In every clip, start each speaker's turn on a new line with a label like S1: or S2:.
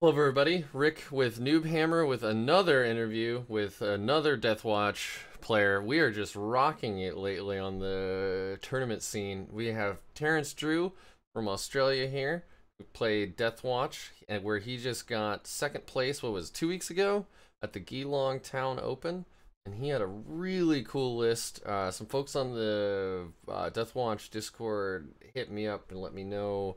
S1: Hello, everybody. Rick with Noobhammer with another interview with another Deathwatch player. We are just rocking it lately on the tournament scene. We have Terence Drew from Australia here, who played Deathwatch, and where he just got second place, what was it, 2 weeks ago, at the Geelong Town Open. And he had a really cool list. Some folks on the Deathwatch Discord hit me up and let me know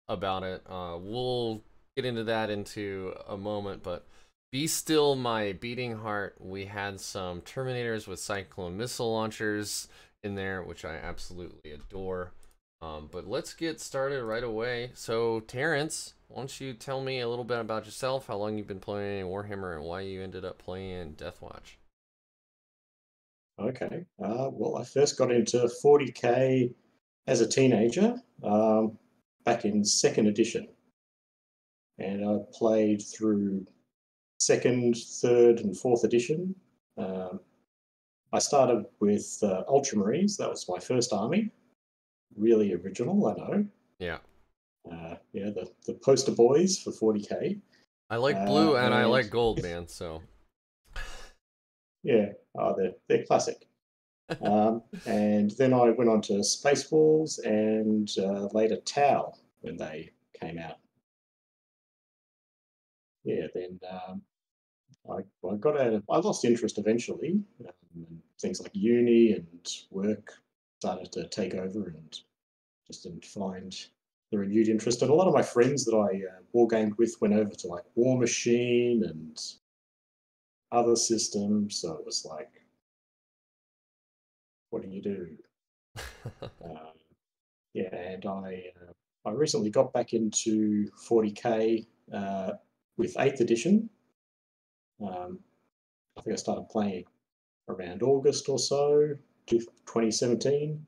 S1: about it. We'll get into that into a moment, but Be Still My Beating Heart, we had some Terminators with Cyclone missile launchers in there, which I absolutely adore. But let's get started right away. So Terence, why don't you tell me a little bit about yourself, how long you've been playing Warhammer, and why you ended up playing Deathwatch?
S2: Okay. Well, I first got into 40K as a teenager, back in second edition. And I played through second, third, and fourth edition. I started with Ultramarines. That was my first army. Really original, I know.
S1: Yeah.
S2: Yeah, the poster boys for 40K.
S1: I like blue and I like gold, man, so.
S2: Yeah, they're classic. And then I went on to Spaceballs and later Tau when they came out. Yeah, then I got out of, I lost interest eventually. And things like uni and work started to take over and just didn't find the renewed interest. And a lot of my friends that I wargamed with went over to like War Machine and other systems. So it was like, what do you do? Yeah, and I recently got back into 40K with 8th edition. I think I started playing around August or so, 2017.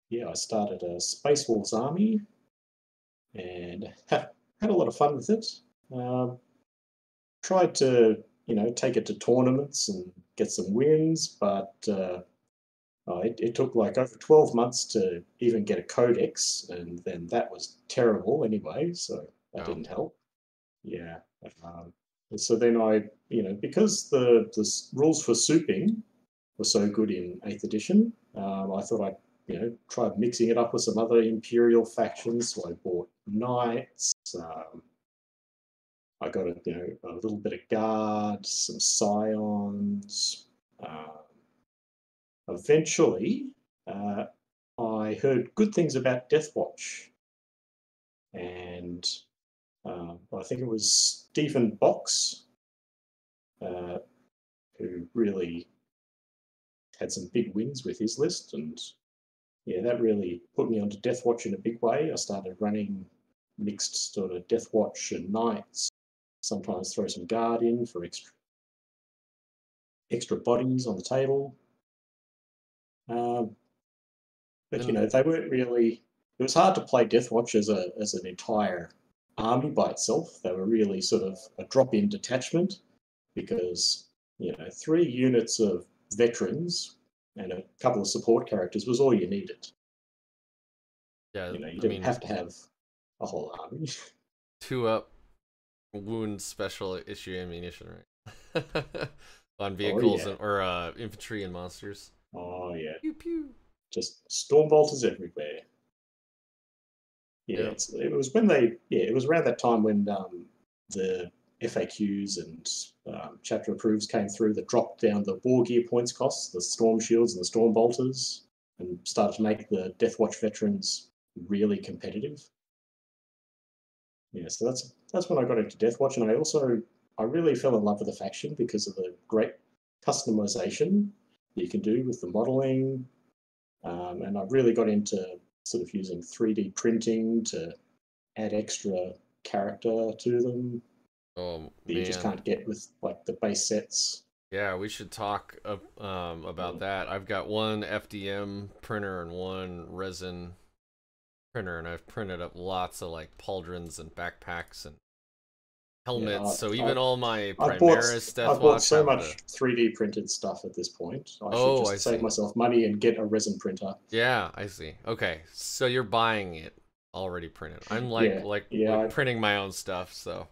S2: Yeah, I started a Space Wolves army and had a lot of fun with it. Tried to, take it to tournaments and get some wins, but it took like over 12 months to even get a codex, and then that was terrible anyway, so that didn't help. Yeah. So then because the rules for souping were so good in 8th edition, I thought I'd, try mixing it up with some other Imperial factions. So I bought Knights, I got a little bit of Guards, some Scions. Eventually, I heard good things about Deathwatch, and I think it was Stephen Box who really had some big wins with his list, and yeah, that really put me onto Deathwatch in a big way. I started running mixed sort of Deathwatch and Knights, sometimes throw some Guard in for extra bodies on the table. But they weren't really. It was hard to play Deathwatch as an entire army by itself. They were really sort of a drop-in detachment because 3 units of veterans and a couple of support characters was all you needed.
S1: Yeah,
S2: you didn't have to have a whole army.
S1: 2-up wound special issue ammunition, right? On vehicles or infantry and monsters.
S2: Oh yeah.
S1: Pew pew.
S2: Just storm bolters everywhere. Yeah, it was when it was around that time when the FAQs and chapter approves came through that dropped down the war gear points costs, the storm shields and the storm bolters, and started to make the Deathwatch veterans really competitive. Yeah, so that's when I got into Deathwatch, and I really fell in love with the faction because of the great customization you can do with the modeling, and I really got into sort of using 3D printing to add extra character to them.
S1: Oh,
S2: that you just can't get with like the base sets.
S1: Yeah, we should talk about that. I've got one FDM printer and one resin printer, and I've printed up lots of like pauldrons and backpacks and helmets. So even all my Primaris Deathwatch.
S2: I've bought so much 3D printed stuff at this point. I should just save myself money and get a resin printer.
S1: Yeah, I see. Okay, so you're buying it already printed. I'm
S2: Yeah, yeah,
S1: printing my own stuff, so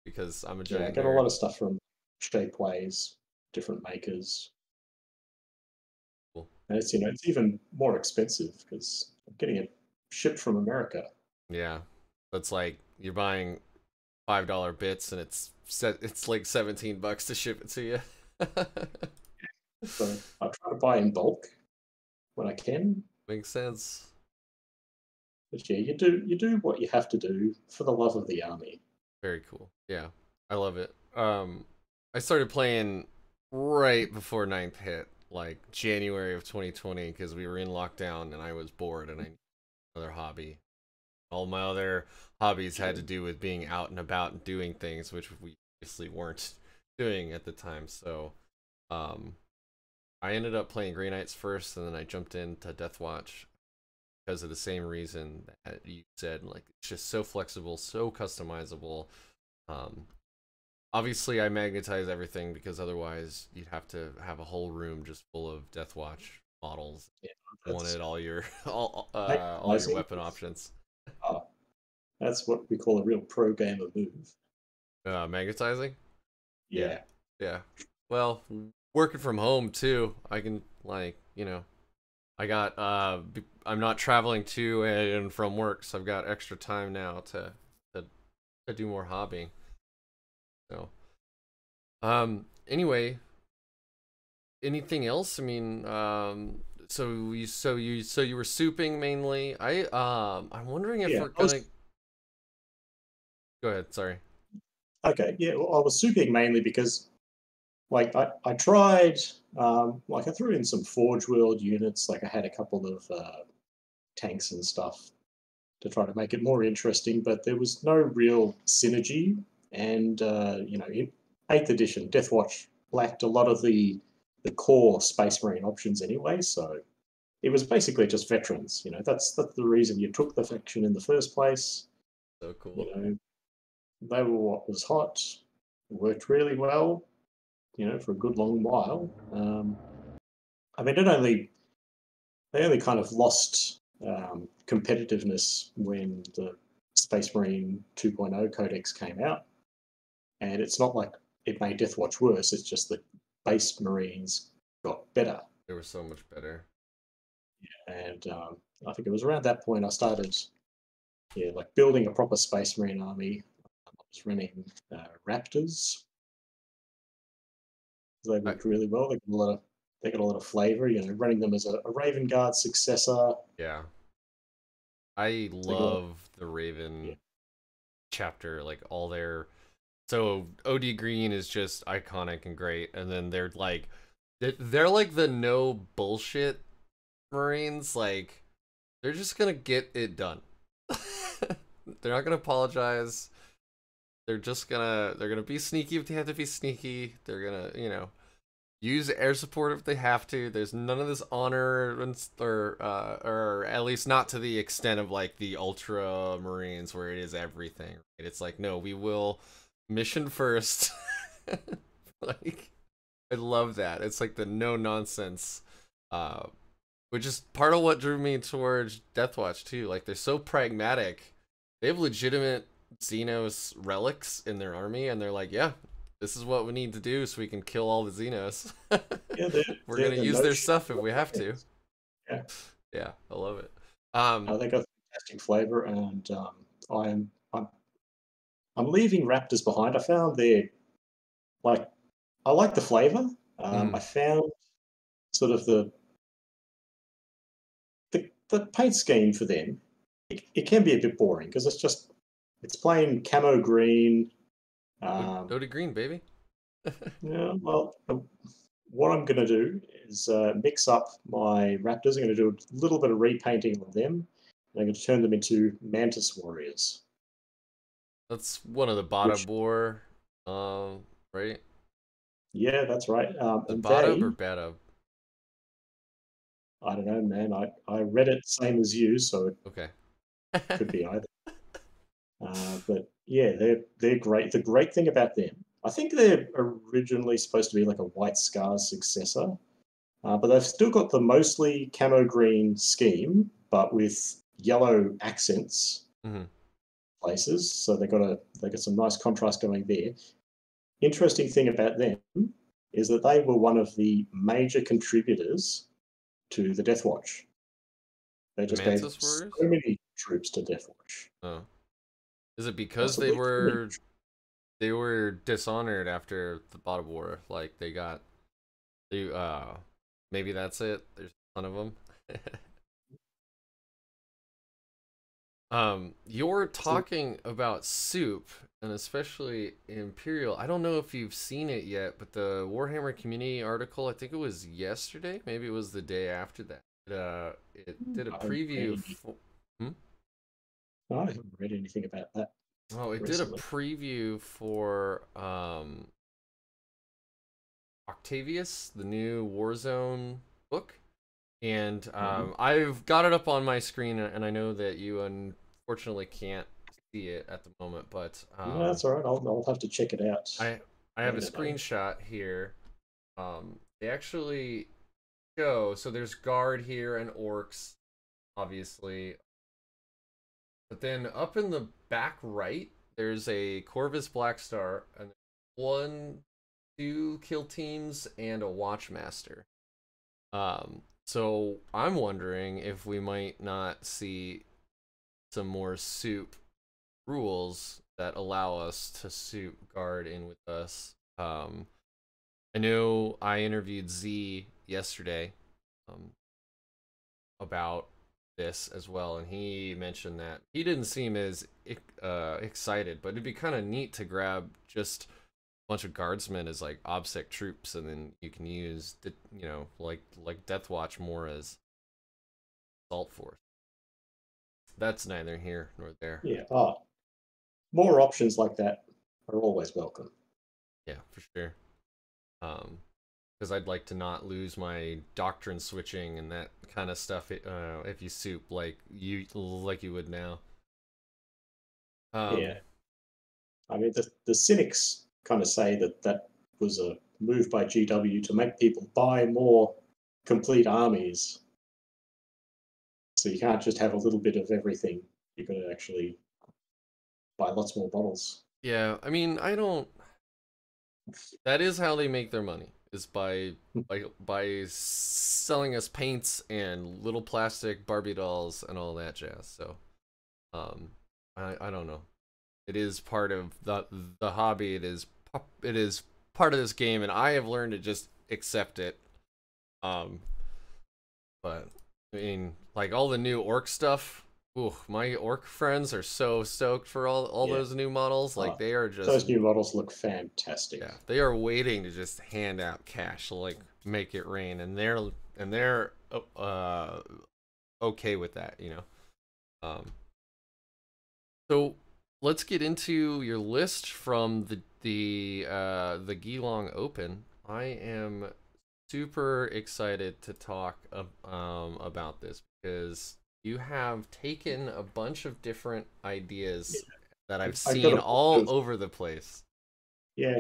S1: because I'm a
S2: yeah. I
S1: giant
S2: get a
S1: nerd.
S2: lot of stuff from Shapeways, different makers,
S1: Cool.
S2: and it's it's even more expensive because I'm getting it shipped from America.
S1: Yeah, that's like you're buying $5 bits, and it's like $17 to ship it to you.
S2: So I try to buy in bulk when I can.
S1: Makes sense.
S2: But yeah, you do what you have to do for the love of the army.
S1: Very cool. Yeah, I love it. I started playing right before ninth hit, like January of 2020, because we were in lockdown and I was bored and I needed another hobby. All my other hobbies had to do with being out and about and doing things, which we obviously weren't doing at the time. So, um, I ended up playing Grey Knights first, and then I jumped into Deathwatch because of the same reason that you said. Like, it's just so flexible, so customizable. Um, Obviously, I magnetize everything because otherwise you'd have to have a whole room just full of Deathwatch models.
S2: Yeah, that's
S1: Wanted all your all your
S2: magnetizing.
S1: weapon options.
S2: Uh, that's what we call a real pro gamer move.
S1: Magnetizing? Yeah,
S2: Yeah,
S1: yeah. Well, working from home too, I can I got I'm not traveling to and from work, so I've got extra time now to, to do more hobbying. So, anyway, anything else? I mean, so you were souping mainly. I'm wondering if
S2: yeah.
S1: we're
S2: I
S1: gonna
S2: was
S1: go ahead. Sorry.
S2: okay. Yeah, well, I was souping mainly because like I tried like I threw in some Forge World units. Like I had a couple of tanks and stuff to try to make it more interesting, but there was no real synergy. And in Eighth Edition, Deathwatch lacked a lot of the core Space Marine options anyway. So it was basically just veterans. That's the reason you took the faction in the first place.
S1: So
S2: You
S1: cool.
S2: know, they were what was hot, worked really well. For a good long while. I mean, they only kind of lost competitiveness when the Space Marine 2.0 Codex came out, and it's not like it made Deathwatch worse. It's just that base Marines got better,
S1: They were so much better.
S2: and I think it was around that point I started, like building a proper Space Marine army. I was running Raptors. They
S1: I,
S2: worked really well. They got a lot of flavor. Running them as a Raven Guard successor.
S1: yeah, I
S2: They got
S1: love the
S2: yeah,
S1: Raven chapter. Like all their so OD Green is just iconic and great, and then they're like the no bullshit Marines. Like they're just gonna get it done. They're not gonna apologize. They're gonna be sneaky if they have to be sneaky. They're gonna use air support if they have to. There's none of this honor or at least not to the extent of like the Ultra Marines where it is everything. Right? It's like no, we will mission first. Like I love that. It's like the no nonsense, uh, which is part of what drew me towards Deathwatch too. Like they're so pragmatic. They have legitimate Xenos relics in their army, and they're like, yeah, this is what we need to do so we can kill all the Xenos.
S2: yeah. They're,
S1: We're
S2: they're
S1: gonna
S2: the
S1: use
S2: no
S1: their
S2: shit
S1: stuff if we have to.
S2: Raptors. Yeah,
S1: Yeah, I love it.
S2: they got fantastic flavor, and I'm I'm leaving Raptors behind. I found like I like the flavor. I
S1: Mhm.
S2: found sort of the paint scheme for them. It can be a bit boring because it's plain camo green. Um,
S1: Dota Green, baby.
S2: yeah, well, what I'm going to do is mix up my Raptors. I'm going to do a little bit of repainting on them. And I'm going to turn them into Mantis Warriors,
S1: That's one of the Bada
S2: which,
S1: Boar, right?
S2: yeah, that's right.
S1: The
S2: And
S1: Bada or
S2: they,
S1: Bada?
S2: I don't know, man. I read it same as you, so it
S1: Okay.
S2: could be either. But yeah, they're great. The great thing about them, I think they're originally supposed to be like a White Scars successor, but they've still got the mostly camo green scheme, but with yellow accents
S1: Mm-hmm.
S2: places, so they got some nice contrast going there. Interesting thing about them is that they were one of the major contributors to the Deathwatch. They
S1: The
S2: just gave
S1: Mantis
S2: so
S1: Warriors?
S2: many troops to Deathwatch.
S1: Oh. Is it because
S2: Possibly too many.
S1: they were dishonored after the Bottom War? Like they maybe that's it. There's a ton of them. You're
S2: So,
S1: talking about soup, and especially Imperial. I don't know if you've seen it yet, but the Warhammer community article, I think it was yesterday, maybe it was the day after that. It did a
S2: I haven't read
S1: preview
S2: any,
S1: for, hmm?
S2: I haven't read anything about that
S1: Oh, it did a
S2: recently.
S1: preview for Octavius, the new Warzone book. And
S2: Mhm.
S1: I've got it up on my screen, and I know that you unfortunately can't see it at the moment, but
S2: No, that's all right. I'll have to check it out
S1: I I have a
S2: later though.
S1: screenshot here. They actually show, so there's guard here and orcs, obviously, but then up in the back right, there's a Corvus Blackstar and one, two kill teams and a Watchmaster. So I'm wondering if we might not see some more soup rules that allow us to soup guard in with us. I know I interviewed Z yesterday um, about this as well, and he mentioned that he didn't seem as excited, but it'd be kind of neat to grab just a bunch of guardsmen as like obsec troops, and then you can use the like Deathwatch more as assault force. That's neither here nor there.
S2: Yeah. More options like that are always welcome.
S1: Yeah, for sure. Because I'd like to not lose my doctrine switching and that kind of stuff. If you soup like you would now.
S2: Yeah.
S1: Um,
S2: I mean, the cynics kind of say that that was a move by GW to make people buy more complete armies. So you can't just have a little bit of everything. You've got to actually buy lots more bottles.
S1: yeah, I mean, I don't. That is how they make their money. Is by selling us paints and little plastic Barbie dolls and all that jazz. So, um, I don't know. It is part of the hobby. It is part of this game, and I have learned to just accept it. Um, but I mean, like all the new orc stuff. Ooh, my orc friends are so stoked for all
S2: Yeah.
S1: those new models. Like
S2: Oh,
S1: they are just
S2: those new models look fantastic.
S1: yeah, they are waiting to just hand out cash, like make it rain, and they're okay with that, you know. So let's get into your list from the Geelong Open. I am super excited to talk about this because you have taken a bunch of different
S2: Yeah.
S1: ideas that I've
S2: I've got
S1: seen
S2: a bunch
S1: all
S2: of,
S1: over the place.
S2: yeah,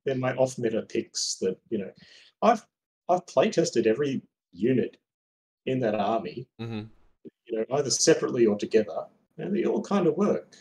S2: they're my off meta picks that, I've I've play tested every unit in that army,
S1: Hmm.
S2: either separately or together, and they all kind of work.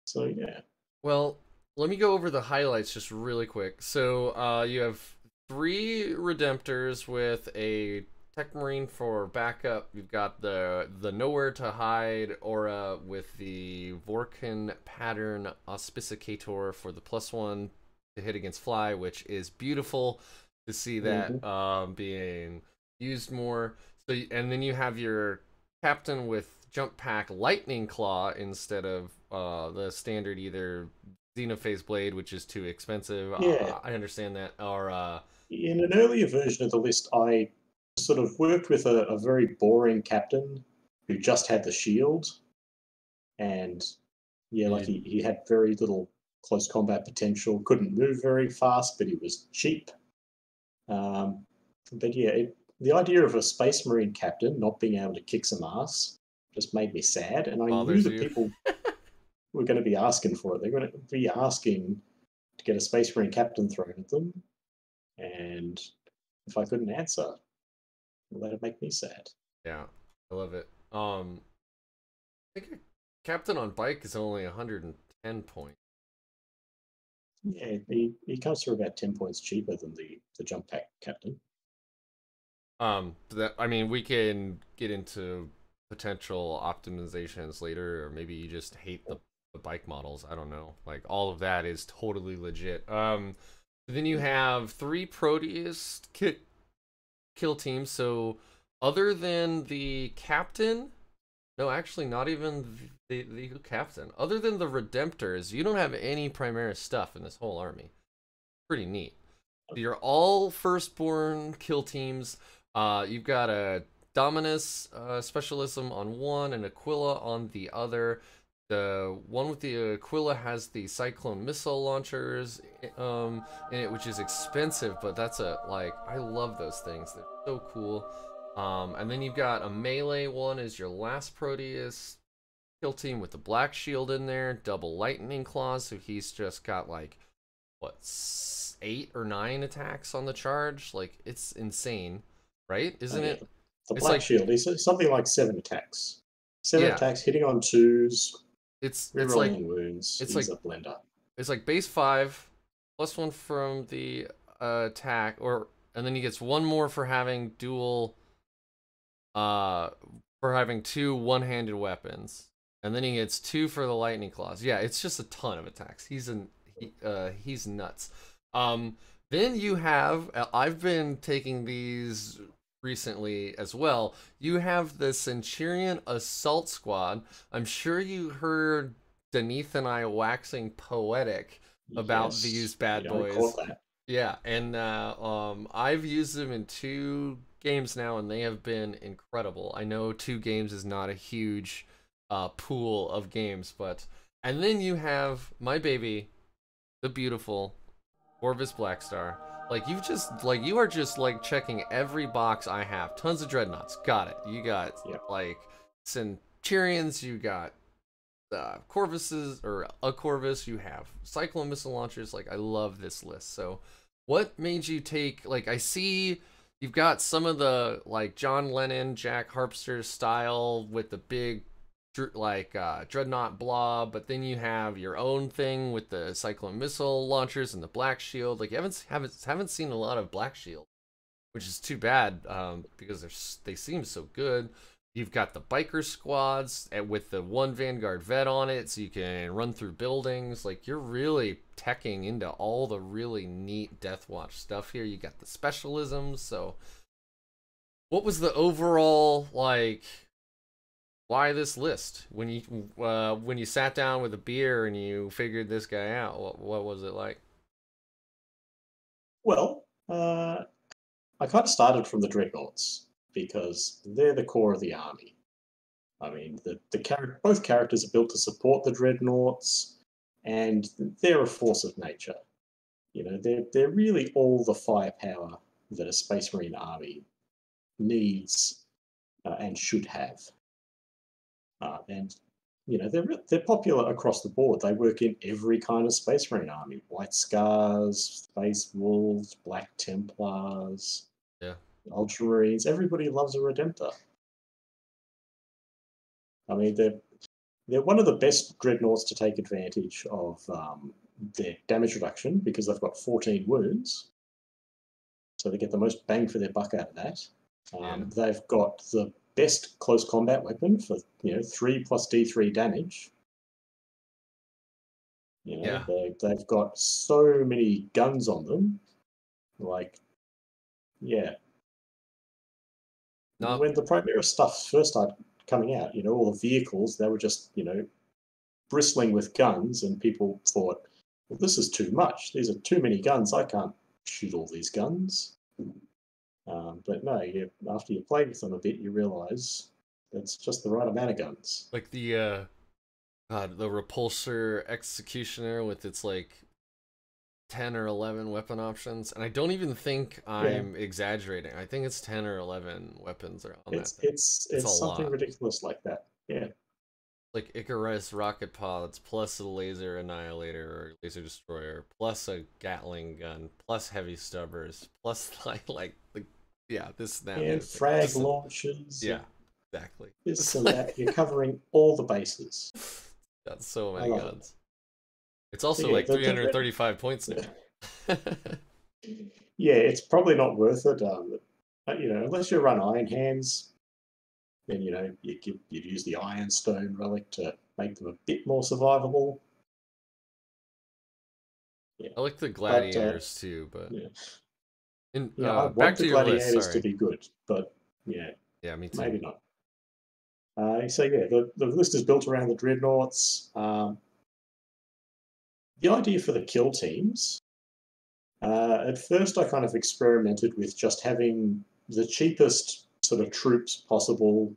S2: So yeah.
S1: Well, let me go over the highlights just really quick. So you have three Redemptors with a Tech Marine for backup. You've got the Nowhere to Hide aura with the Vorkan Pattern Auspicicator for the +1 to hit against fly, which is beautiful to see that
S2: Hmm.
S1: being used more. So and then you have your captain with jump pack Lightning Claw instead of the standard either Xenophase Blade, which is too expensive.
S2: Yeah.
S1: I understand that. Or
S2: In an earlier version of the list, I sort of worked with a very boring captain who just had the shield, and yeah, like
S1: you,
S2: he had very little close combat potential, couldn't move very fast, but he was cheap. Um, but yeah, the idea of a Space Marine captain not being able to kick some ass just made me sad, and I knew
S1: bothers
S2: that
S1: you.
S2: people were going to be asking for it. They're going to be asking to get a Space Marine captain thrown at them, and if I couldn't answer, well, that'd make me sad.
S1: Yeah, I love it. I think a captain on bike is only 110 points.
S2: Yeah, he comes through about 10 points cheaper than the jump pack captain.
S1: That I mean, we can get into potential optimizations later, or maybe you just hate the bike models. I don't know. Like all of that is totally legit. Then you have three Proteus kill teams. So other than the captain, no, actually not even the captain. Other than the Redemptors, you don't have any Primaris stuff in this whole army. Pretty neat. So you're all firstborn kill teams. You've got a Dominus specialism on one and Aquila on the other. The one with the Aquila has the Cyclone missile launchers in it, which is expensive, but that's I love those things. They're so cool. And then you've got a melee one is your last Proteus kill team with the Black Shield in there, double lightning claws, so he's just got like what 8 or 9 attacks on the charge. Like it's insane, right? Isn't it?
S2: The
S1: It's
S2: Black
S1: like
S2: Shield is something like 7 attacks. 7
S1: yeah,
S2: attacks, hitting on 2s,
S1: it's like
S2: rerolling wounds.
S1: it's
S2: He's
S1: like
S2: a blender.
S1: it's like base 5 plus 1 from the attack, and then he gets one more for having dual for having 2 one-handed weapons, and then he gets 2 for the lightning claws. Yeah, it's just a ton of attacks. He's nuts. Then you have I've been taking these recently as well. You have the Centurion Assault Squad. I'm sure you heard Denise and I waxing poetic about
S2: Yes,
S1: these bad
S2: I recall
S1: boys.
S2: that.
S1: Yeah, and I've used them in 2 games now, and they have been incredible. I know 2 games is not a huge pool of games, but and then you have my baby, the beautiful Corvus Blackstar. Like you are just like checking every box I have. Tons of dreadnoughts, got it. You got like Centurions, you got Corvuses or a Corvus, you have Cyclone missile launchers. Like I love this list. So what made you take, like I see you've got some of the like John Lennon, Jack Harpster style with the big dreadnought blob, but then you have your own thing with the Cyclone missile launchers and the Black Shield. Like you haven't seen a lot of Black Shield, which is too bad because they seem so good. You've got the biker squads with the one Vanguard vet on it, so you can run through buildings. Like you're really teching into all the really neat Deathwatch stuff here. You got the specialisms. So, what was the overall like? Why this list? When you sat down with a beer and you figured this guy out, what was it like?
S2: Well, I kind of started from the Dreadnoughts because they're the core of the army. I mean, both characters are built to support the Dreadnoughts, and they're a force of nature. You know, they're really all the firepower that a Space Marine army needs and should have. And you know, they're popular across the board. They work in every kind of Space Marine army: White Scars, Space Wolves, Black Templars,
S1: Yeah.
S2: Ultramarines. Everybody loves a Redemptor. I mean, they're one of the best dreadnoughts to take advantage of their damage reduction because they've got 14 wounds, so they get the most bang for their buck out of that. They've got the best close combat weapon for 3 plus D3 damage. You know, they've got so many guns on them. Like, yeah.
S1: No.
S2: When the Primaris stuff first started coming out, all the vehicles, they were just, bristling with guns, and people thought, well, this is too much. These are too many guns. I can't shoot all these guns. But no, after you play with them a bit, you realise that's just the right amount of guns.
S1: Like the Repulsor Executioner with its like 10 or 11 weapon options, and I don't even think I'm exaggerating. I think it's 10 or 11 weapons are on that thing.
S2: It's something ridiculous like that. Yeah.
S1: Like Icarus rocket pods plus a laser annihilator or laser destroyer plus a Gatling gun plus heavy stubbers plus like this that
S2: and frag launches.
S1: Yeah, Exactly.
S2: this and that. You're covering all the bases.
S1: Got so
S2: I
S1: many
S2: love
S1: guns. It's also
S2: yeah,
S1: like 335 points now.
S2: yeah, it's probably not worth it. Unless you run Iron Hands, then you'd use the Ironstone relic to make them a bit more survivable. Yeah,
S1: I like the
S2: but
S1: gladiators too, but
S2: yeah,
S1: in,
S2: I
S1: back
S2: want the
S1: to your list.
S2: gladiators to
S1: Sorry.
S2: be good, but yeah,
S1: Yeah, me too.
S2: maybe not. So yeah, the list is built around the dreadnoughts. The idea for the kill teams. At first, I kind of experimented with just having the cheapest sort of troops possible.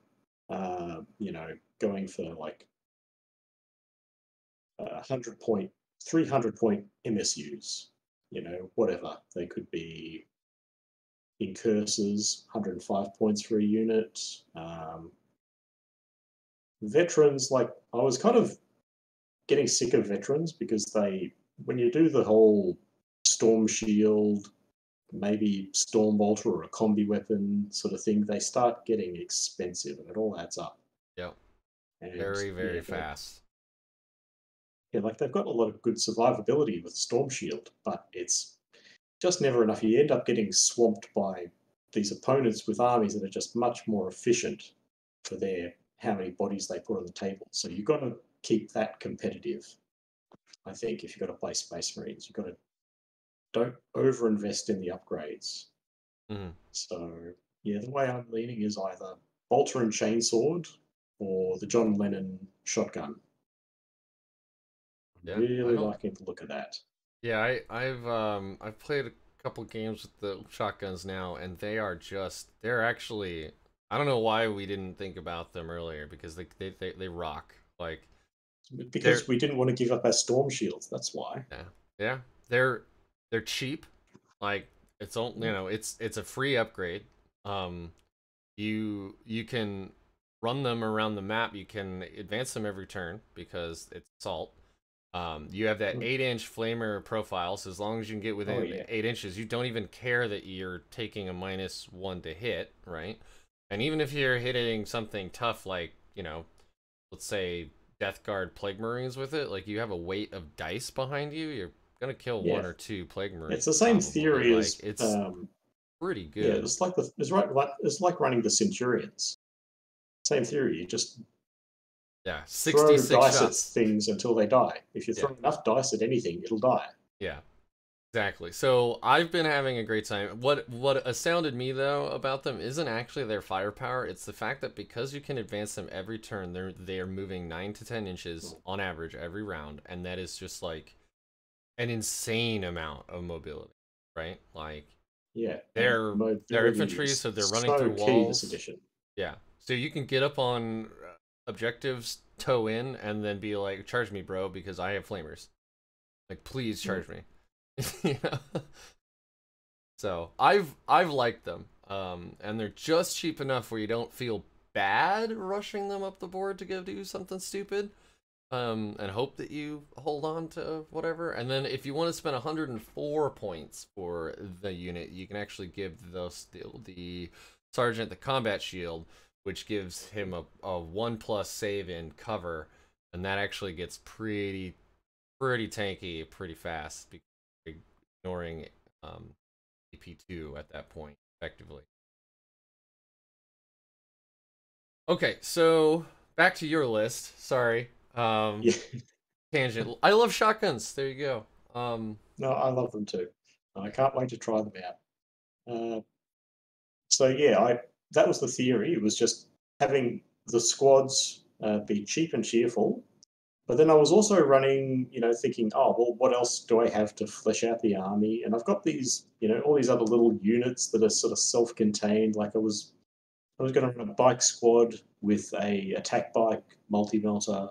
S2: Going for like 100 point, 300 point MSUs. Whatever they could be. Incursors, 105 points for a unit. Veterans, like I was kind of getting sick of veterans because when you do the whole storm shield, maybe storm bolter or a combi weapon sort of thing, they start getting expensive and it all adds up.
S1: Yep.
S2: And
S1: Very, very fast.
S2: Yeah, like they've got a lot of good survivability with storm shield, but it's just never enough. You end up getting swamped by these opponents with armies that are just much more efficient for how many bodies they put on the table. So you've got to keep that competitive. I think if you've got to play Space Marines, don't overinvest in the upgrades.
S1: Mm-hmm.
S2: So yeah, the way I'm leaning is either bolter and chainsword or the John Lennon shotgun.
S1: Yeah,
S2: Really liking the look of that.
S1: Yeah, I've played a couple games with the shotguns now, and they're actually, I don't know why we didn't think about them earlier, because they rock. Like,
S2: because we didn't want to give up our storm shields, that's why.
S1: Yeah, they're cheap. Like, it's a free upgrade. You can run them around the map. You can advance them every turn because it's assault. You have that 8-inch flamer profile, so as long as you can get within 8 inches, you don't even care that you're taking a -1 to hit, right? And even if you're hitting something tough, like, let's say Death Guard Plague Marines with it, like, you have a weight of dice behind you, you're gonna kill 1 or 2 Plague Marines.
S2: It's the same theory as
S1: it's pretty good.
S2: Yeah, it's like running the Centurions. Same theory. You just
S1: 66
S2: throw dice
S1: shots
S2: at things until they die. If you throw enough dice at anything, it'll die.
S1: Yeah, exactly. So I've been having a great time. What astounded me though about them isn't actually their firepower. It's the fact that because you can advance them every turn, they are moving 9 to 10 inches on average every round, and that is just like an insane amount of mobility, right? Like,
S2: yeah,
S1: they're infantry, so they're running through walls.
S2: This edition.
S1: Yeah, so you can get up on objectives, toe in, and then be like, "Charge me, bro, because I have flamers. Like, please charge me." So I've liked them, and they're just cheap enough where you don't feel bad rushing them up the board to go do something stupid, and hope that you hold on to whatever. And then if you want to spend 104 points for the unit, you can actually give the sergeant the combat shield, which gives him a 1+ save in cover, and that actually gets pretty tanky pretty fast, ignoring AP2 at that point effectively. Okay, so back to your list. Sorry, tangent. I love shotguns. There you go.
S2: No, I love them too. I can't wait to try them out. So yeah, that was the theory. It was just having the squads be cheap and cheerful. But then I was also running, thinking, oh, well, what else do I have to flesh out the army? And I've got these, all these other little units that are sort of self-contained. Like I was going to run a bike squad with a attack bike, multi-melter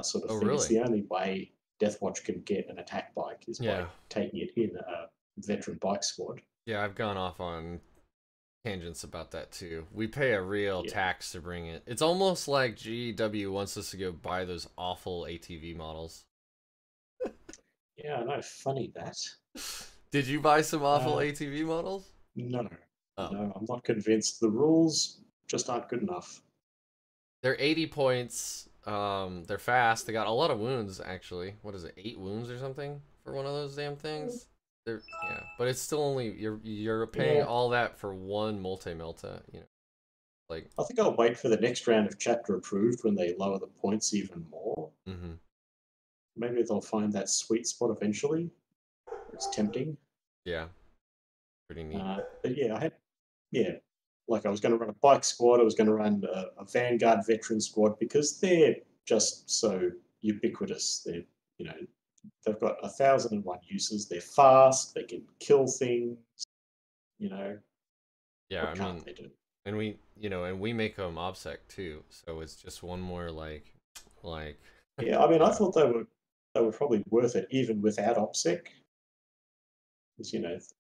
S2: sort of thing.
S1: Really?
S2: It's the only way Deathwatch can get an attack bike is by taking it in a veteran bike squad.
S1: Yeah, I've gone off on tangents about that too. We pay a real tax to bring it. It's almost like GW wants us to go buy those awful ATV models.
S2: Yeah, I know. Funny that.
S1: Did you buy some awful ATV models?
S2: No. No, I'm not convinced. The rules just aren't good enough.
S1: They're 80 points. They're fast. They got a lot of wounds, actually. What is it, 8 wounds or something for one of those damn things? Yeah, but it's still only you're paying
S2: Yeah,
S1: all that for one multi-melta, you know. Like,
S2: I think I'll wait for the next round of chapter approved when they lower the points even more.
S1: mm-hmm.
S2: Maybe they'll find that sweet spot eventually. It's tempting.
S1: Yeah, pretty neat.
S2: But yeah, like I was going to run a bike squad. I was going to run a Vanguard veteran squad because they're just so ubiquitous. You know, they've got 1,001 uses. They're fast. They can kill things. You know,
S1: Yeah,
S2: what
S1: I
S2: can't
S1: mean,
S2: they do?
S1: and we make them OBSEC too, so it's just one more like
S2: Yeah, I mean, I
S1: yeah.
S2: thought they were probably worth it even without OPSEC, because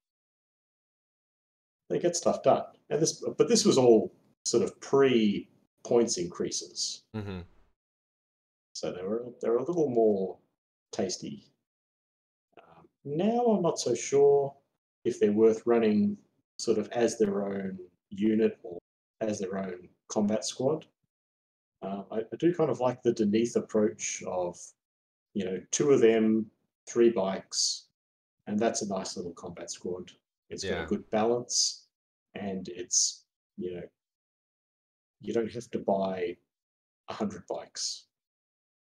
S2: they get stuff done. But this was all sort of pre points increases,
S1: Mm-hmm.
S2: so they were a little more tasty. Now I'm not so sure if they're worth running sort of as their own unit or as their own combat squad. I do kind of like the Deneath approach of, 2 of them, 3 bikes, and that's a nice little combat squad. It's got a
S1: Yeah,
S2: good balance, and it's, you know, you don't have to buy 100 bikes.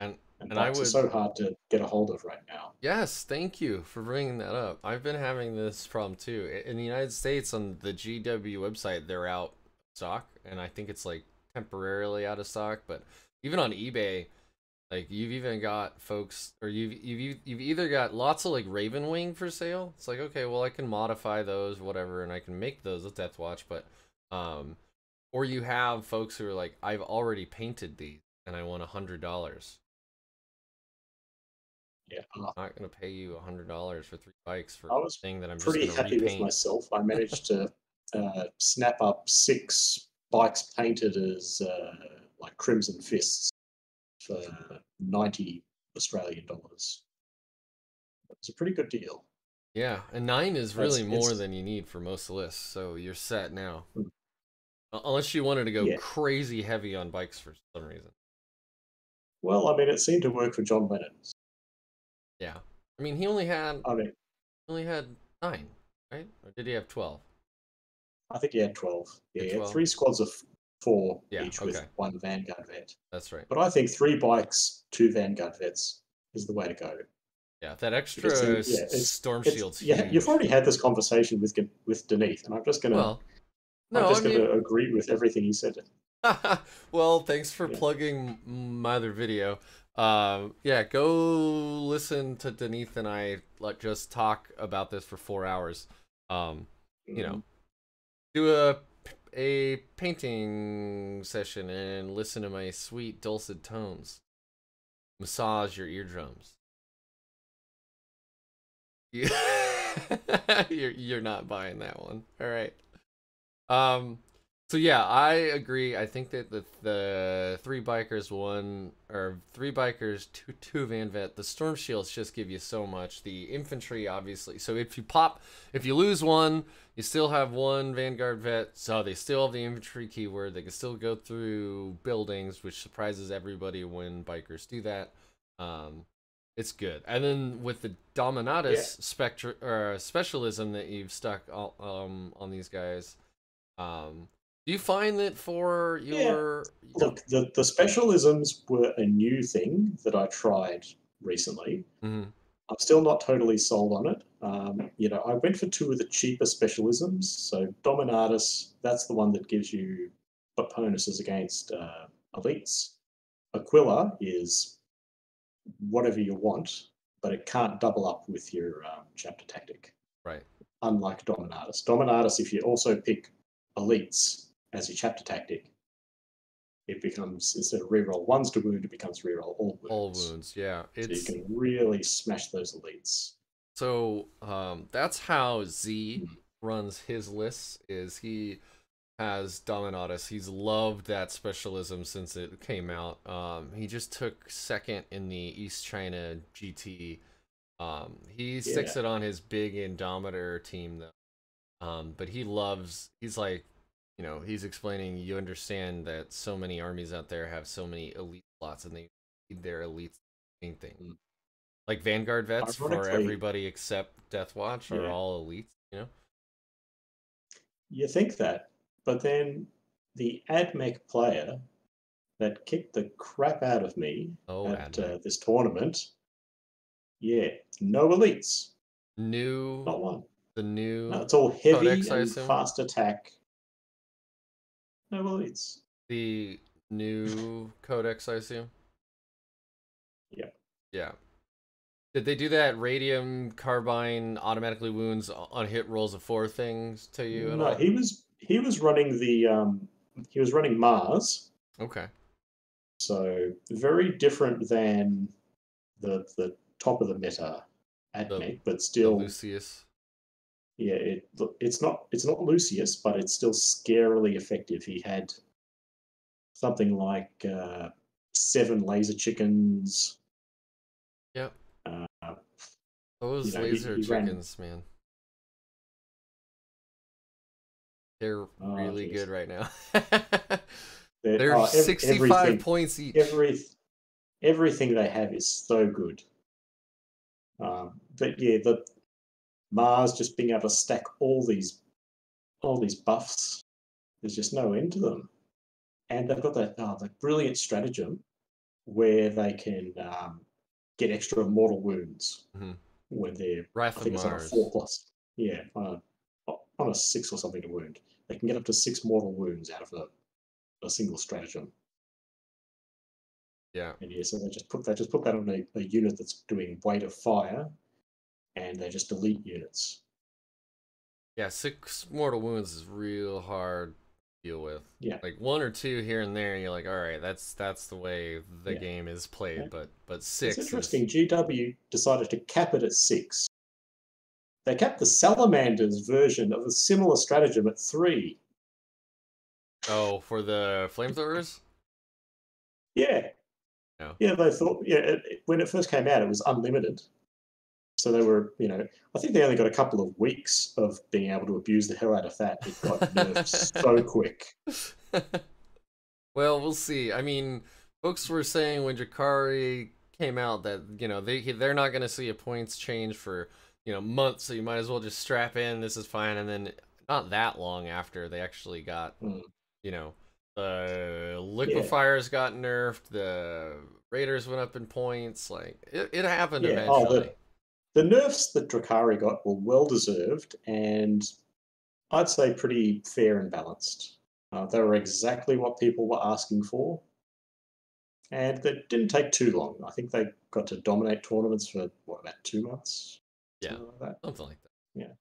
S1: and
S2: And
S1: and I
S2: bikes are
S1: would
S2: so hard to get a hold of right now.
S1: yes, thank you for bringing that up. I've been having this problem too. In the United States, on the GW website, they're out of stock, and I think it's like temporarily out of stock. But even on eBay, like you've even got folks, or you've either got lots of like Raven Wing for sale. It's like, okay, well I can modify those, whatever, and I can make those with Deathwatch. But or you have folks who are like, I've already painted these, and I want $100.
S2: Yeah,
S1: Not gonna pay you $100 for 3 bikes for
S2: I was
S1: a thing that I'm just
S2: pretty
S1: gonna
S2: happy with
S1: repaint.
S2: myself. I managed to snap up 6 bikes painted as like Crimson Fists for 90 Australian dollars. It's a pretty good deal.
S1: Yeah, and 9 is really more
S2: It's
S1: than you need for most lists, so you're set now. Unless you wanted to go
S2: yeah.
S1: crazy heavy on bikes for some reason.
S2: Well, I mean, it seemed to work for John Lennon.
S1: Yeah, I mean
S2: I mean,
S1: he only had 9, right? Or did he have 12?
S2: I think he had 12.
S1: He
S2: Yeah,
S1: had
S2: he had
S1: 12.
S2: 3 squads of 4
S1: Yeah,
S2: each with
S1: okay,
S2: 1 Vanguard vet.
S1: that's right.
S2: But I think 3 bikes, 2 Vanguard vets is the way to go.
S1: Yeah, that
S2: Because then,
S1: extra
S2: yeah,
S1: storm
S2: it's
S1: shield's
S2: yeah, you've
S1: huge.
S2: already had this conversation with Deneath, and
S1: Well,
S2: I'm
S1: no, I
S2: just gonna
S1: mean,
S2: agree with everything he said.
S1: well, thanks for
S2: Yeah.
S1: plugging my other video. Yeah, go listen to Denise and I just talk about this for 4 hours. You know,
S2: Mm.
S1: do a painting session and listen to my sweet dulcet tones. Massage your eardrums. You- you're not buying that one. All right. Um, so yeah, I agree. I think that the 3 bikers, 3 bikers, two van vet. The storm shields just give you so much. The infantry, obviously. So if you lose one, you still have 1 vanguard vet. So they still have the infantry keyword. They can still go through buildings, which surprises everybody when bikers do that. It's good. And then with the
S2: Yeah.
S1: Dominatus specialism that you've stuck on these guys. Do you find that for
S2: Yeah.
S1: your
S2: Look, the specialisms were a new thing that I tried recently.
S1: Mhm.
S2: I'm still not totally sold on it. I went for 2 of the cheaper specialisms. So Dominatus, that's the one that gives you bonuses against elites. Aquila is whatever you want, but it can't double up with your chapter tactic.
S1: Right.
S2: Unlike Dominatus. Dominatus, if you also pick elites as your chapter tactic, it becomes, instead of reroll ones to wound, it becomes reroll all
S1: All
S2: wounds.
S1: wounds, yeah.
S2: So you
S1: It's
S2: can really smash those elites.
S1: so that's how Z
S2: Mm.
S1: runs his lists. Is he has Dominatus. He's loved that specialism since it came out. He just took second in the East China GT. He sticks
S2: Yeah.
S1: it on his big Indomitor team though. But he's like you know, he's explaining you understand that so many armies out there have so many elite slots, and they need their elites main thing.
S2: Mm.
S1: Like Vanguard vets for
S2: Ironically,
S1: everybody except Deathwatch are
S2: yeah,
S1: all elites, you know?
S2: you think that, but then the AdMech player that kicked the crap out of me
S1: Oh,
S2: at
S1: AdMech.
S2: this tournament, yeah, no elites,
S1: New,
S2: not one.
S1: the
S2: No,
S1: new
S2: it's all heavy
S1: Codex, I
S2: and
S1: assume?
S2: fast attack. No elites.
S1: The new Codex, I assume?
S2: Yeah.
S1: Yeah. Did they do that radium carbine automatically wounds on hit rolls of 4 things to you at
S2: No,
S1: all?
S2: he was running he was running Mars,
S1: Okay.
S2: so very different than the top of the meta
S1: The
S2: AdMech, but
S1: the
S2: still,
S1: Lucius.
S2: yeah, it's not Lucius, but it's still scarily effective. He had something like 7 laser chickens.
S1: Yep.
S2: Uh,
S1: Those laser
S2: he ran.
S1: chickens, man. They're
S2: Oh,
S1: really
S2: jeez.
S1: good right now. They're
S2: Oh,
S1: 65 points each.
S2: every everything they have is so good. But yeah, the Mars just being able to stack all these buffs, there's just no end to them. And they've got the brilliant stratagem where they can get extra mortal wounds
S1: Mm-hmm.
S2: when they're,
S1: Wrath
S2: I
S1: of
S2: think it's on a
S1: Mars.
S2: 4+. Yeah, on a 6 or something to wound. They can get up to 6 mortal wounds out of a single stratagem.
S1: Yeah.
S2: And yeah, so they just put that on a unit that's doing weight of fire, and they just delete units.
S1: Yeah, 6 mortal wounds is real hard to deal with.
S2: Yeah,
S1: Like 1 or 2 here and there, you're like, all right, that's the way the
S2: yeah.
S1: game is played.
S2: And
S1: But
S2: it's
S1: 6 is
S2: interesting. GW decided to cap it at 6. They kept the Salamander's version of a similar stratagem at 3.
S1: oh for the flamethrowers.
S2: Yeah,
S1: No.
S2: yeah. They thought, yeah, when it first came out, it was unlimited. So they were, I think they only got a couple of weeks of being able to abuse the hell out of that. It got nerfed so quick.
S1: Well, we'll see. I mean, folks were saying when Druhkari came out that they're not going to see a points change for months, so you might as well just strap in. This is fine, and then not that long after they actually got
S2: Mm.
S1: the
S2: Yeah,
S1: liquefiers got nerfed, the raiders went up in points. Like it happened
S2: yeah. Oh,
S1: eventually.
S2: the nerfs that Druhkari got were well deserved, and I'd say pretty fair and balanced. They were exactly what people were asking for, and they didn't take too long. I think they got to dominate tournaments for what, about 2 months,
S1: Yeah,
S2: something like that.
S1: something like that.
S2: Yeah.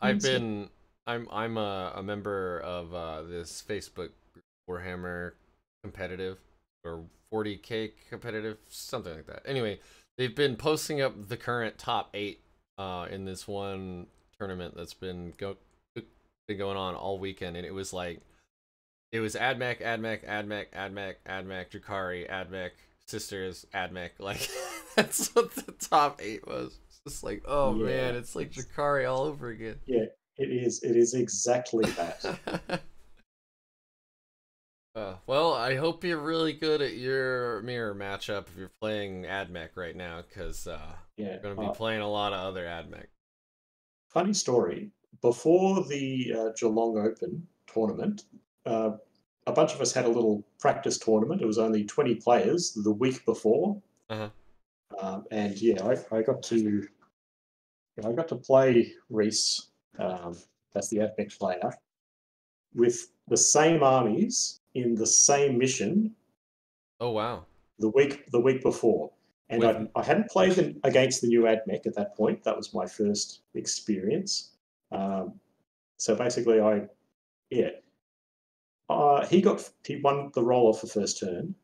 S1: I've
S2: So,
S1: been I'm a member of this Facebook group, Warhammer competitive or 40K competitive, something like that. Anyway, they've been posting up the current top 8 in this one tournament that's been going on all weekend, and it was AdMech, Druhkari, AdMech, Sisters, AdMech. Like that's what the top 8 was. It's just like, oh man,
S2: yeah,
S1: it's like Druhkari all over again.
S2: yeah. It is. It is exactly that.
S1: Well, I hope you're really good at your mirror matchup if you're playing AdMech right now, because
S2: Yeah.
S1: you're going to be playing a lot of other AdMech.
S2: Funny story. Before the Geelong Open tournament, a bunch of us had a little practice tournament. It was only 20 players the week before,
S1: Uh-huh.
S2: and yeah, I got to play Reese, that's the AdMech player, with the same armies in the same mission
S1: Oh wow.
S2: the week before. And
S1: With
S2: I hadn't played them against the new AdMech at that point. That was my first experience. So basically, yeah, he won the roll off the first turn.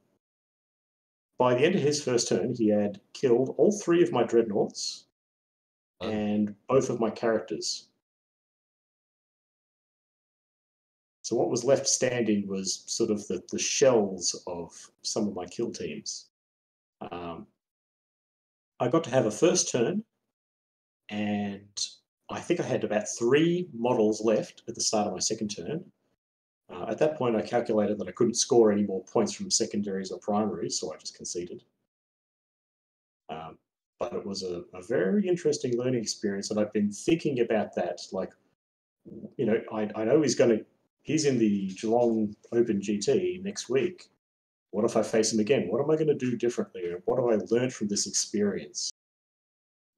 S2: By the end of his first turn, he had killed all 3 of my dreadnoughts
S1: fun.
S2: and both of my characters. So what was left standing was sort of the shells of some of my kill teams. I got to have a first turn, and I think I had about 3 models left at the start of my second turn. At that point, I calculated that I couldn't score any more points from secondaries or primaries, so I just conceded. But it was a very interesting learning experience, and I've been thinking about that. Like, you know, I know he's in the Geelong Open GT next week. What if I face him again? What am I going to do differently? What have I learned from this experience?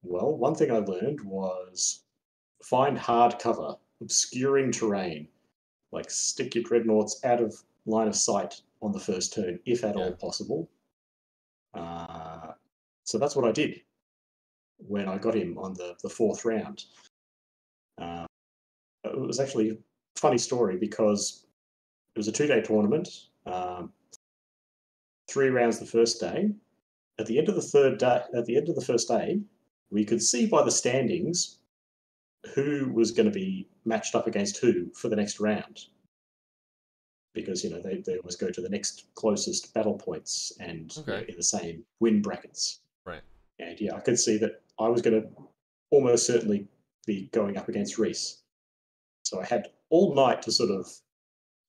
S2: Well, one thing I learned was find hard cover, obscuring terrain, like stick your dreadnoughts out of line of sight on the first turn, if at all possible. So that's what I did when I got him on the 4th round. It was actually a funny story because it was a 2-day tournament, 3 rounds the first day. At the end of the first day, we could see by the standings who was going to be matched up against who for the next round. Because, you know, they always go to the next closest battle points and you know, in the same win brackets.
S1: Right.
S2: And yeah, I could see that I was going to almost certainly be going up against Reese. So I had all night to sort of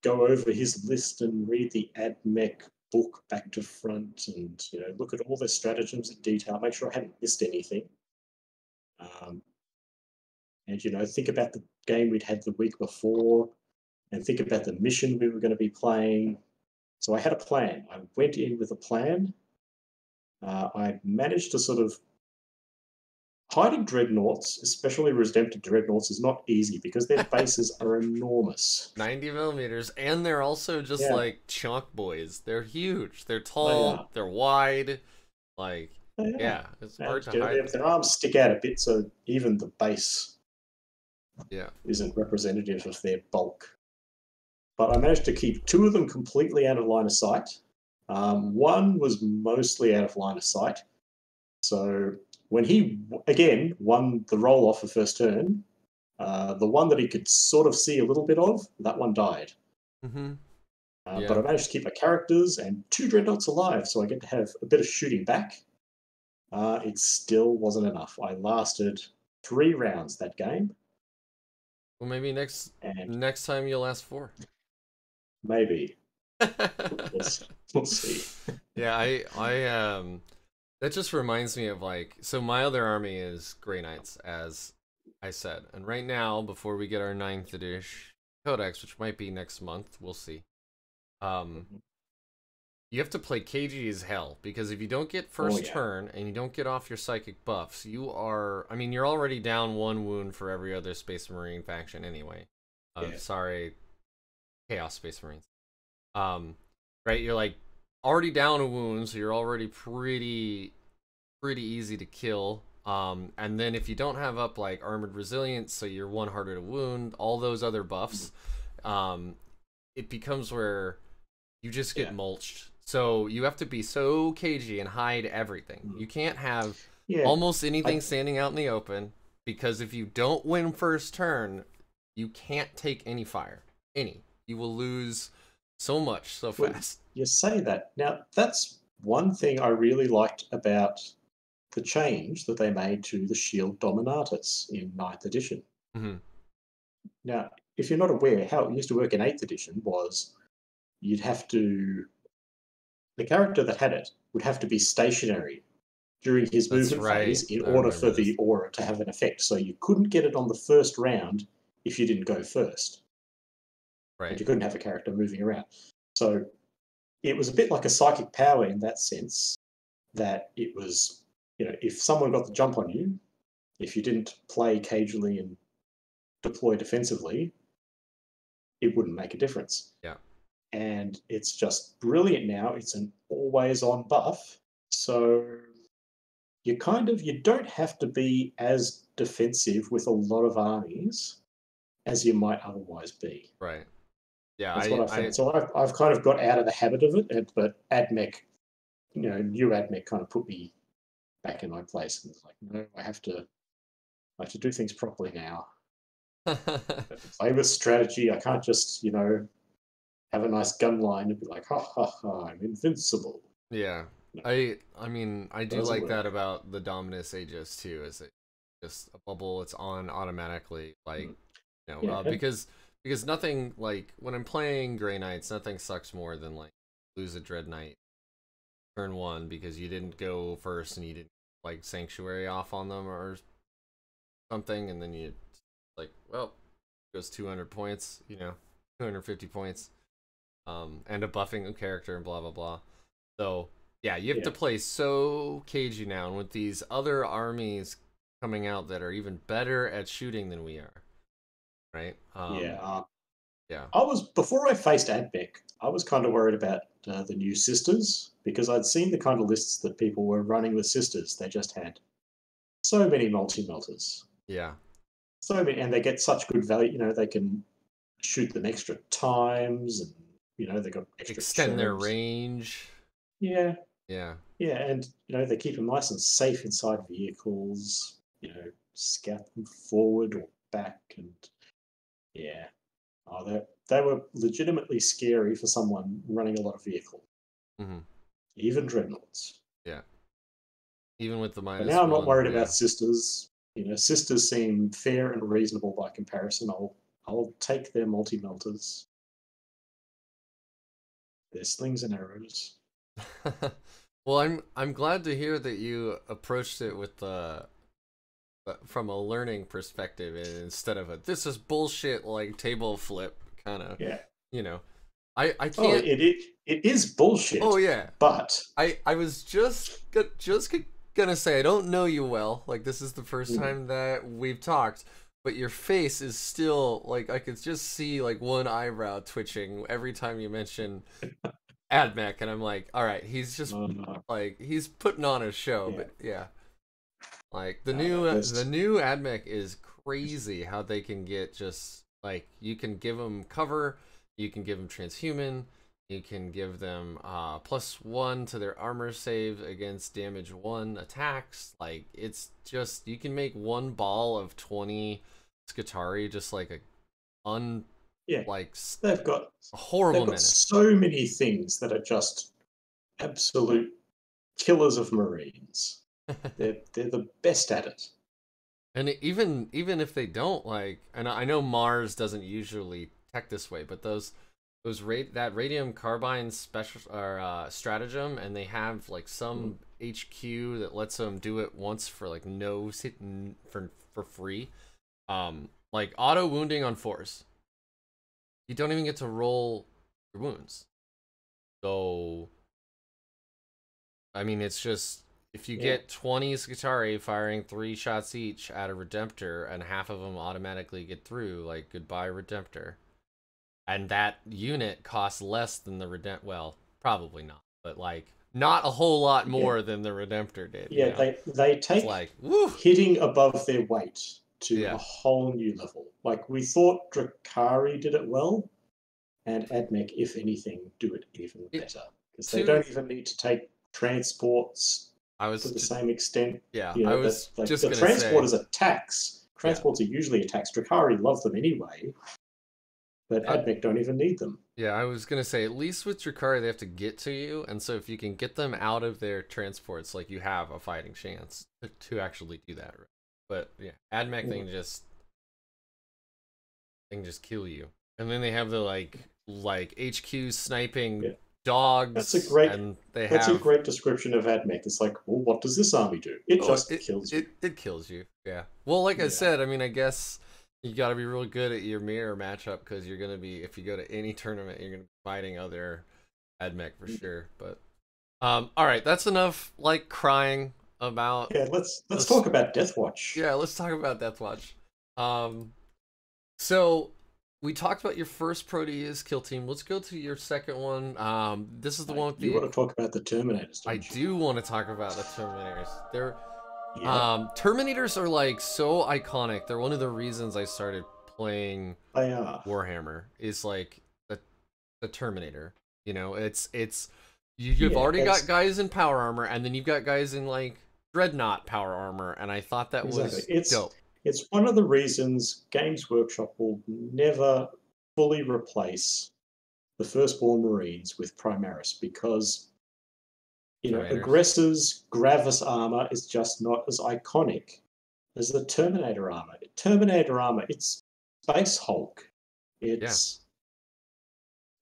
S2: go over his list and read the AdMech book back to front and, you know, look at all their stratagems in detail, make sure I hadn't missed anything. And, you know, think about the game we'd had the week before and think about the mission we were going to be playing. So I had a plan. I went in with a plan. I managed to sort of hiding dreadnoughts, especially redempted dreadnoughts, is not easy because their bases are enormous.
S1: 90 millimeters, and they're also just like chunk boys. They're huge. They're tall. They're wide. Like, it's hard to hide.
S2: Their arms stick out a bit, so even the base isn't representative of their bulk. But I managed to keep 2 of them completely out of line of sight. One was mostly out of line of sight. So when he, again, won the roll-off the first turn, the one that he could sort of see a little bit of, that one died. But I managed to keep my characters and 2 dreadnoughts alive, so I get to have a bit of shooting back. It still wasn't enough. I lasted 3 rounds that game.
S1: Well, maybe next time you'll last 4.
S2: Maybe. We'll see.
S1: Yeah, I that just reminds me of, like, so my other army is Grey Knights, as I said. And right now, before we get our 9th edition Codex, which might be next month, we'll see. You have to play cagey as hell, because if you don't get first turn and you don't get off your psychic buffs, you are, I mean, you're already down 1 wound for every other Space Marine faction anyway. Sorry, Chaos Space Marines. Right, you're like already down a wound, so you're already pretty easy to kill. And then if you don't have up like Armored Resilience, so you're 1 harder to wound, all those other buffs, it becomes where you just get mulched. So you have to be so cagey and hide everything. You can't have almost anything standing out in the open, because if you don't win first turn, you can't take any fire. You will lose so much so fast.
S2: You say that. Now, that's one thing I really liked about the change that they made to the Shield Dominatus in 9th edition. Now, if you're not aware, how it used to work in 8th edition was you'd have to, the character that had it would have to be stationary during his movement phase in order for the aura to have an effect. So you couldn't get it on the first round if you didn't go first. But you couldn't have a character moving around. So it was a bit like a psychic power in that sense, that it was, you know, if someone got the jump on you, if you didn't play cagely and deploy defensively, it wouldn't make a difference. And it's just brilliant now. It's an always-on buff. So you don't have to be as defensive with a lot of armies as you might otherwise be.
S1: Yeah,
S2: that's what I found. So I've kind of got out of the habit of it, but AdMech, you know, new AdMech kind of put me back in my place, and it's like, no, I have to do things properly now. I have to play with strategy. I can't just, you know, have a nice gun line and be like, ha ha ha, I'm invincible.
S1: No. I mean, I do like that about the Dominus Aegis too, is just a bubble. It's on automatically, like
S2: Yeah,
S1: because nothing like when I'm playing Grey Knights, nothing sucks more than like lose a Dread Knight turn 1 because you didn't go first and you didn't like Sanctuary off on them or something, and then you like, well, goes 200 points, 250 points, and a buffing character and blah blah blah. So yeah, you have to play so cagey now, and with these other armies coming out that are even better at shooting than we are, right?
S2: Yeah. Before I faced AdMech, I was kind of worried about the new sisters because I'd seen the kind of lists that people were running with sisters. They just had so many multi-melters.
S1: Yeah.
S2: So many, and they get such good value. They can shoot them extra times, and they got extra
S1: extend their
S2: chirps.
S1: range.
S2: Yeah.
S1: Yeah.
S2: Yeah, and they keep them nice and safe inside vehicles. Scout them forward or back, and yeah. Oh, they were legitimately scary for someone running a lot of vehicle.
S1: Mm-hmm.
S2: Even dreadnoughts.
S1: Yeah. Even with the -1.
S2: But now I'm not worried about sisters. Sisters seem fair and reasonable by comparison. I'll take their multi-melters. Their slings and arrows.
S1: Well, I'm glad to hear that you approached it with from a learning perspective instead of this is bullshit like table flip kind of.
S2: Yeah.
S1: I can't.
S2: Oh, it is bullshit.
S1: Oh yeah.
S2: But
S1: I was just gonna say I don't know you well. Like this is the first time that we've talked, but your face is still like I could just see like one eyebrow twitching every time you mention AdMech, and I'm like, all right, he's just like he's putting on a show, but yeah. Like the new AdMech is crazy how they can get just like you can give them cover, you can give them transhuman, you can give them +1 to their armor save against damage 1 attacks. Like it's just you can make one ball of 20 Skitarii just like
S2: they've got
S1: a horrible menace.
S2: So many things that are just absolute killers of Marines. They're the best at it.
S1: And even if they don't and I know Mars doesn't usually tech this way, but that radium carbine special or stratagem, and they have like some HQ that lets them do it once for like for free, like auto wounding on 4s. You don't even get to roll your wounds. So I mean, it's just if you get 20 Skitarii firing 3 shots each at a Redemptor, and half of them automatically get through, like goodbye Redemptor. And that unit costs less than the well, probably not, but like not a whole lot more than the Redemptor did.
S2: Yeah, they take hitting above their weight to a whole new level. Like we thought Druhkari did it well, and AdMech, if anything, do it even better. Because they don't even need to take transports to the same extent.
S1: Yeah, I was just
S2: the transport is a tax. Transports are usually a tax. Druhkari love them anyway. But AdMech don't even need them.
S1: Yeah, I was going to say, at least with Druhkari, they have to get to you. And so if you can get them out of their transports, like you have a fighting chance to actually do that. But yeah, AdMech, they can just kill you. And then they have the like HQ sniping dogs.
S2: That's a great description of AdMech. It's like, well, what does this army do? It kills you.
S1: It kills you, yeah. Well, like I said, I mean, I guess you got to be really good at your mirror matchup because you're going to be, if you go to any tournament, you're going to be fighting other AdMech for sure. But all right, that's enough like crying about.
S2: Yeah, let's talk about Deathwatch.
S1: Yeah, let's talk about Deathwatch. So we talked about your first Proteus kill team. Let's go to your second one. This is the one with
S2: you want to talk about the Terminators, don't you?
S1: I do want to talk about the Terminators. Terminators are like so iconic. They're one of the reasons I started playing Warhammer is like the Terminator. You've already got guys in power armor, and then you've got guys in like Dreadnought power armor, and I thought that was dope.
S2: It's one of the reasons Games Workshop will never fully replace the Firstborn Marines with Primaris because Aggressors' Gravis armor is just not as iconic There's the Terminator armor. Terminator armor, it's Space Hulk.
S1: Yeah.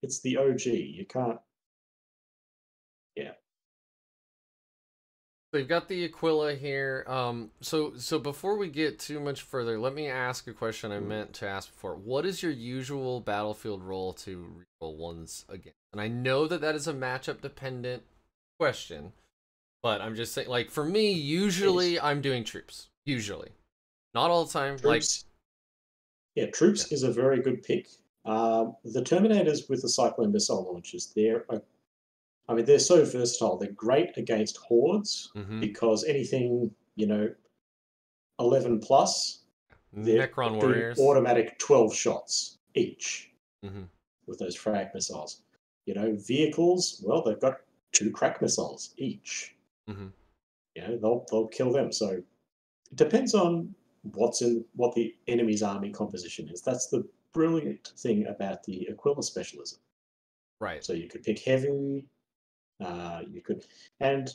S2: It's the OG. You can't. Yeah.
S1: They've got the Aquila here. So before we get too much further, let me ask a question I meant to ask before. What is your usual battlefield roll to reroll ones again? And I know that that is a matchup dependent question, but I'm just saying, like, for me, usually I'm doing troops. Usually, not all the time.
S2: Troops. Troops is a very good pick. The Terminators with the Cyclone missile launchers, they're so versatile. They're great against hordes because anything, 11 plus, they're
S1: Necron
S2: doing
S1: warriors,
S2: automatic 12 shots each with those frag missiles. Vehicles, well, they've got 2 crack missiles each. They'll kill them. So it depends on what the enemy's army composition is. That's the brilliant thing about the Aquila specialism.
S1: right?
S2: So you could pick heavy. And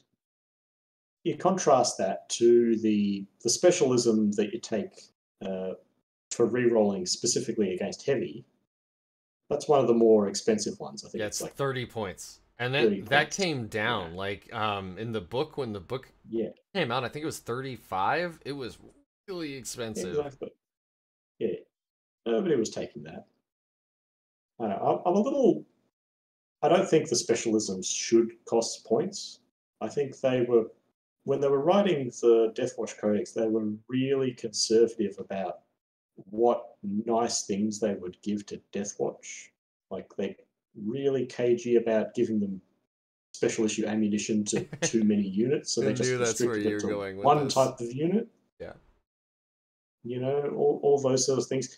S2: you contrast that to the specialism that you take for re-rolling specifically against heavy. That's one of the more expensive ones. I think
S1: it's
S2: like
S1: 30 points. And then that came down.
S2: Yeah.
S1: Like in the book, when the book came out, I think it was 35. It was really expensive.
S2: Exactly. Yeah. Nobody was taking that. I'm a little. I don't think the specialisms should cost points. I think when they were writing the Deathwatch Codex, they were really conservative about what nice things they would give to Deathwatch. Like, they really cagey about giving them special issue ammunition to too many units, so they just restricted it to one type of unit.
S1: Yeah.
S2: All those sort of things.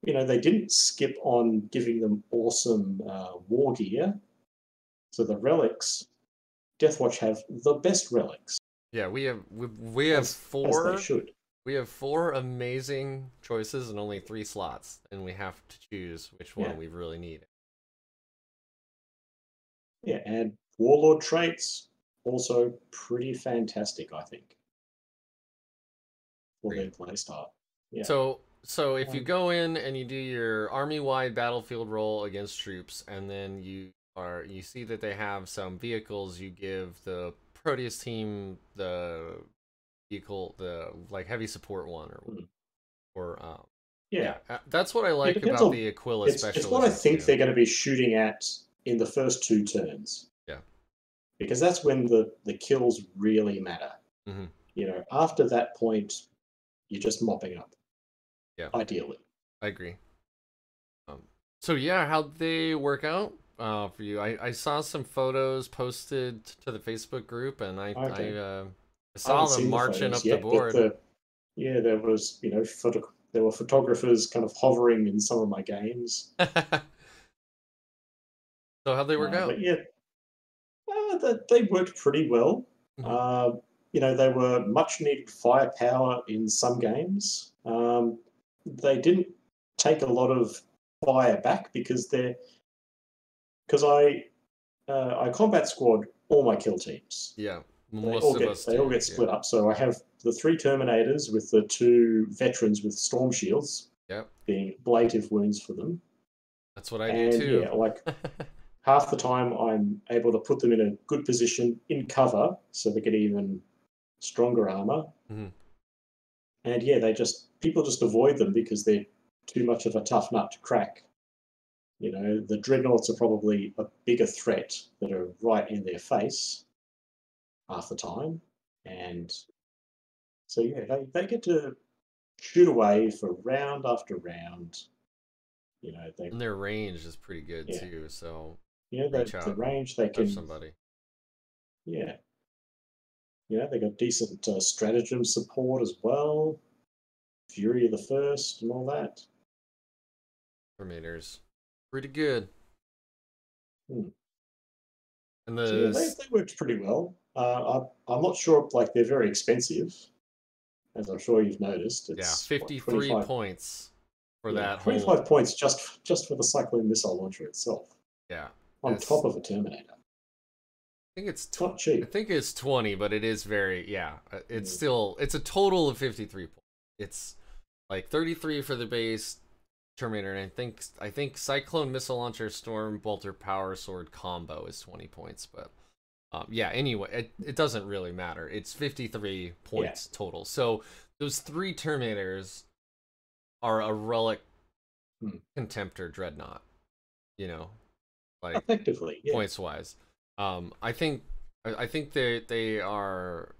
S2: They didn't skip on giving them awesome war gear. So the relics, Deathwatch have the best relics.
S1: Yeah, we have 4.
S2: As they should.
S1: We have 4 amazing choices and only 3 slots, and we have to choose which one we really need.
S2: Yeah, and Warlord traits also pretty fantastic, I think, for their playstyle. Yeah.
S1: So if you go in and you do your army-wide battlefield roll against troops, and then you see that they have some vehicles, you give the Proteus team the vehicle, the like heavy support one, that's what I like about the Aquila special.
S2: It's what I think they're going to be shooting at in the first 2 turns.
S1: Yeah,
S2: because that's when the kills really matter. After that point, you're just mopping up.
S1: Yeah,
S2: ideally.
S1: I agree. So yeah, how'd they work out for you? I saw some photos posted to the Facebook group, and I saw them marching up the board.
S2: There was there were photographers kind of hovering in some of my games.
S1: So how'd they work out?
S2: But they worked pretty well. They were much needed firepower in some games. They didn't take a lot of fire back because I combat squad all my kill teams.
S1: Yeah,
S2: they all get split up. So I have the 3 Terminators with the 2 veterans with storm shields.
S1: Yep.
S2: Being ablative wounds for them.
S1: That's what I do too.
S2: Yeah, like half the time I'm able to put them in a good position in cover so they get even stronger armor. And people just avoid them because they're too much of a tough nut to crack. The dreadnoughts are probably a bigger threat that are right in their face half the time. And so, they get to shoot away for round after round.
S1: And their range is pretty good too. So
S2: the range they can
S1: somebody.
S2: Yeah. They got decent stratagem support as well. Fury of the First and all that.
S1: Terminators, pretty good. And
S2: they worked pretty well. I'm not sure, they're very expensive, as I'm sure you've noticed. It's
S1: 53 points for that.
S2: 25 points just for the Cyclone missile launcher itself.
S1: Yeah.
S2: On top of a Terminator.
S1: I think it's
S2: not cheap.
S1: I think it's 20, but it is very it's still, it's a total of 53 points. It's like 33 for the base Terminator, and I think Cyclone Missile Launcher Storm Bolter Power Sword combo is 20 points, but yeah, anyway, it doesn't really matter. It's 53 points total. So those 3 Terminators are a Relic, Contemptor, Dreadnought, you know, like
S2: effectively, yeah.
S1: points wise. I think they are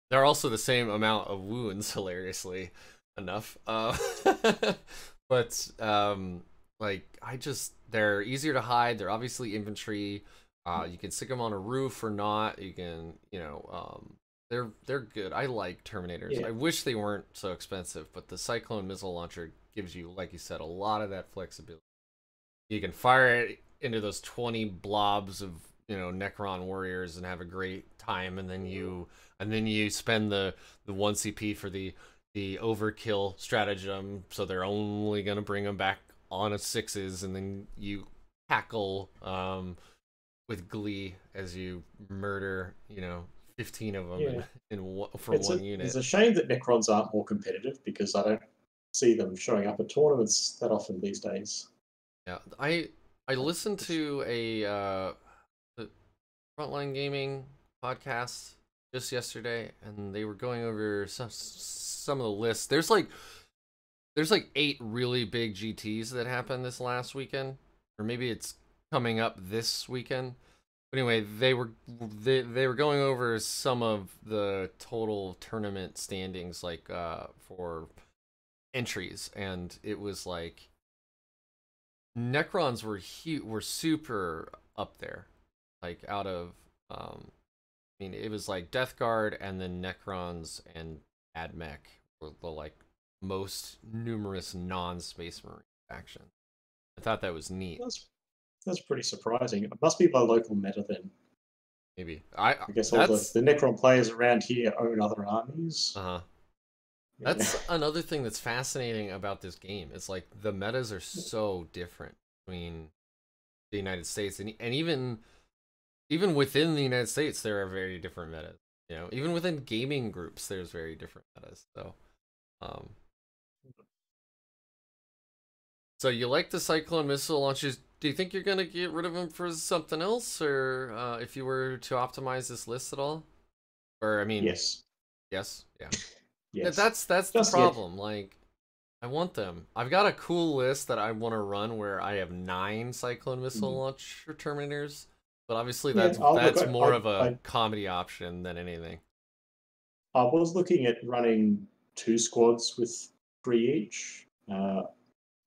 S1: they're also the same amount of wounds, hilariously enough. But like they're easier to hide. They're obviously infantry. You can stick them on a roof or not. You can, they're good. I like Terminators.
S2: Yeah.
S1: I wish they weren't so expensive, but the Cyclone Missile Launcher gives you, like you said, a lot of that flexibility. You can fire it into those 20 blobs of, Necron warriors and have a great time, and then you spend the 1 CP for the overkill stratagem, so they're only gonna bring them back on a 6s, and then you hackle with glee as you murder 15 of them for one unit.
S2: It's a shame that Necrons aren't more competitive, because I don't see them showing up at tournaments that often these days.
S1: Yeah, I listened to a Frontline Gaming podcast just yesterday, and they were going over some of the lists. There's like 8 really big GTs that happened this last weekend, or maybe it's coming up this weekend. But anyway, they were going over some of the total tournament standings, like for entries, and it was like Necrons were super up there, like out of it was like Death Guard and then Necrons and AdMech were the like most numerous non-Space Marine factions. I thought that was neat.
S2: That's pretty surprising. It must be by local meta then.
S1: Maybe.
S2: I guess all the Necron players around here own other armies.
S1: Uh-huh. That's another thing that's fascinating about this game. It's like the metas are so different between the United States and even within the United States there are very different metas. Even within gaming groups there's very different metas. So you like the Cyclone Missile Launchers. Do you think you're gonna get rid of them for something else, or if you were to optimize this list at all? Or
S2: yes,
S1: yeah.
S2: Yes.
S1: That's the problem. Like, I want them. I've got a cool list that I want to run where I have 9 Cyclone Missile Launcher Terminators, but obviously that's more of a comedy option than anything.
S2: I was looking at running 2 squads with 3 each.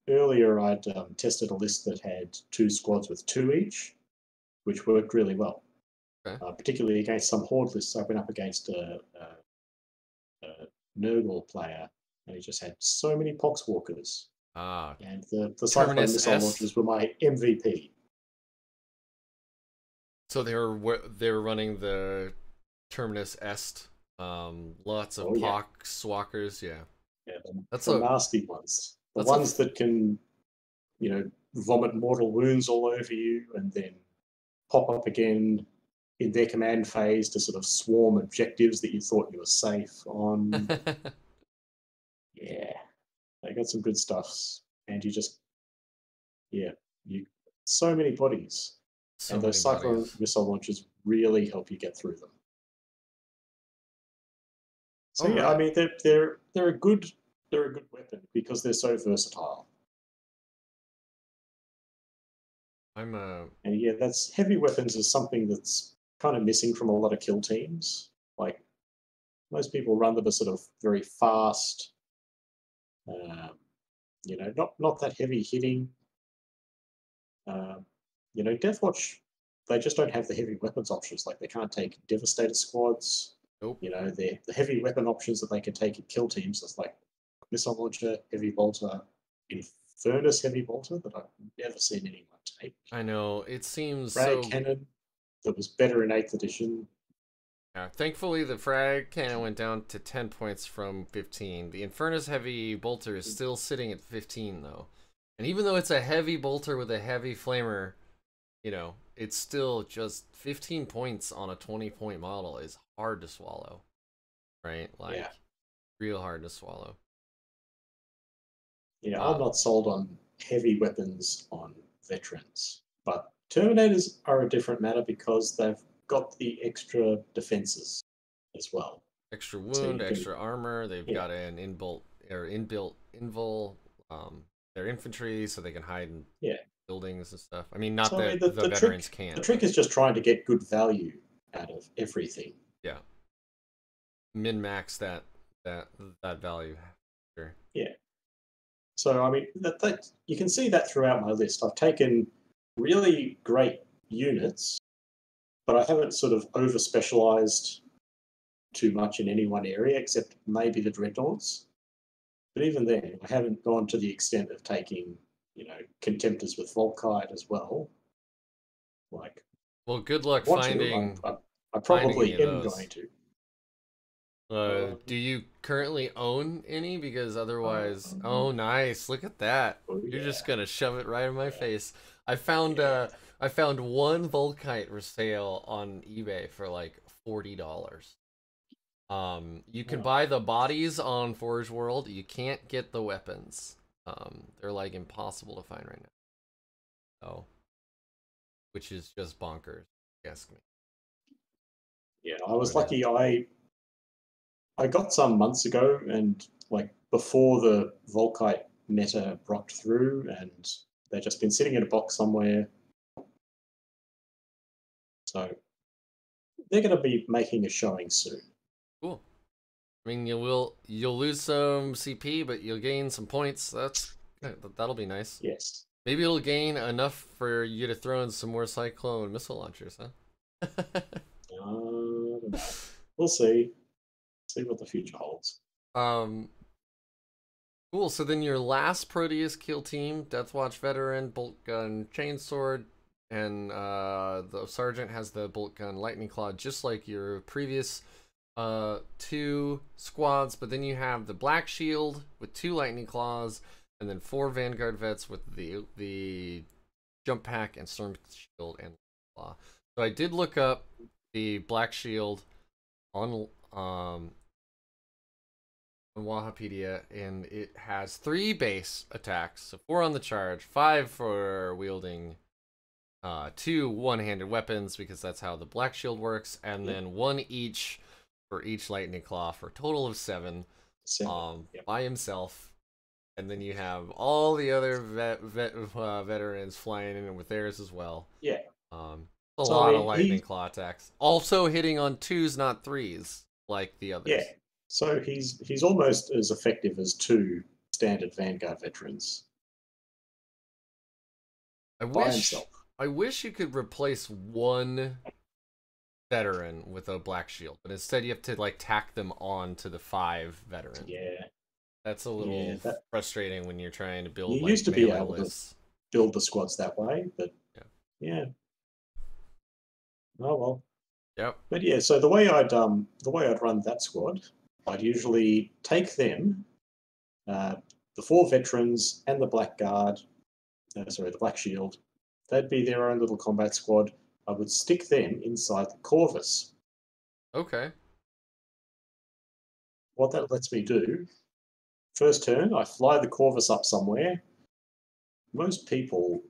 S2: Earlier, I'd tested a list that had 2 squads with 2 each, which worked really well. Okay. Particularly against some Horde lists. I went up against a Nurgle player, and he just had so many Poxwalkers. And the Cyclone Missile Launchers were my MVP.
S1: So they were running the Terminus Est, lots of Poxwalkers, yeah.
S2: Yeah, that's the nasty ones. The ones that can, vomit mortal wounds all over you and then pop up again in their command phase to sort of swarm objectives that you thought you were safe on. Yeah, they got some good stuff. And so many bodies. And those Cyclone Missile Launchers really help you get through them. So they're a good weapon because they're so versatile. And that's heavy weapons is something that's kind of missing from a lot of kill teams. Like, most people run them as sort of very fast, not that heavy hitting. Deathwatch, they just don't have the heavy weapons options. Like, they can't take Devastator squads.
S1: Nope.
S2: The heavy weapon options that they can take in kill teams is like Missile Launcher, Heavy Bolter, Infernus Heavy Bolter that I've never seen anyone take.
S1: I know, it seems
S2: Frag Cannon that was better in 8th edition.
S1: Yeah, thankfully the Frag Cannon went down to 10 points from 15. The Infernus Heavy Bolter is still sitting at 15 though. And even though it's a heavy bolter with a heavy flamer, it's still just 15 points on a 20-point model is hard to swallow. Right? Like, real hard to swallow.
S2: Yeah, I'm not sold on heavy weapons on veterans, but Terminators are a different matter because they've got the extra defenses as well.
S1: Extra
S2: So
S1: wound,
S2: you can,
S1: extra armor. They've
S2: yeah,
S1: got an inbuilt invul. They're infantry, so they can hide in
S2: yeah.
S1: buildings and stuff. I mean, not
S2: So I mean,
S1: that the veterans
S2: the
S1: can't,
S2: trick
S1: but
S2: is just trying to get good value out of everything.
S1: yeah, min max that value. Sure.
S2: Yeah. So I mean, that you can see that throughout my list. I've taken really great units, but I haven't sort of over specialized too much in any one area, except maybe the dreadnoughts. But even then, I haven't gone to the extent of taking, contemptors with Volkite as well. Like,
S1: Well, good
S2: I
S1: luck
S2: want to. I
S1: finding any
S2: probably
S1: of
S2: am
S1: those.
S2: going to.
S1: Do you currently own any? Because otherwise,
S2: Um,
S1: oh, nice! Look at that.
S2: oh
S1: You're just
S2: yeah,
S1: gonna shove it right in my
S2: yeah,
S1: face. I found
S2: yeah.
S1: I found one Volkite for sale on eBay for like $40. You can
S2: Oh,
S1: buy the bodies on Forge World. You can't get the weapons. They're like impossible to find right now. Oh, which is just bonkers. Ask me.
S2: yeah. I was
S1: What it is.
S2: lucky. I got some months ago, and like before the Volkite meta broke through, and they've just been sitting in a box somewhere. So they're going to be making a showing soon.
S1: Cool. I mean, you'll lose some CP, but you'll gain some points. That'll be nice.
S2: Yes.
S1: Maybe it'll gain enough for you to throw in some more Cyclone missile launchers, huh?
S2: We'll see. See what the future holds.
S1: um, cool. So then your last Proteus kill team, Deathwatch veteran, bolt gun, chainsword, and the sergeant has the bolt gun, lightning claw, just like your previous two squads. But then you have the black shield with two lightning claws, and then four Vanguard vets with the jump pack and storm shield and claw. So I did look up the black shield on Wahapedia, and it has 3 base attacks, so 4 on the charge, 5 for wielding 2 one-handed weapons, because that's how the black shield works, and then 1 each for each lightning claw, for a total of 7
S2: Yep.
S1: by himself. And then you have all the other veterans flying in with theirs as well.
S2: Yeah.
S1: A
S2: So
S1: lot of lightning claw attacks. Also hitting on 2s, not 3s, like the others.
S2: yeah. So he's almost as effective as 2 standard Vanguard veterans by himself.
S1: I wish you could replace 1 veteran with a black shield, but instead you have to like tack them on to the 5 veteran.
S2: Yeah.
S1: That's a little frustrating when you're trying to build
S2: You
S1: like
S2: used to be
S1: melee
S2: able
S1: lists.
S2: to build the squads that way, but yeah. Oh well.
S1: Yep.
S2: But yeah, so the way I'd run that squad, I'd usually take them, the 4 veterans and the blackguard, the black shield. They'd be their own little combat squad. I would stick them inside the Corvus.
S1: Okay.
S2: What that lets me do, first turn, I fly the Corvus up somewhere. Most people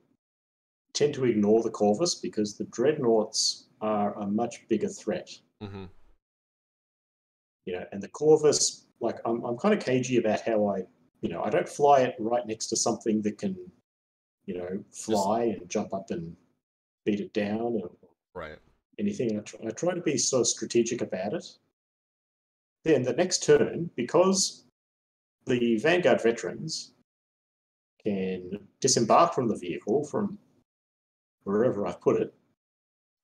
S2: tend to ignore the Corvus because the dreadnoughts are a much bigger threat.
S1: Mm-hmm.
S2: And the Corvus, like I'm kind of cagey about how I don't fly it right next to something that can, fly and jump up and beat it down or
S1: Right.
S2: anything. I try to be so strategic about it. Then the next turn, because the Vanguard veterans can disembark from the vehicle from wherever I put it,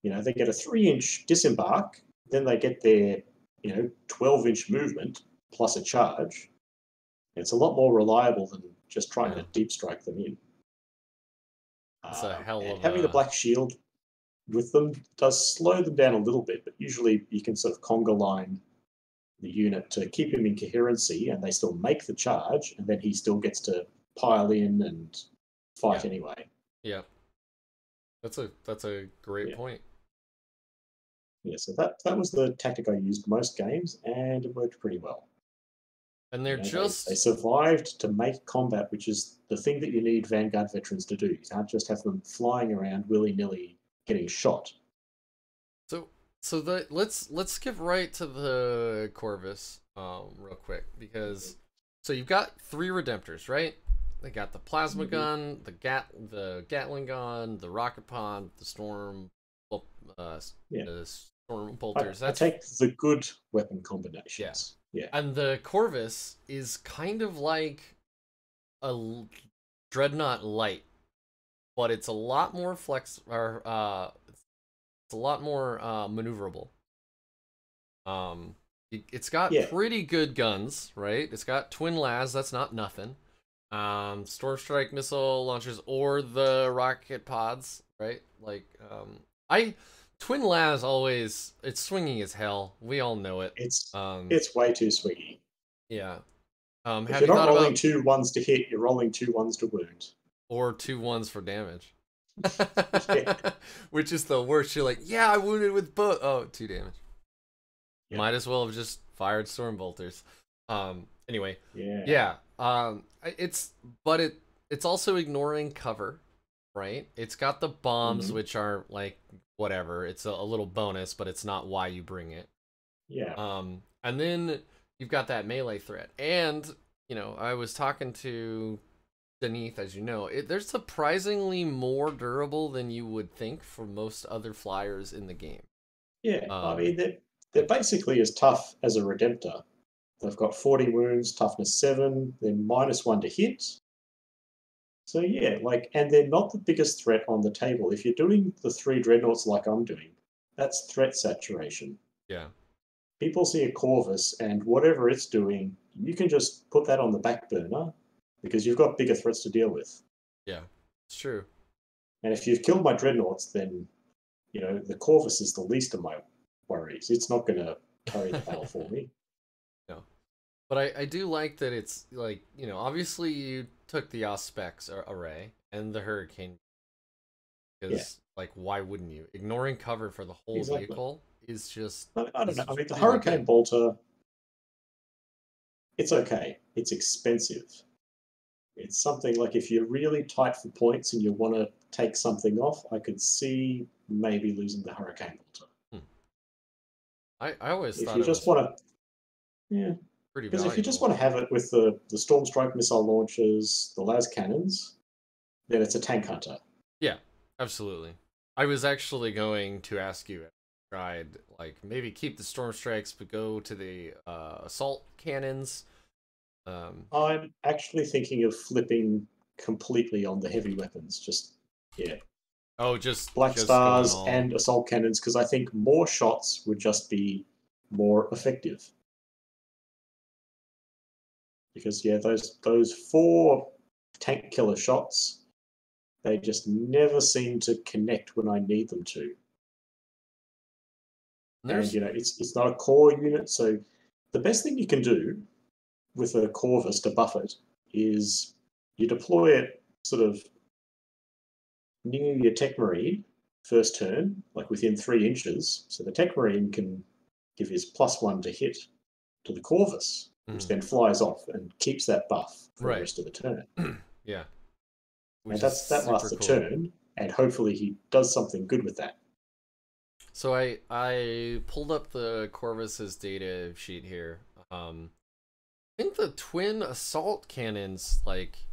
S2: they get a 3-inch disembark, then they get their 12-inch movement plus a charge. It's a lot more reliable than just trying to deep strike them in.
S1: It's a hell
S2: and
S1: of
S2: having the black shield with them does slow them down a little bit, but usually you can sort of conga line the unit to keep him in coherency, and they still make the charge, and then he still gets to pile in and fight anyway.
S1: Yeah. That's a great point.
S2: Yeah, so that was the tactic I used most games, and it worked pretty well.
S1: And they're
S2: They survived to make combat, which is the thing that you need Vanguard veterans to do. You can't just have them flying around willy-nilly getting shot.
S1: Let's skip right to the Corvus real quick, because so you've got 3 Redemptors, right? They got the plasma gun, the Gatling gun, the rocket pod, the storm the storm bolters.
S2: I take the good weapon combinations. Yeah.
S1: And the Corvus is kind of like a Dreadnought light, but it's a lot more it's a lot more maneuverable. It's got pretty good guns, right? It's got twin las, that's not nothing. Storm strike missile launchers or the rocket pods, right? Like twin las always, it's swingy as hell. We all know it.
S2: It's way too swingy.
S1: Yeah.
S2: If you're not rolling 2 1s to hit, you're rolling 2 1s to wound.
S1: Or 2 1s for damage. Which is the worst. You're like, yeah, I wounded with both. Oh, 2 damage. Yeah. Might as well have just fired storm bolters. Anyway. Yeah. It's also ignoring cover, right? It's got the bombs, which are like whatever. It's a little bonus, but it's not why you bring it.
S2: Yeah.
S1: And then you've got that melee threat. And, you know, I was talking to Denise, as you know, they're surprisingly more durable than you would think for most other flyers in the game.
S2: Yeah, I mean, they're basically as tough as a Redemptor. They've got 40 wounds, toughness 7, they're -1 to hit. So yeah, and they're not the biggest threat on the table. If you're doing the 3 Dreadnoughts like I'm doing, that's threat saturation.
S1: Yeah.
S2: People see a Corvus, and whatever it's doing, you can just put that on the back burner, because you've got bigger threats to deal with.
S1: Yeah, it's true.
S2: And if you've killed my Dreadnoughts, then, you know, the Corvus is the least of my worries. It's not going to carry the battle for me.
S1: No. But I do like that it's, like, you know, obviously you took the Auspex array and the Hurricane. Because, like, why wouldn't you? Ignoring cover for the whole vehicle is just...
S2: I don't know. I mean, the Hurricane Bolter, it's okay. It's expensive. It's something like, if you're really tight for points and you want to take something off, I could see maybe losing the Hurricane Bolter.
S1: I always thought
S2: if you just want to, because if you just want to have it with the Storm Strike missile launchers, the las cannons, then it's a tank hunter.
S1: Yeah, absolutely. I was actually going to ask you, tried like maybe keep the Storm Strikes but go to the assault cannons.
S2: I'm actually thinking of flipping completely on the heavy weapons. Just Black Stars and assault cannons, because I think more shots would just be more effective. Because those 4 tank killer shots, they just never seem to connect when I need them to. And you know, it's not a core unit, so the best thing you can do with a Corvus to buff it is you deploy it sort of near your Tech Marine first turn, like within 3 inches, so the Tech Marine can give his +1 to hit to the Corvus, which then flies off and keeps that buff for the rest of the turn.
S1: Yeah.
S2: And that lasts a turn, and hopefully he does something good with that.
S1: So I pulled up the Corvus's data sheet here. I think the twin assault cannons, like,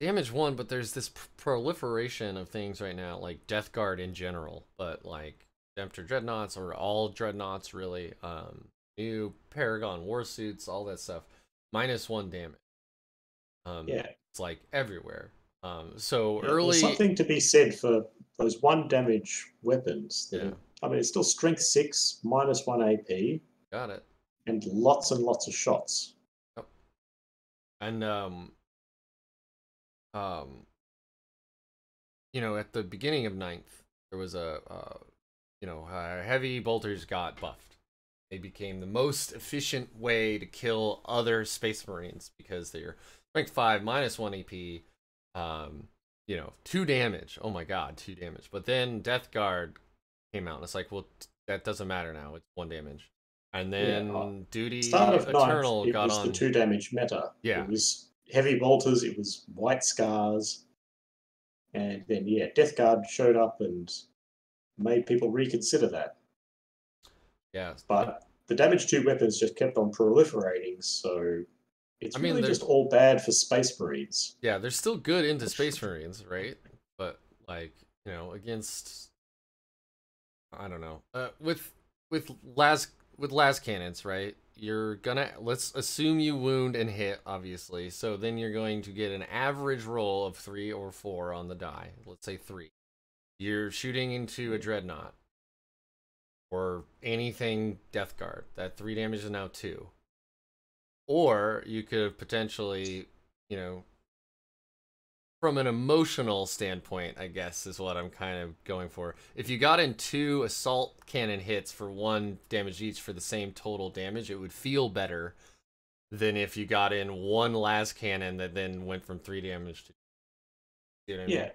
S1: damage 1, but there's this proliferation of things right now, like Death Guard in general, but like Redemptor Dreadnoughts, or all Dreadnoughts really, new Paragon Warsuits, all that stuff, -1 damage. It's like everywhere. So early...
S2: There's something to be said for those 1 damage weapons. I mean, it's still strength 6, -1 AP.
S1: Got it.
S2: And lots of shots.
S1: Yep. And you know, at the beginning of 9th, there was heavy bolters got buffed. They became the most efficient way to kill other Space Marines because they're strength 5, -1 AP, 2 damage. Oh my god, 2 damage. But then Death Guard came out, and it's like, well, that doesn't matter now. It's 1 damage. And
S2: Yeah.
S1: then
S2: Start
S1: Duty
S2: of ninth,
S1: Eternal
S2: it
S1: got
S2: was the
S1: on.
S2: 2 damage meta.
S1: Yeah.
S2: It was heavy bolters, it was white scars, and then yeah, Death Guard showed up and made people reconsider that.
S1: Yeah.
S2: But the damage 2 weapons just kept on proliferating, so
S1: I
S2: it's
S1: mean,
S2: really just all bad for Space Marines.
S1: yeah, they're still good into Space Marines, right? But like, against, I don't know, with las cannons, right? You're gonna, let's assume you wound and hit, obviously. So then you're going to get an average roll of 3 or 4 on the die. Let's say 3. You're shooting into a dreadnought or anything Death Guard. That 3 damage is now 2. Or you could potentially, from an emotional standpoint, I guess is what I'm kind of going for. If you got in 2 assault cannon hits for 1 damage each for the same total damage, it would feel better than if you got in 1 las cannon that then went from 3 damage to. You know what I mean?
S2: Yeah,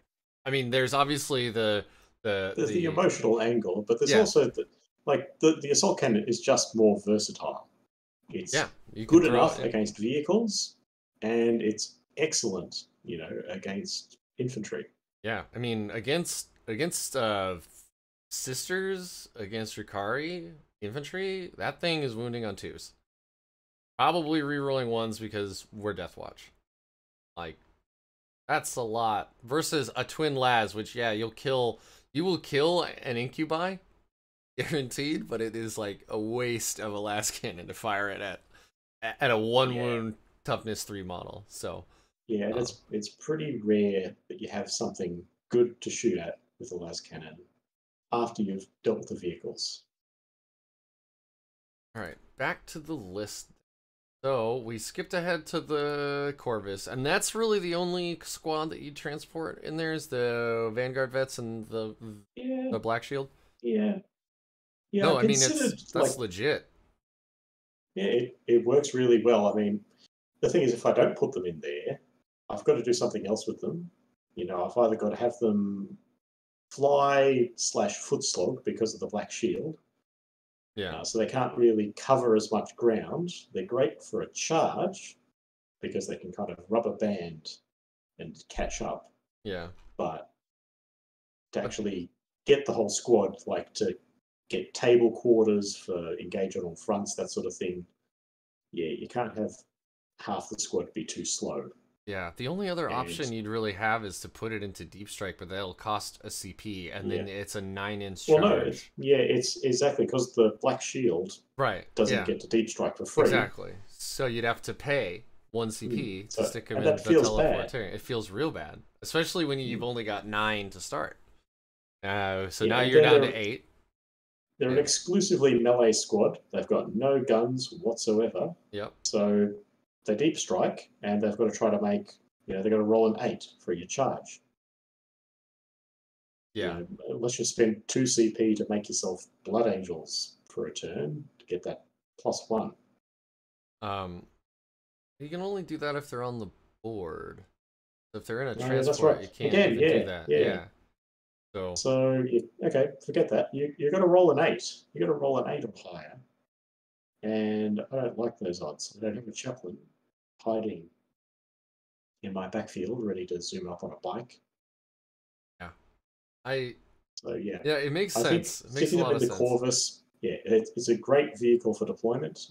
S1: I mean, there's obviously
S2: there's the emotional angle, but there's
S1: yeah,
S2: also the assault cannon is just more versatile.
S1: yeah,
S2: It's
S1: you can
S2: good
S1: throw
S2: enough
S1: it.
S2: against vehicles, and it's excellent, against infantry.
S1: Yeah, I mean, against sisters, against Druhkari infantry, that thing is wounding on 2s. Probably rerolling 1s because we're Deathwatch. Like, that's a lot versus a twin las, which yeah, you will kill an incubi, guaranteed, but it is like a waste of a las cannon to fire it at a 1
S2: Yeah,
S1: wound toughness 3 model. So
S2: yeah, and
S1: uh,
S2: it's pretty rare that you have something good to shoot at with a las cannon after you've dealt with the vehicles.
S1: all right, back to the list. So we skipped ahead to the Corvus, and that's really the only squad that you transport in there is the Vanguard vets and
S2: Yeah,
S1: the Black Shield.
S2: yeah, yeah. I
S1: No, I mean
S2: considered
S1: that's legit.
S2: yeah, it works really well. I mean, the thing is, if I don't put them in there, I've got to do something else with them. I've either got to have them fly/foot slog because of the black shield,
S1: Yeah,
S2: so they can't really cover as much ground. They're great for a charge because they can kind of rubber band and catch up,
S1: yeah.
S2: but to
S1: But
S2: actually get the whole squad, like to get table quarters for engage on all fronts, that sort of thing, yeah, you can't have half the squad be too slow.
S1: yeah, the only other
S2: And
S1: option you'd really have is to put it into Deep Strike, but that'll cost a CP, and
S2: yeah,
S1: then it's a 9-inch
S2: well, no,
S1: charge.
S2: yeah, it's exactly because the black shield
S1: Right.
S2: doesn't
S1: Yeah.
S2: get to deep strike for free.
S1: Exactly. So you'd have to pay 1 CP to
S2: So,
S1: stick him
S2: and
S1: in
S2: that
S1: the
S2: feels bad.
S1: teleportation. It feels real bad, especially when you've
S2: Mm.
S1: only got 9 to start. So
S2: Yeah,
S1: now
S2: and
S1: you're down to 8.
S2: they're an
S1: Yeah.
S2: exclusively melee squad. They've got no guns whatsoever.
S1: Yep.
S2: So they deep strike, and they've got to try to make, they've got to roll an 8 for your charge.
S1: Yeah.
S2: Unless you spend 2 CP to make yourself Blood Angels for a turn to get that +1.
S1: Um, you can only do that if they're on the board. If they're in a
S2: Oh, yeah, that's
S1: transport,
S2: right.
S1: you can't
S2: Again,
S1: even do
S2: yeah,
S1: that.
S2: yeah.
S1: Yeah. So
S2: So, okay, forget that. You're going to roll an 8. You're going to roll an 8 or higher. And I don't like those odds. I don't have a chaplain hiding in my backfield, ready to zoom up on a bike.
S1: yeah, I
S2: So yeah,
S1: yeah, it makes
S2: I think
S1: sense. It makes a
S2: sticking them
S1: lot
S2: in
S1: of
S2: the
S1: sense.
S2: Corvus, yeah, it's a great vehicle for deployment.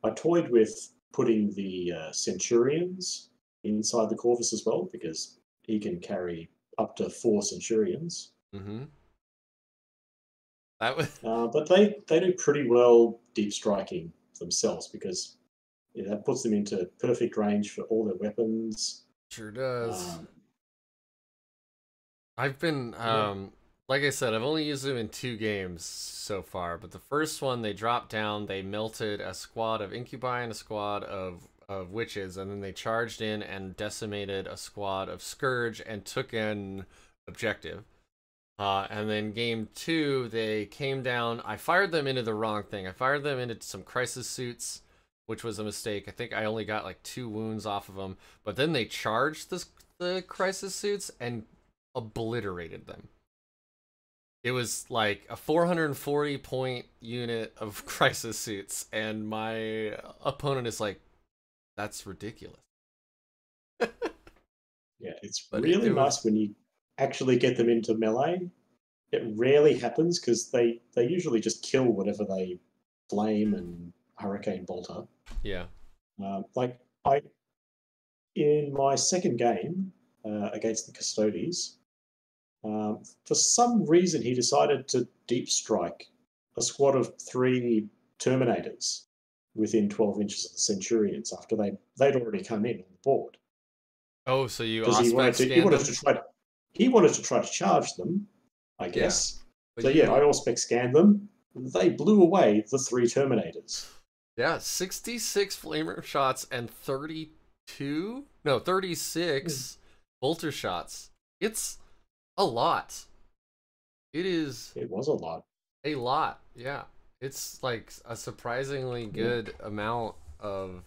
S2: I toyed with putting the Centurions inside the Corvus as well because he can carry up to 4 Centurions.
S1: Mm-hmm. That was
S2: But they do pretty well deep striking themselves because that puts them into perfect range for all their weapons.
S1: sure does.
S2: Um,
S1: I've been
S2: yeah,
S1: like I said, I've only used them in 2 games so far, but the first one they dropped down, they melted a squad of incubi and a squad of witches, and then they charged in and decimated a squad of scourge and took an objective. And then game 2, they came down. I fired them into the wrong thing. I fired them into some crisis suits, which was a mistake. I think I only got like 2 wounds off of them. But then they charged the crisis suits and obliterated them. it was like a 440 point unit of crisis suits, and my opponent is like, that's ridiculous.
S2: Yeah, it's
S1: But
S2: really
S1: it was,
S2: nice when you actually get them into melee. It rarely happens because they usually just kill whatever they flame and hurricane bolter.
S1: yeah.
S2: Like I in my second game against the Custodes, for some reason he decided to deep strike a squad of 3 Terminators within 12 inches of the Centurions after they'd already come in on the board.
S1: Oh, so you
S2: Because he
S1: Auspex
S2: wanted to he
S1: scanned
S2: wanted
S1: them?
S2: to try to he wanted to try to charge them, I
S1: Yeah.
S2: guess.
S1: But
S2: So yeah, I
S1: you,
S2: Allspec scanned them. They blew away the 3 Terminators.
S1: yeah, 66 flamer shots and 32, no, 36 bolter shots. It's a lot. It is
S2: It was a lot.
S1: a lot. Yeah. It's like a surprisingly
S2: Yeah.
S1: good amount of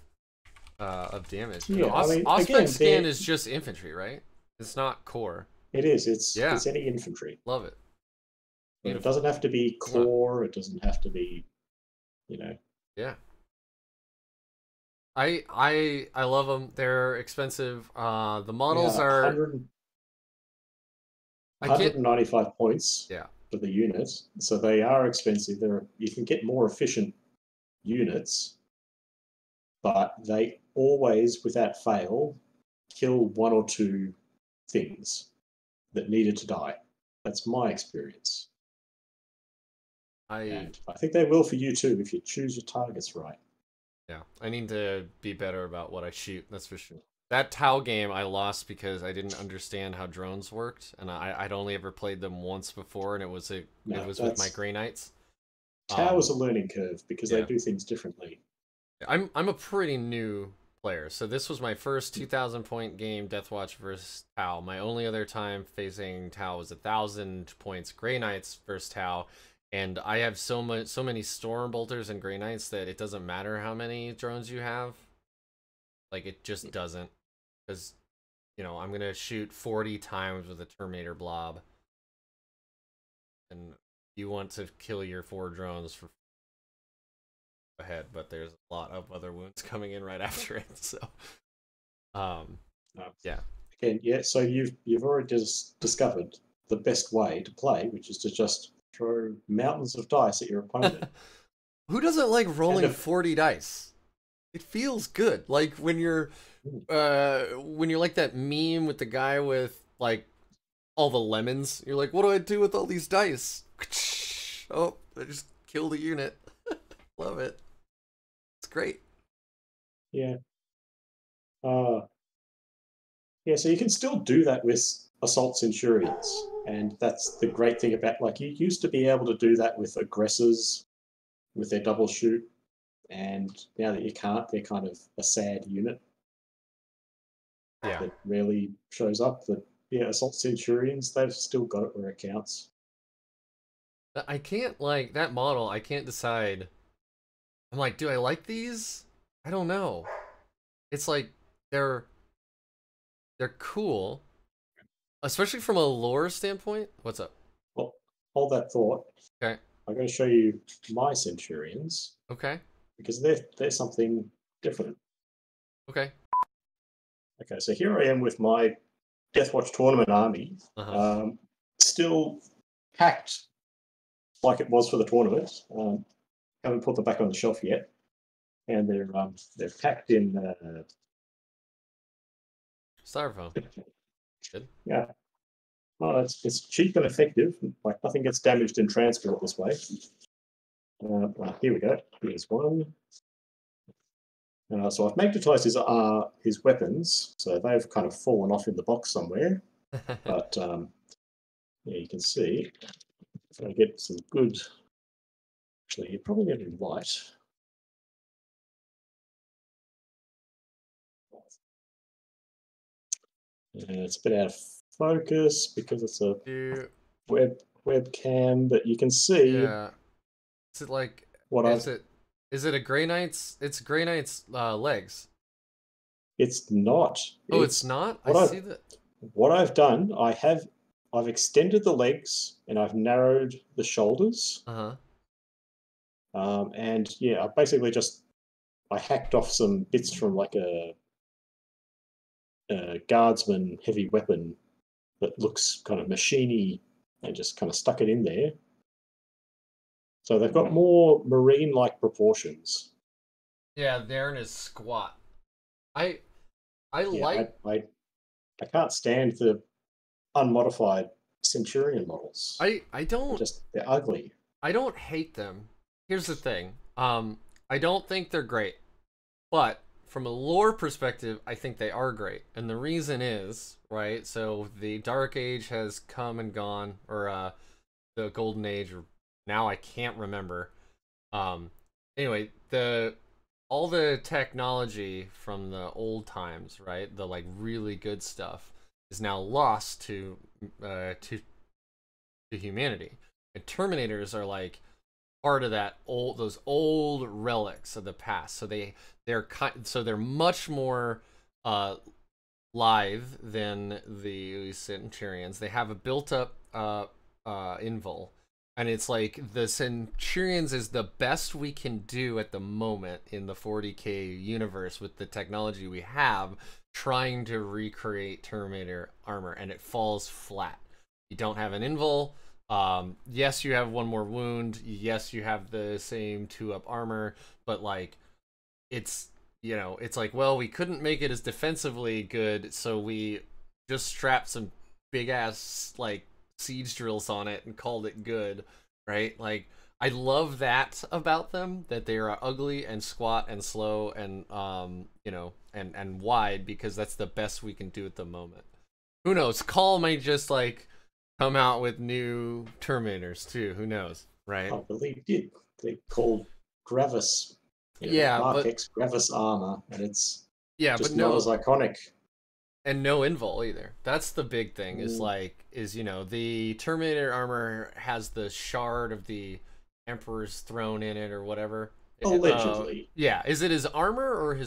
S1: damage. And
S2: Yeah, I mean,
S1: Auspex
S2: again,
S1: scan is just infantry, right? It's not core.
S2: it is. It's
S1: Yeah.
S2: it's any infantry.
S1: Love it.
S2: But it
S1: Beautiful.
S2: doesn't have to be core. It doesn't have to be, you know.
S1: Yeah. I love them. They're expensive. The models
S2: Yeah,
S1: are
S2: 100,
S1: I can't
S2: 195 points
S1: yeah.
S2: for the unit. So they are expensive. You can get more efficient units, but they always, without fail, kill 1 or 2 things that needed to die. That's my experience. And I think they will for you too if you choose your targets right.
S1: Yeah, I need to be better about what I shoot, that's for sure. That Tau game I lost because I didn't understand how drones worked, and I'd only ever played them once before, and it was with my Grey Knights.
S2: Tau is a learning curve because
S1: yeah.
S2: they do things differently.
S1: I'm a pretty new player, so this was my first 2,000 point game, Deathwatch versus Tau. My only other time facing Tau was 1,000 points, Grey Knights versus Tau. And I have so many Storm Bolters and Grey Knights that it doesn't matter how many drones you have. Like, it just doesn't. Because, you know, I'm going to shoot 40 times with a Terminator blob. And you want to kill your 4 drones for ahead, but there's a lot of other wounds coming in right after it. So, yeah.
S2: Again, yeah, so you've already just discovered the best way to play, which is to just throw mountains of dice at your opponent.
S1: Who doesn't like rolling 40 dice? It feels good. Like when you're like that meme with the guy with like all the lemons. You're like, what do I do with all these dice? Oh, I just killed a unit. Love it. It's great.
S2: Yeah. Yeah, so you can still do that with Assault Centurions. And that's the great thing about, like, you used to be able to do that with aggressors, with their double shoot. And now that you can't, they're kind of a sad unit.
S1: Yeah.
S2: That rarely shows up. But yeah, Assault Centurions, they've still got it where it counts.
S1: I can't, like, that model, I can't decide. I'm like, do I like these? I don't know. It's like, they're cool. Especially from a lore standpoint. What's up?
S2: Well, hold that thought.
S1: Okay.
S2: I'm going to show you my Centurions.
S1: Okay.
S2: Because they're something different.
S1: Okay.
S2: Okay, so here I am with my Deathwatch tournament army. Still packed like it was for the tournament. Haven't put them back on the shelf yet. And they're packed in
S1: styrofoam. Good.
S2: Yeah. Well, it's cheap and effective. Like, nothing gets damaged in transport this way. Well, here we go. Here's one. So I've magnetized his weapons, so they've kind of fallen off in the box somewhere. But yeah, you can see if I get some good. Actually, you're probably going to be light. And it's a bit out of focus because it's a webcam, but you can see.
S1: Yeah. Is it like is it a Grey Knight's? It's Grey Knight's legs.
S2: It's not.
S1: Oh, it's not? I see that.
S2: What I've done, I have I've extended the legs and I've narrowed the shoulders.
S1: Uh-huh.
S2: And yeah, I basically just I hacked off some bits from like a guardsman heavy weapon that looks kind of machiny and just kind of stuck it in there. So they've got more marine-like proportions.
S1: Yeah, Darren is squat. I
S2: Yeah,
S1: like
S2: I can't stand the unmodified Centurion models.
S1: I don't
S2: They're ugly.
S1: I don't hate them. Here's the thing. I don't think they're great. But from a lore perspective, I think they are great. And the reason is, right? So the Dark Age has come and gone, or the Golden Age, or now I can't remember. Anyway, all the technology from the old times, right? The like really good stuff is now lost to humanity. And Terminators are like part of those old relics of the past. So they're much more live than the Centurions. They have a built-up invul, and it's like the Centurions is the best we can do at the moment in the 40k universe with the technology we have, trying to recreate Terminator armor, and it falls flat. You don't have an invul. Yes, you have one more wound. Yes, you have the same 2-up armor, but like it's like, well, we couldn't make it as defensively good, so we just strapped some big ass like siege drills on it and called it good, right? Like, I love that about them, that they are ugly and squat and slow and and wide, because that's the best we can do at the moment. Who knows? Call might just like come out with new Terminators too. Who knows, right?
S2: I believe did. They called Gravis.
S1: Yeah,
S2: Mark
S1: but
S2: X Gravis armor, and it's
S1: but
S2: not as iconic.
S1: And no invul either. That's the big thing. Is the Terminator armor has the shard of the Emperor's throne in it or whatever.
S2: Allegedly.
S1: Yeah. Is it his armor or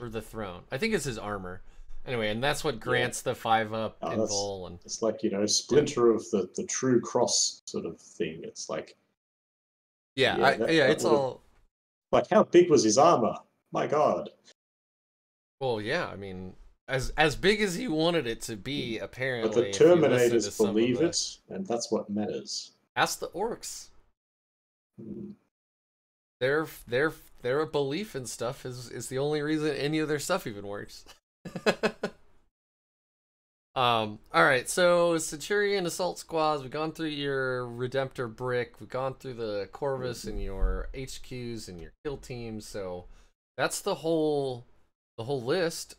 S1: the throne? I think it's his armor. Anyway, and that's what grants the 5-up invul, and
S2: it's like splinter of the true cross sort of thing. It's like
S1: it's all
S2: like, how big was his armor? My God.
S1: Well, yeah, I mean, as big as he wanted it to be, apparently.
S2: But the Terminators believe it, and that's what matters.
S1: Ask the orcs. Their belief in stuff is the only reason any of their stuff even works. All right, so Centurion assault squads. We've gone through your Redemptor brick. We've gone through the Corvus and your HQs and your kill teams. So that's the whole list.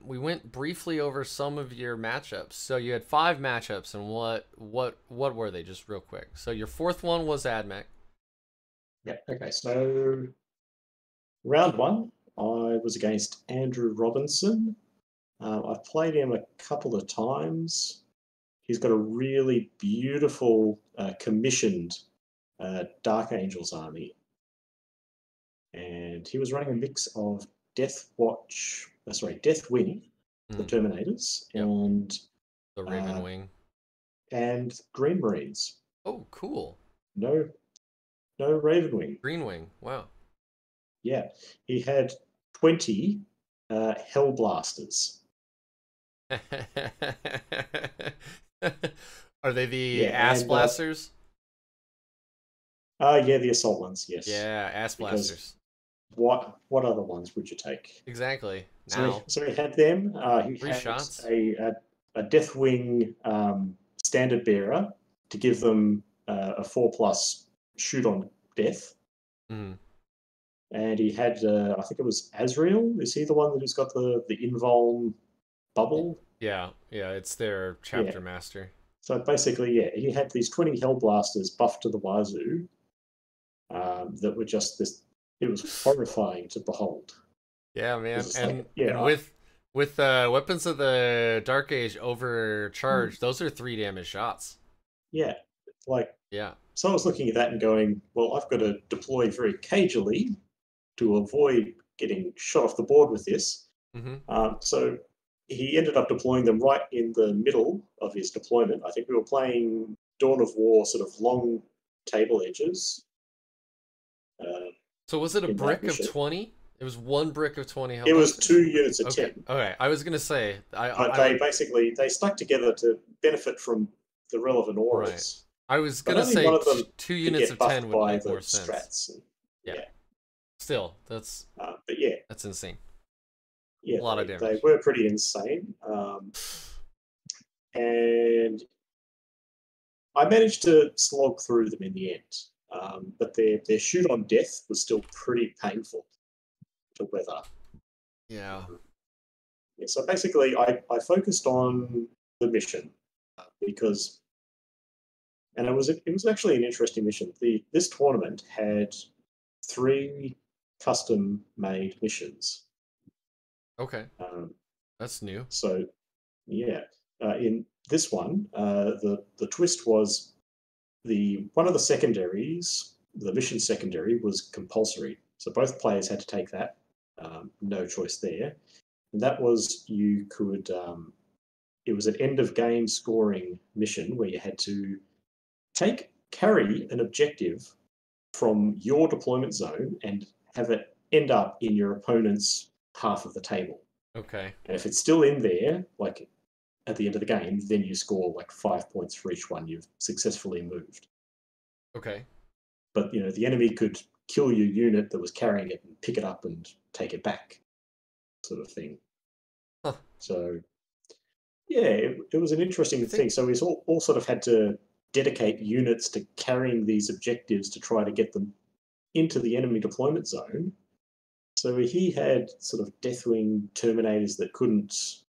S1: We went briefly over some of your matchups. So you had 5 matchups, and what were they? Just real quick. So your 4th one was AdMech.
S2: Yeah. Okay. So round 1, I was against Andrew Robinson. I've played him a couple of times. He's got a really beautiful commissioned Dark Angels army. And he was running a mix of Deathwing, the Terminators, and
S1: the Raven Wing,
S2: and Green Marines.
S1: Oh, cool.
S2: No Raven Wing.
S1: Green Wing, wow.
S2: Yeah, he had 20 Hellblasters.
S1: Are they the ass blasters?
S2: Yeah, the assault ones, yes.
S1: Yeah, ass blasters.
S2: What other ones would you take?
S1: Exactly.
S2: So he had them. He
S1: 3
S2: had
S1: shots.
S2: A Deathwing standard bearer to give them a 4+ shoot on death.
S1: Mm.
S2: And he had, I think it was Azrael. Is he the one who's got the invuln bubble?
S1: Yeah, it's their chapter master.
S2: So basically, he had these 20 Hellblasters buffed to the wazoo that were just this. It was horrifying to behold.
S1: Yeah, man, and with weapons of the Dark Age overcharged, those are 3 damage shots.
S2: Yeah, So I was looking at that and going, well, I've got to deploy very cagily to avoid getting shot off the board with this.
S1: Mm-hmm.
S2: So he ended up deploying them right in the middle of his deployment. I think we were playing Dawn of War, sort of long table edges.
S1: So was it a brick of 20? It was one brick of 20
S2: It was 2 units of
S1: okay.
S2: 10.
S1: Okay, I was gonna say,
S2: but they basically they stuck together to benefit from the relevant auras.
S1: Right. I was gonna say
S2: one of them
S1: 2 units of 10 would make more sense.
S2: Strats and,
S1: yeah. Still, that's
S2: but yeah,
S1: that's insane.
S2: Yeah,
S1: a lot of damage.
S2: They were pretty insane, and I managed to slog through them in the end. But their shoot on death was still pretty painful to weather.
S1: Yeah.
S2: So basically, I focused on the mission because, and it was actually an interesting mission. This tournament had 3 custom-made missions.
S1: Okay. That's new.
S2: So, yeah, in this one, the twist was one of the secondaries, the mission secondary, was compulsory. So both players had to take that. No choice there. And that was you could. It was an end of game scoring mission where you had to carry an objective from your deployment zone and have it end up in your opponent's half of the table.
S1: Okay.
S2: And if it's still in there, like at the end of the game, then you score like 5 points for each one you've successfully moved.
S1: Okay.
S2: But the enemy could kill your unit that was carrying it and pick it up and take it back, sort of thing.
S1: Huh.
S2: So, yeah, it was an interesting thing. So we all sort of had to dedicate units to carrying these objectives to try to get them into the enemy deployment zone. So he had sort of Deathwing Terminators that couldn't,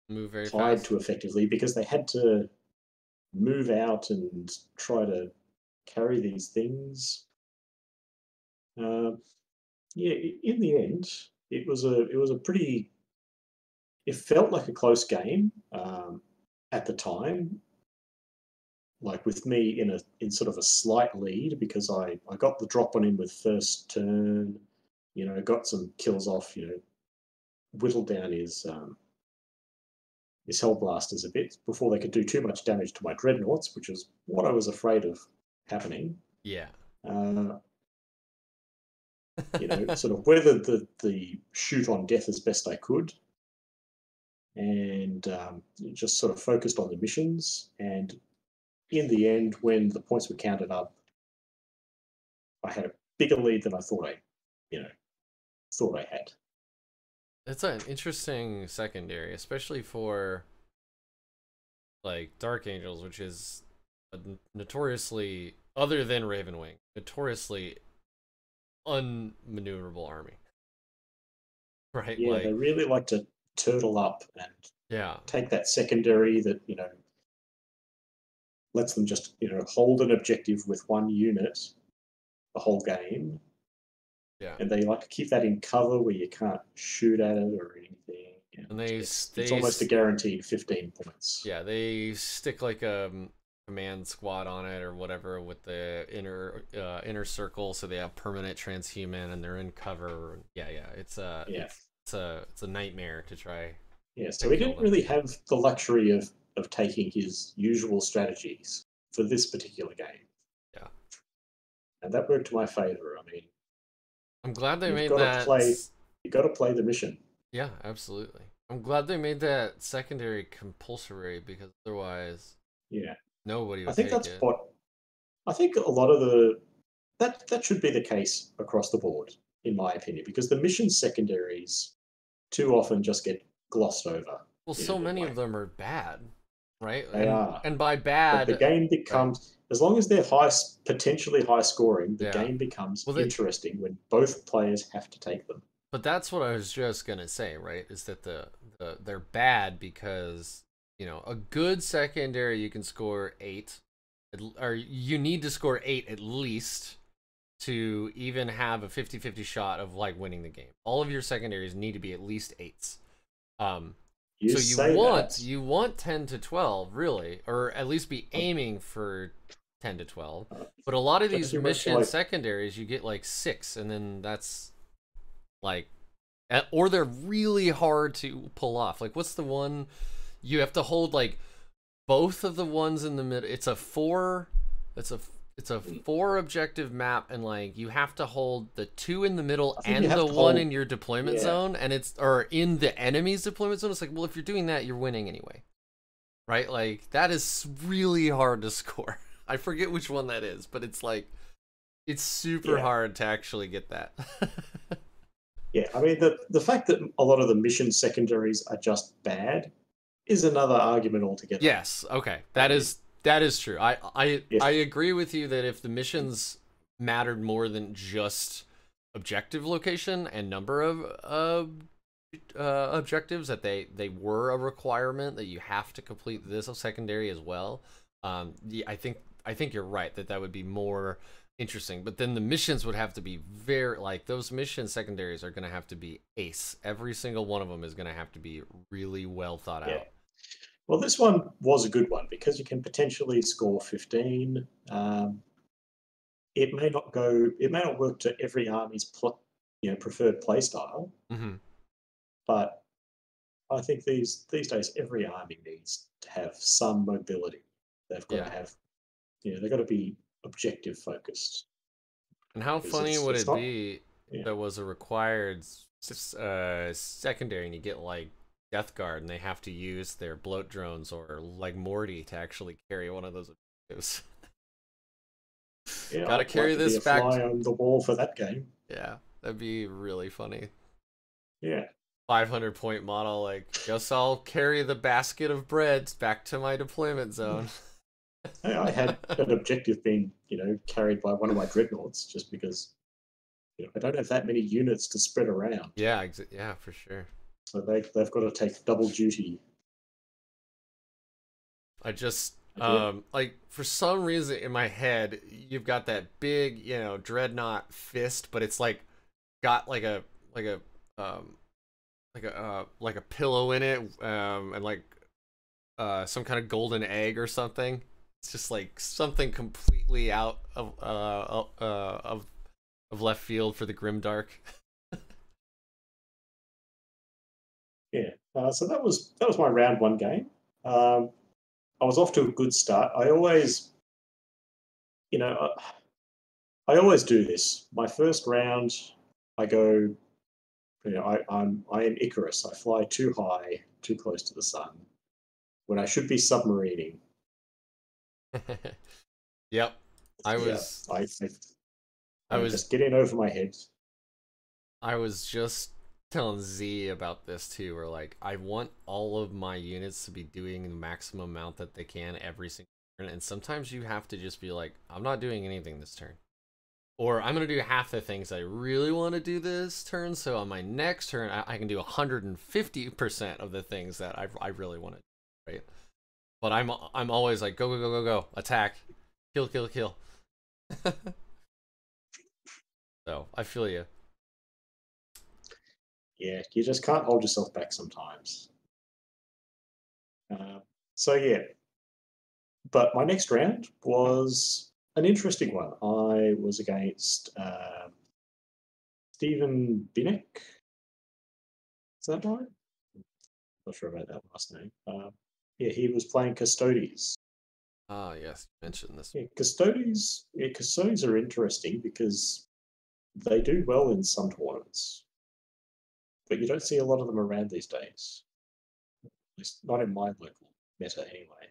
S1: move very
S2: hide
S1: fast
S2: too effectively because they had to move out and try to carry these things. Yeah, in the end, it was a pretty. It felt like a close game at the time. Like with me in sort of a slight lead because I got the drop on him with first turn. Got some kills off. Whittled down his Hellblasters a bit before they could do too much damage to my Dreadnoughts, which is what I was afraid of happening.
S1: Yeah.
S2: Sort of weathered the shoot on death as best I could, and just sort of focused on the missions. And in the end, when the points were counted up, I had a bigger lead than I thought I had.
S1: It's an interesting secondary, especially for like Dark Angels, which is a notoriously, other than Ravenwing, notoriously unmaneuverable army. Right?
S2: Yeah,
S1: like,
S2: they really like to turtle up and take that secondary that, lets them just, hold an objective with one unit the whole game.
S1: Yeah.
S2: And they like to keep that in cover where you can't shoot at it or anything.
S1: And
S2: it's almost a guaranteed 15 points.
S1: Yeah, they stick like a command squad on it or whatever with the inner circle, so they have permanent transhuman and they're in cover. Yeah, it's a nightmare to try.
S2: Yeah, so he didn't really have the luxury of taking his usual strategies for this particular game.
S1: Yeah,
S2: and that worked to my favor. I mean,
S1: I'm glad they made that.
S2: You got to play the mission.
S1: Yeah, absolutely. I'm glad they made that secondary compulsory because otherwise, nobody would
S2: I think
S1: take
S2: that's
S1: it.
S2: I think a lot of that should be the case across the board, in my opinion, because the mission secondaries too often just get glossed over.
S1: Well, so many of them are bad, right?
S2: They are.
S1: And by bad,
S2: but the game becomes, as long as they're potentially high scoring, the game becomes interesting when both players have to take them.
S1: But that's what I was just gonna say, right? Is that they're bad because a good secondary you can score 8, or you need to score 8 at least to even have a 50-50 shot of like winning the game. All of your secondaries need to be at least 8s. You want 10 to 12 really, or at least be aiming for 10 to 12. But a lot of these mission secondaries you get like 6, and then that's like Or they're really hard to pull off. Like, what's the one you have to hold, like, both of the ones in the middle? It's a 4 objective map, and like you have to hold the 2 in the middle and the 1 in your deployment zone, and or in the enemy's deployment zone. It's like, well, if you're doing that, you're winning anyway, right? Like, that is really hard to score. I forget which one that is, but it's like, it's super hard to actually get that.
S2: Yeah, I mean, the fact that a lot of the mission secondaries are just bad is another argument altogether.
S1: Yes, okay, that is true. I agree with you that if the missions mattered more than just objective location and number of objectives, that they were a requirement that you have to complete this secondary as well. I think you're right that would be more interesting. But then the missions would have to be very, like, those mission secondaries are going to have to be ace. Every single one of them is going to have to be really well thought out.
S2: Well, this one was a good one because you can potentially score 15. It may not work to every army's preferred play style, but I think these days every army needs to have some mobility. They've got to have, they've got to be objective focused.
S1: And how funny would it be if there was a required secondary and you get like Death Guard and they have to use their bloat drones or like Morty to actually carry one of those objectives? Gotta carry this back.
S2: Fly on the wall for that game.
S1: Yeah, that'd be really funny.
S2: Yeah.
S1: 500-point model, like, guess I'll carry the basket of breads back to my deployment zone.
S2: I had an objective being, carried by one of my dreadnoughts just because, I don't have that many units to spread around.
S1: Yeah, for sure.
S2: So they've got to take double duty.
S1: I just, like, for some reason in my head, you've got that big, dreadnought fist, but it's like got like a pillow in it, and like some kind of golden egg or something. It's just like something completely out of left field for the Grimdark.
S2: Yeah. So that was my round 1 game. I was off to a good start. I always do this. My first round, I go. I am Icarus. I fly too high, too close to the sun, when I should be submarining.
S1: Yep. I was
S2: just getting over my head. I
S1: was just telling Z about this too, where like I want all of my units to be doing the maximum amount that they can every single turn, and sometimes you have to just be like, I'm not doing anything this turn. Or I'm going to do half the things I really want to do this turn, so on my next turn, I can do 150% of the things that I really want to do, right? But I'm always like, go, go, go, go, go, attack, kill, kill, kill. So, I feel you.
S2: Yeah, you just can't hold yourself back sometimes. So, yeah. But my next round was an interesting one. I was against Stephen Binnick. Is that right? Not sure about that last name. Yeah, he was playing Custodes.
S1: Ah, yes, you mentioned this.
S2: Yeah, Custodes are interesting because they do well in some tournaments, but you don't see a lot of them around these days. At least not in my local meta, anyway.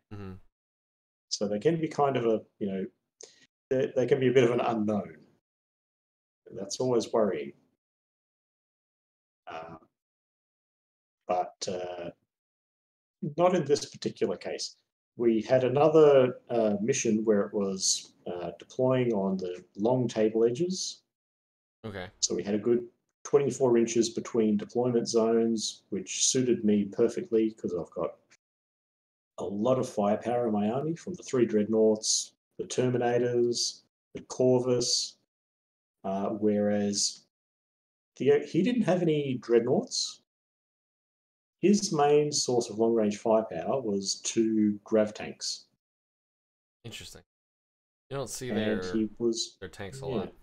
S2: So they can be kind of they can be a bit of an unknown. That's always worrying. But not in this particular case. We had another mission where it was deploying on the long table edges.
S1: Okay.
S2: So we had a good 24 inches between deployment zones, which suited me perfectly because I've got a lot of firepower in my army, from the 3 dreadnoughts, the Terminators, the Corvus, whereas he didn't have any dreadnoughts. His main source of long-range firepower was 2 grav tanks.
S1: Interesting. You don't see their tanks a lot.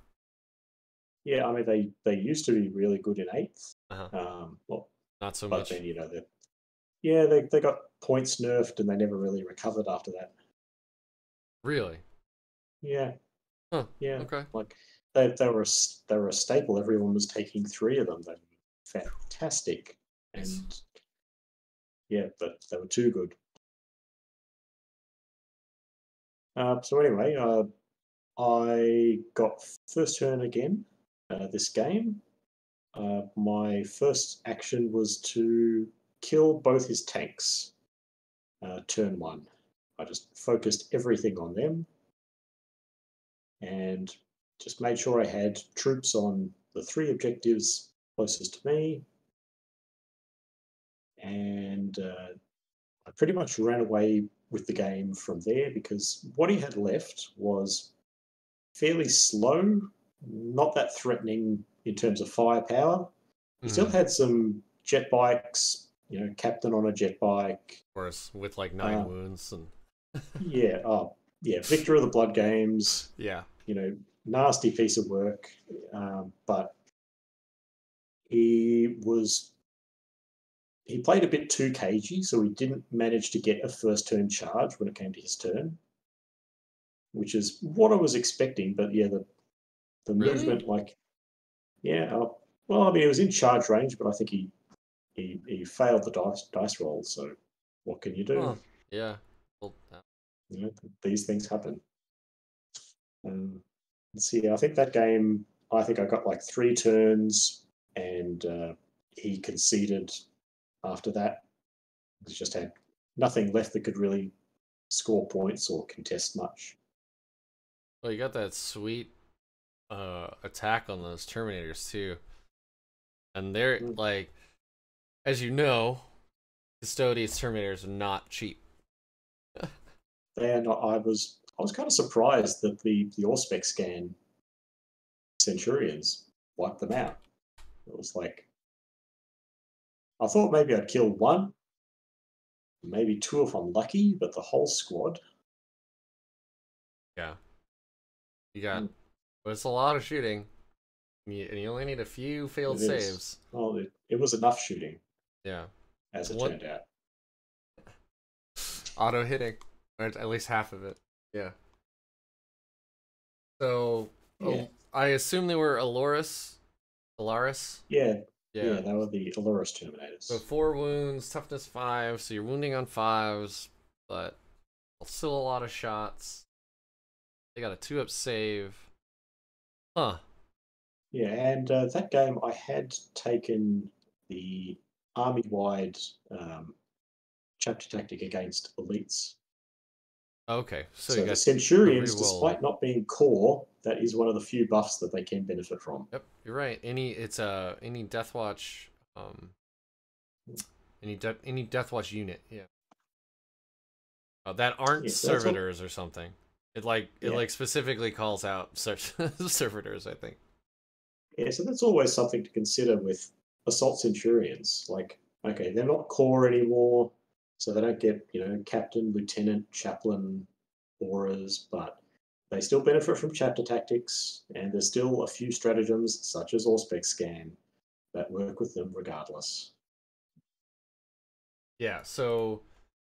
S2: Yeah, I mean they used to be really good in eighth.
S1: Uh-huh.
S2: Well,
S1: Not so
S2: but
S1: much.
S2: then they got points nerfed and they never really recovered after that.
S1: Really?
S2: Yeah,
S1: Huh.
S2: yeah.
S1: Okay.
S2: Like they were a staple. Everyone was taking three of them. They were fantastic,
S1: Nice.
S2: and yeah, but they were too good. So anyway, I got first turn again this game. My first action was to kill both his tanks. Turn one, I just focused everything on them and just made sure I had troops on the three objectives closest to me, and I pretty much ran away with the game from there because what he had left was fairly slow, not that threatening in terms of firepower. He still
S1: Mm-hmm.
S2: had some jet bikes, captain on a jet bike.
S1: Of course, with like 9
S2: Uh,
S1: wounds and
S2: yeah, yeah, Victor of the Blood Games,
S1: yeah.
S2: nasty piece of work. But he was he played a bit too cagey, so he didn't manage to get a first turn charge when it came to his turn, which is what I was expecting. But yeah, the
S1: Really?
S2: movement, like, yeah, well, I mean, he was in charge range, but I think he failed the dice roll. So what can you do?
S1: Huh. Yeah. Well,
S2: These things happen. Um, let's see. I think that game. I think I got like three turns, and he conceded after that. He just had nothing left that could really score points or contest much.
S1: well, you got that sweet attack on those Terminators too. And they're
S2: Mm.
S1: like, as you know, Custodes Terminators are not cheap.
S2: And I was kind of surprised that the Auspex scan Centurions wiped them out. It was like I thought maybe I'd kill one, maybe two if I'm lucky, but the whole squad.
S1: Yeah. You got,
S2: Mm,
S1: but it's a lot of shooting, and you only need a few failed
S2: it is.
S1: saves.
S2: Well, it was enough shooting,
S1: Yeah.
S2: as it
S1: What
S2: turned out.
S1: auto hitting, or at least half of it. Yeah. So,
S2: Yeah,
S1: I assume they were Alaris.
S2: yeah,
S1: Yeah.
S2: yeah. They were the Allurus
S1: So
S2: Terminators.
S1: 4 wounds, toughness 5. So you're wounding on 5s, but still a lot of shots. They got a 2-up save. Huh.
S2: Yeah, and that game I had taken the army-wide chapter tactic against elites.
S1: Okay. So you
S2: So the
S1: got the
S2: Centurions,
S1: reroll.
S2: despite not being core, that is one of the few buffs that they can benefit from.
S1: Yep, you're right. Any Deathwatch um any Deathwatch unit, yeah. That aren't
S2: Yeah, so that's what.
S1: servitors or something. It
S2: Yeah,
S1: like specifically calls out servitors, I think.
S2: yeah. So that's always something to consider with assault Centurions. Like, okay, they're not core anymore, so they don't get captain, lieutenant, chaplain auras, but they still benefit from chapter tactics, and there's still a few stratagems such as Auspex scan that work with them regardless.
S1: Yeah, so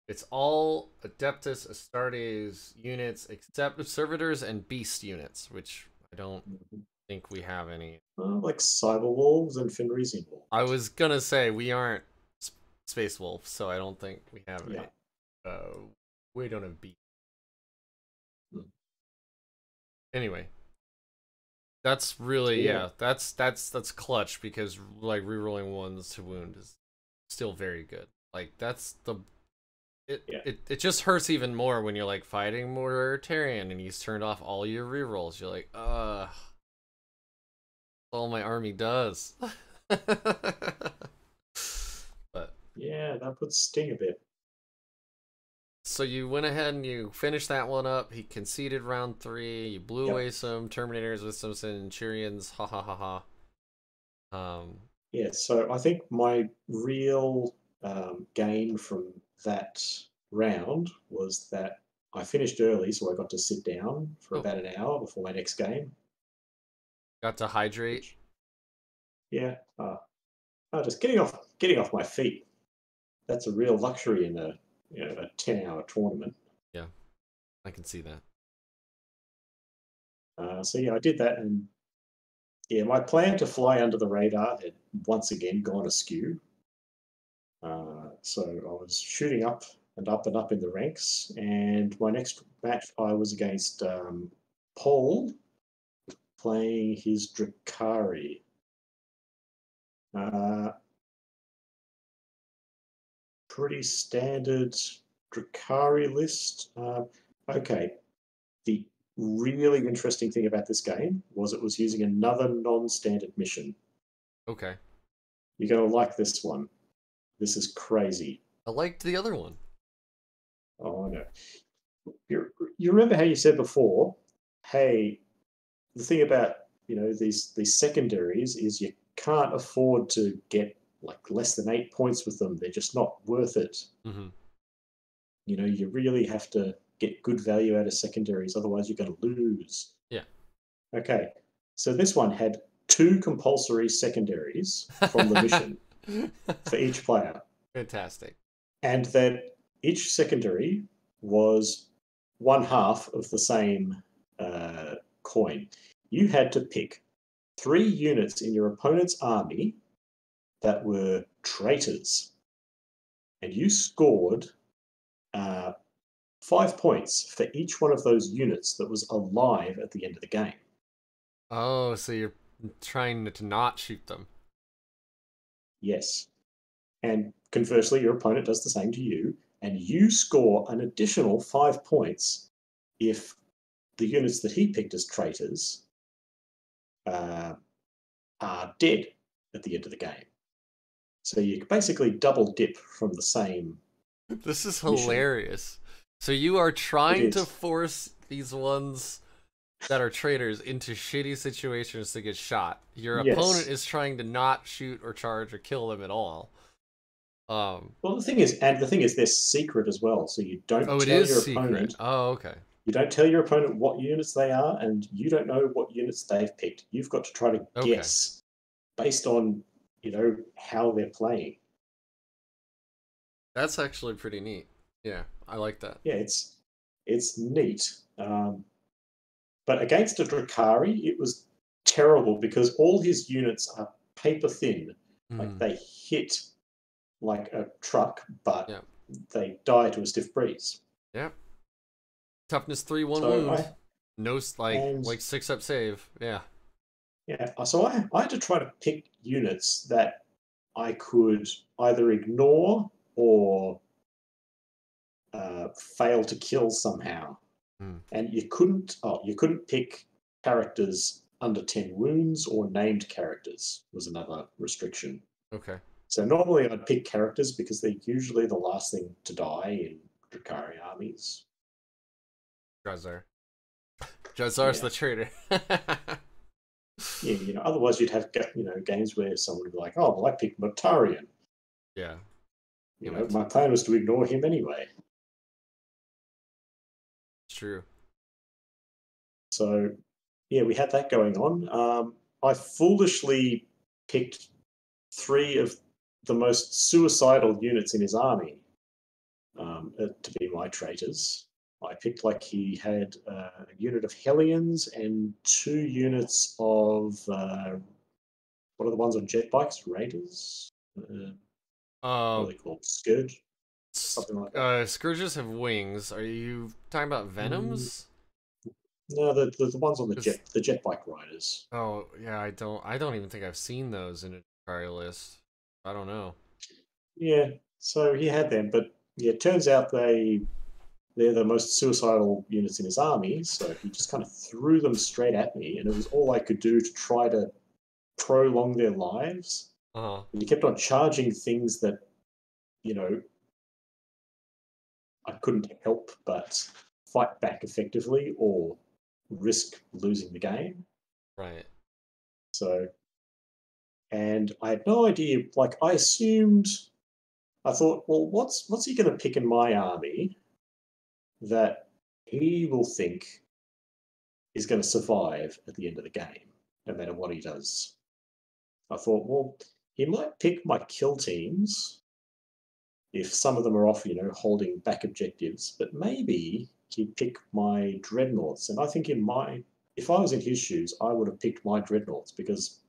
S1: it's all Adeptus Astartes units except servitors and beast units, which I don't
S2: Mhm.
S1: think we have any.
S2: Like cyber wolves and Fenrisian
S1: I
S2: wolves.
S1: was gonna say we aren't Space Wolf, so I don't think we have
S2: Yeah.
S1: any. We don't have beast.
S2: Mm.
S1: Anyway, that's really,
S2: So yeah,
S1: yeah. That's clutch because like rerolling ones to wound is still very good. Like that's the
S2: yeah.
S1: it just hurts even more when you're like fighting Mortarian and he's turned off all your rerolls. You're like, that's all my army does. But
S2: Yeah, that would sting a bit.
S1: so you went ahead and you finished that one up. He conceded round 3. You blew
S2: Yep.
S1: away some Terminators with some Centurions. Ha ha ha ha.
S2: Yeah, so I think my real gain from that round was that I finished early, so I got to sit down for
S1: Oh,
S2: about an hour before my next game.
S1: Got to hydrate.
S2: Yeah. Just getting off my feet. That's a real luxury in a 10-hour tournament.
S1: Yeah, I can see that.
S2: So yeah, I did that, and yeah, my plan to fly under the radar had once again gone askew. So I was shooting up and up and up in the ranks, and my next match I was against Paul, playing his Druhkari. Pretty standard Druhkari list. Okay, the really interesting thing about this game was it was using another non-standard mission.
S1: Okay.
S2: You're going to like this one. This is crazy.
S1: I liked the other one.
S2: Oh, no. You remember how you said before, hey, the thing about, these secondaries is you can't afford to get like less than 8 points with them. They're just not worth it.
S1: Mm-hmm.
S2: You really have to get good value out of secondaries, otherwise you're going to lose.
S1: Yeah.
S2: Okay, so this one had 2 compulsory secondaries from the mission for each player.
S1: Fantastic.
S2: And that each secondary was 1/2 of the same coin. You had to pick 3 units in your opponent's army that were traitors, and you scored 5 points for each one of those units that was alive at the end of the game.
S1: Oh, so you're trying to not shoot them.
S2: Yes. And conversely, your opponent does the same to you, and you score an additional 5 points if the units that he picked as traitors are dead at the end of the game. So you basically double dip from the same.
S1: This is hilarious. Mission. So you are trying to force these ones that are traitors into shitty situations to get shot. Your opponent is trying to not shoot or charge or kill them at all.
S2: Well, the thing is they're secret as well, so you don't tell your opponent.
S1: Oh, okay.
S2: You don't tell your opponent what units they are, and you don't know what units they've picked. You've got to try to guess based on, how they're playing.
S1: That's actually pretty neat. Yeah, I like that.
S2: Yeah, it's neat. But against a Druhkari, it was terrible because all his units are paper thin. Like they hit like a truck, but they die to a stiff breeze.
S1: Yeah. Toughness 3/1 wound. No, like 6-up save. Yeah.
S2: Yeah. So I had to try to pick units that I could either ignore or fail to kill somehow. And you couldn't pick characters under 10 wounds, or named characters was another restriction.
S1: Okay.
S2: So normally I'd pick characters because they're usually the last thing to die in Druhkari armies.
S1: Drazar's the traitor.
S2: Yeah, otherwise you'd have games where someone would be like, oh, well, I picked Centurion.
S1: Yeah.
S2: My plan was to ignore him anyway.
S1: True.
S2: So, yeah, we had that going on. I foolishly picked 3 of the most suicidal units in his army to be my traitors. I picked he had a unit of Hellions and 2 units of what are the ones on jet bikes? Raiders? What are they called? Scourge? Something like that.
S1: Scourges have wings. Are you talking about Venoms?
S2: No, the ones on the jet bike riders.
S1: Oh yeah, I don't even think I've seen those in a Druhkari list. I don't know.
S2: Yeah, so he had them, but yeah, it turns out they're the most suicidal units in his army, so he just kind of threw them straight at me, and it was all I could do to try to prolong their lives. And he kept on charging things that, I couldn't help but fight back effectively or risk losing the game.
S1: Right.
S2: So, and I had no idea, I thought, well, what's he going to pick in my army that he will think is going to survive at the end of the game? no matter what he does. I thought, well, he might pick my kill teams if some of them are off, holding back objectives, but maybe he'd pick my dreadnoughts. And I think if I was in his shoes, I would have picked my dreadnoughts because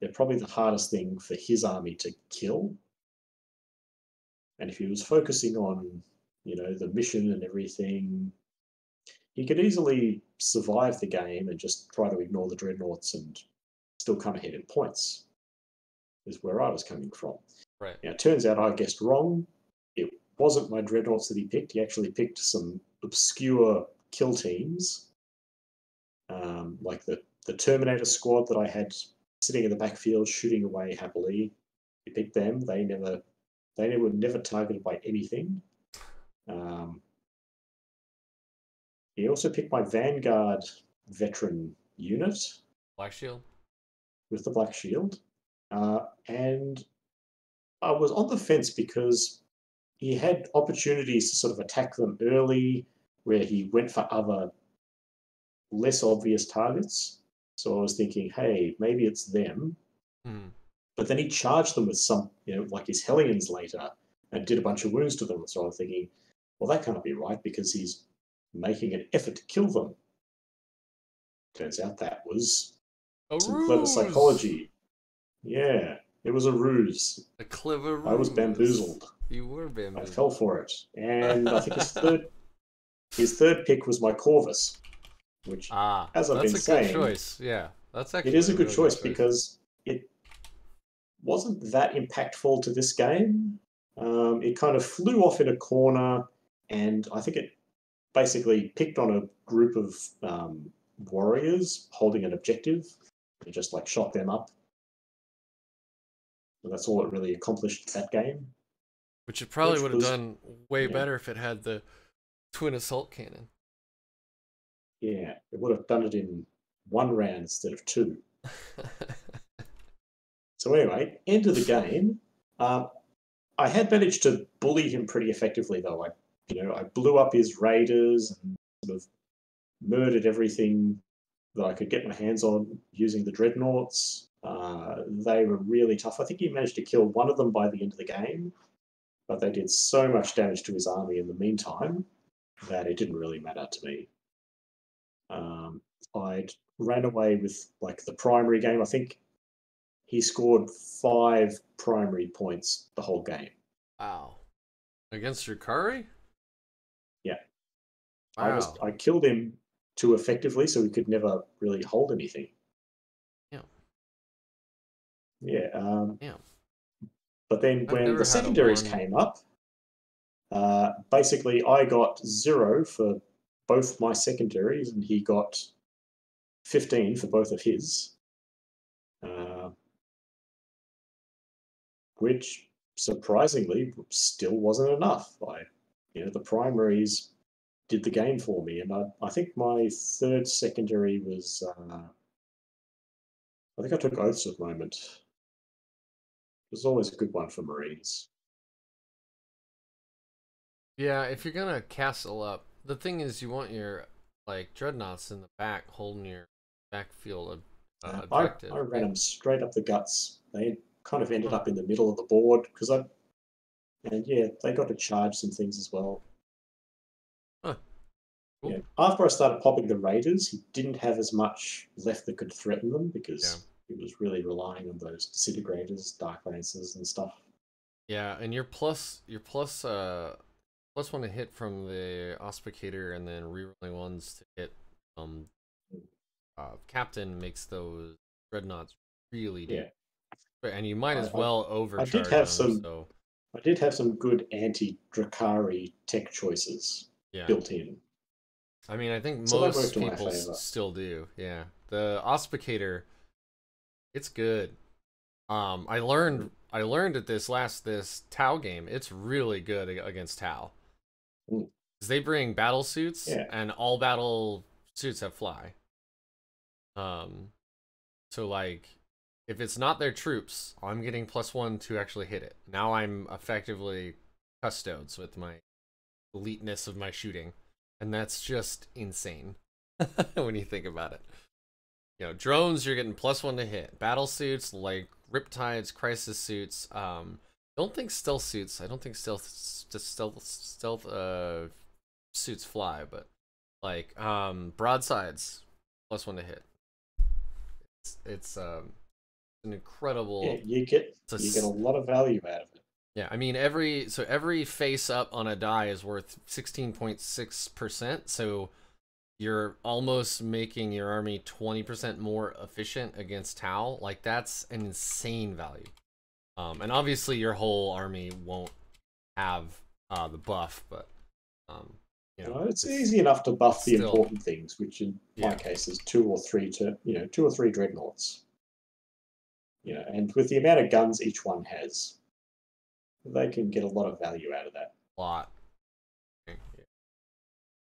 S2: they're probably the hardest thing for his army to kill. And if he was focusing on, the mission and everything, he could easily survive the game and just try to ignore the dreadnoughts and still come ahead in points, is where I was coming from.
S1: Right.
S2: Now, it turns out I guessed wrong. It wasn't my dreadnoughts that he picked. He actually picked some obscure kill teams, like the Terminator squad that I had sitting in the backfield shooting away happily. He picked them. They were never targeted by anything. He also picked my Vanguard veteran unit.
S1: Black Shield?
S2: With the Black Shield. And I was on the fence because he had opportunities to sort of attack them early where he went for other less obvious targets. So I was thinking, hey, maybe it's them.
S1: Mm.
S2: But then he charged them with some, like his Hellions later and did a bunch of wounds to them. So I was thinking, well, that can't be right because he's making an effort to kill them. Turns out that was some clever psychology. Yeah, it was a ruse.
S1: A clever ruse.
S2: I was bamboozled.
S1: You were bamboozled.
S2: I fell for it. And I think his third pick was my Corvus, which, as I've been saying...
S1: That's a good choice. Yeah, that's actually
S2: it is a good choice because it wasn't that impactful to this game. It kind of flew off in a corner, and I think it basically picked on a group of warriors holding an objective and just shot them up. And that's all it really accomplished that game.
S1: Which it probably would have done way better if it had the twin assault cannon.
S2: Yeah, it would have done it in one round instead of two. So anyway, end of the game. I had managed to bully him pretty effectively, though. I blew up his raiders and sort of murdered everything that I could get my hands on using the dreadnoughts. They were really tough. I think he managed to kill one of them by the end of the game, but they did so much damage to his army in the meantime that it didn't really matter to me. I'd ran away with the primary game. I think he scored 5 primary points the whole game.
S1: Wow. Against Druhkari?
S2: Yeah.
S1: Wow.
S2: I killed him too effectively, so he could never really hold anything.
S1: Yeah.
S2: Yeah.
S1: Yeah.
S2: But then when the secondaries came up, basically I got 0 for both my secondaries, and he got 15 for both of his. Which surprisingly still wasn't enough. The primaries did the game for me, and I think my third secondary was I think I took Oaths of Moment. It was always a good one for Marines.
S1: Yeah, if you're gonna castle up, the thing is you want your dreadnoughts in the back holding your backfield objective.
S2: I ran them straight up the guts. They kind of ended up in the middle of the board they got to charge some things as well.
S1: Huh. Cool.
S2: Yeah. After I started popping the raiders, he didn't have as much left that could threaten them because he was really relying on those disintegrators, dark lances, and stuff.
S1: Yeah, and your plus one to hit from the auspicator, and then rerolling ones to hit captain makes those dreadnoughts really deep. Yeah. And you might as well overcharge them.
S2: I did have some good anti-Druhkari tech choices built in.
S1: I mean, I think most people still do. Yeah, the auspicator, it's good. I learned at this Tau game. It's really good against Tau. Because they bring battle suits, and all battle suits have fly. So if it's not their troops, I'm getting +1 to actually hit it. Now I'm effectively Custodes with my eliteness of my shooting. And that's just insane when you think about it. You know, drones, you're getting +1 to hit. Battle suits like Riptides, Crisis suits. Don't think stealth suits. I don't think stealth suits fly, but like broadsides +1 to hit. It's an incredible.
S2: Yeah, you get a lot of value out of it.
S1: Yeah, I mean every face up on a die is worth 16.6%. So you're almost making your army 20% more efficient against Tau. Like that's an insane value. And obviously your whole army won't have the buff, but you know,
S2: it's easy enough to buff the
S1: still
S2: important things, which in my case is 2 or 3 dreadnoughts. You know, and with the amount of guns each one has, they can get a lot of value out of that.
S1: A lot.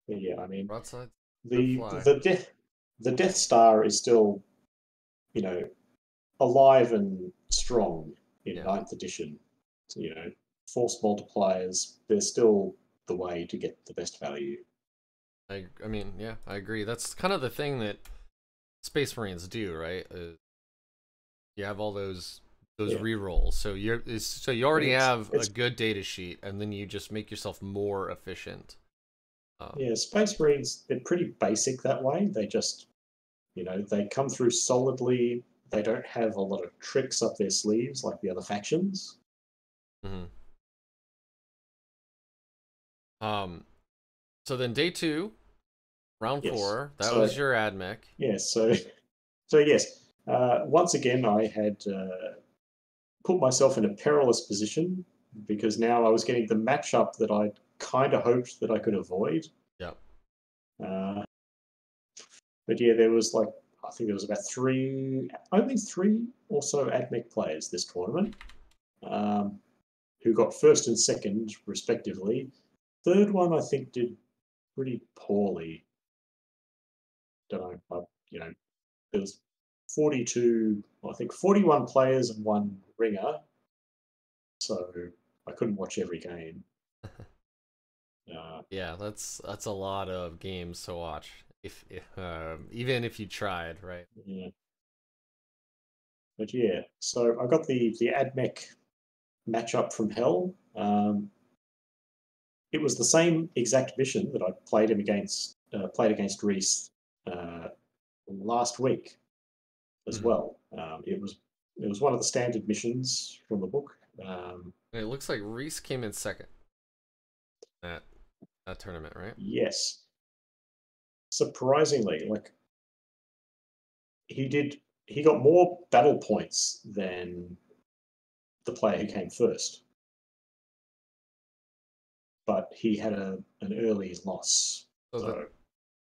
S2: Yeah, I mean,
S1: Broadside.
S2: the Death Star is still, you know, alive and strong in 9th edition. So, you know, force multipliers, they're still the way to get the best value.
S1: I mean, yeah, I agree. That's kind of the thing that Space Marines do, right? You have all those re-rolls, so you already have a good data sheet, and then you just make yourself more efficient.
S2: Yeah, Space Marines, they're pretty basic that way. They just, you know, they come through solidly. They don't have a lot of tricks up their sleeves like the other factions.
S1: So then day 2, round 4, that was your AdMech.
S2: Yes, so yes, once again I had put myself in a perilous position because now I was getting the matchup that I'd kind of hoped that I could avoid.
S1: Yep.
S2: But yeah, there was like, I think there was about only three or so AdMech players this tournament, who got first and second respectively. Third one I think did pretty poorly. Don't know, you know, there was 42, I think 41 players and 1 ringer, so I couldn't watch every game.
S1: Yeah, that's a lot of games to watch. If even if you tried, right?
S2: Yeah. But yeah, so I got the AdMech matchup from hell. It was the same exact mission that I played against Reese last week as well. It was one of the standard missions from the book.
S1: It looks like Reese came in second at that tournament, right?
S2: Yes. Surprisingly, like he got more battle points than the player who came first, but he had an early loss. So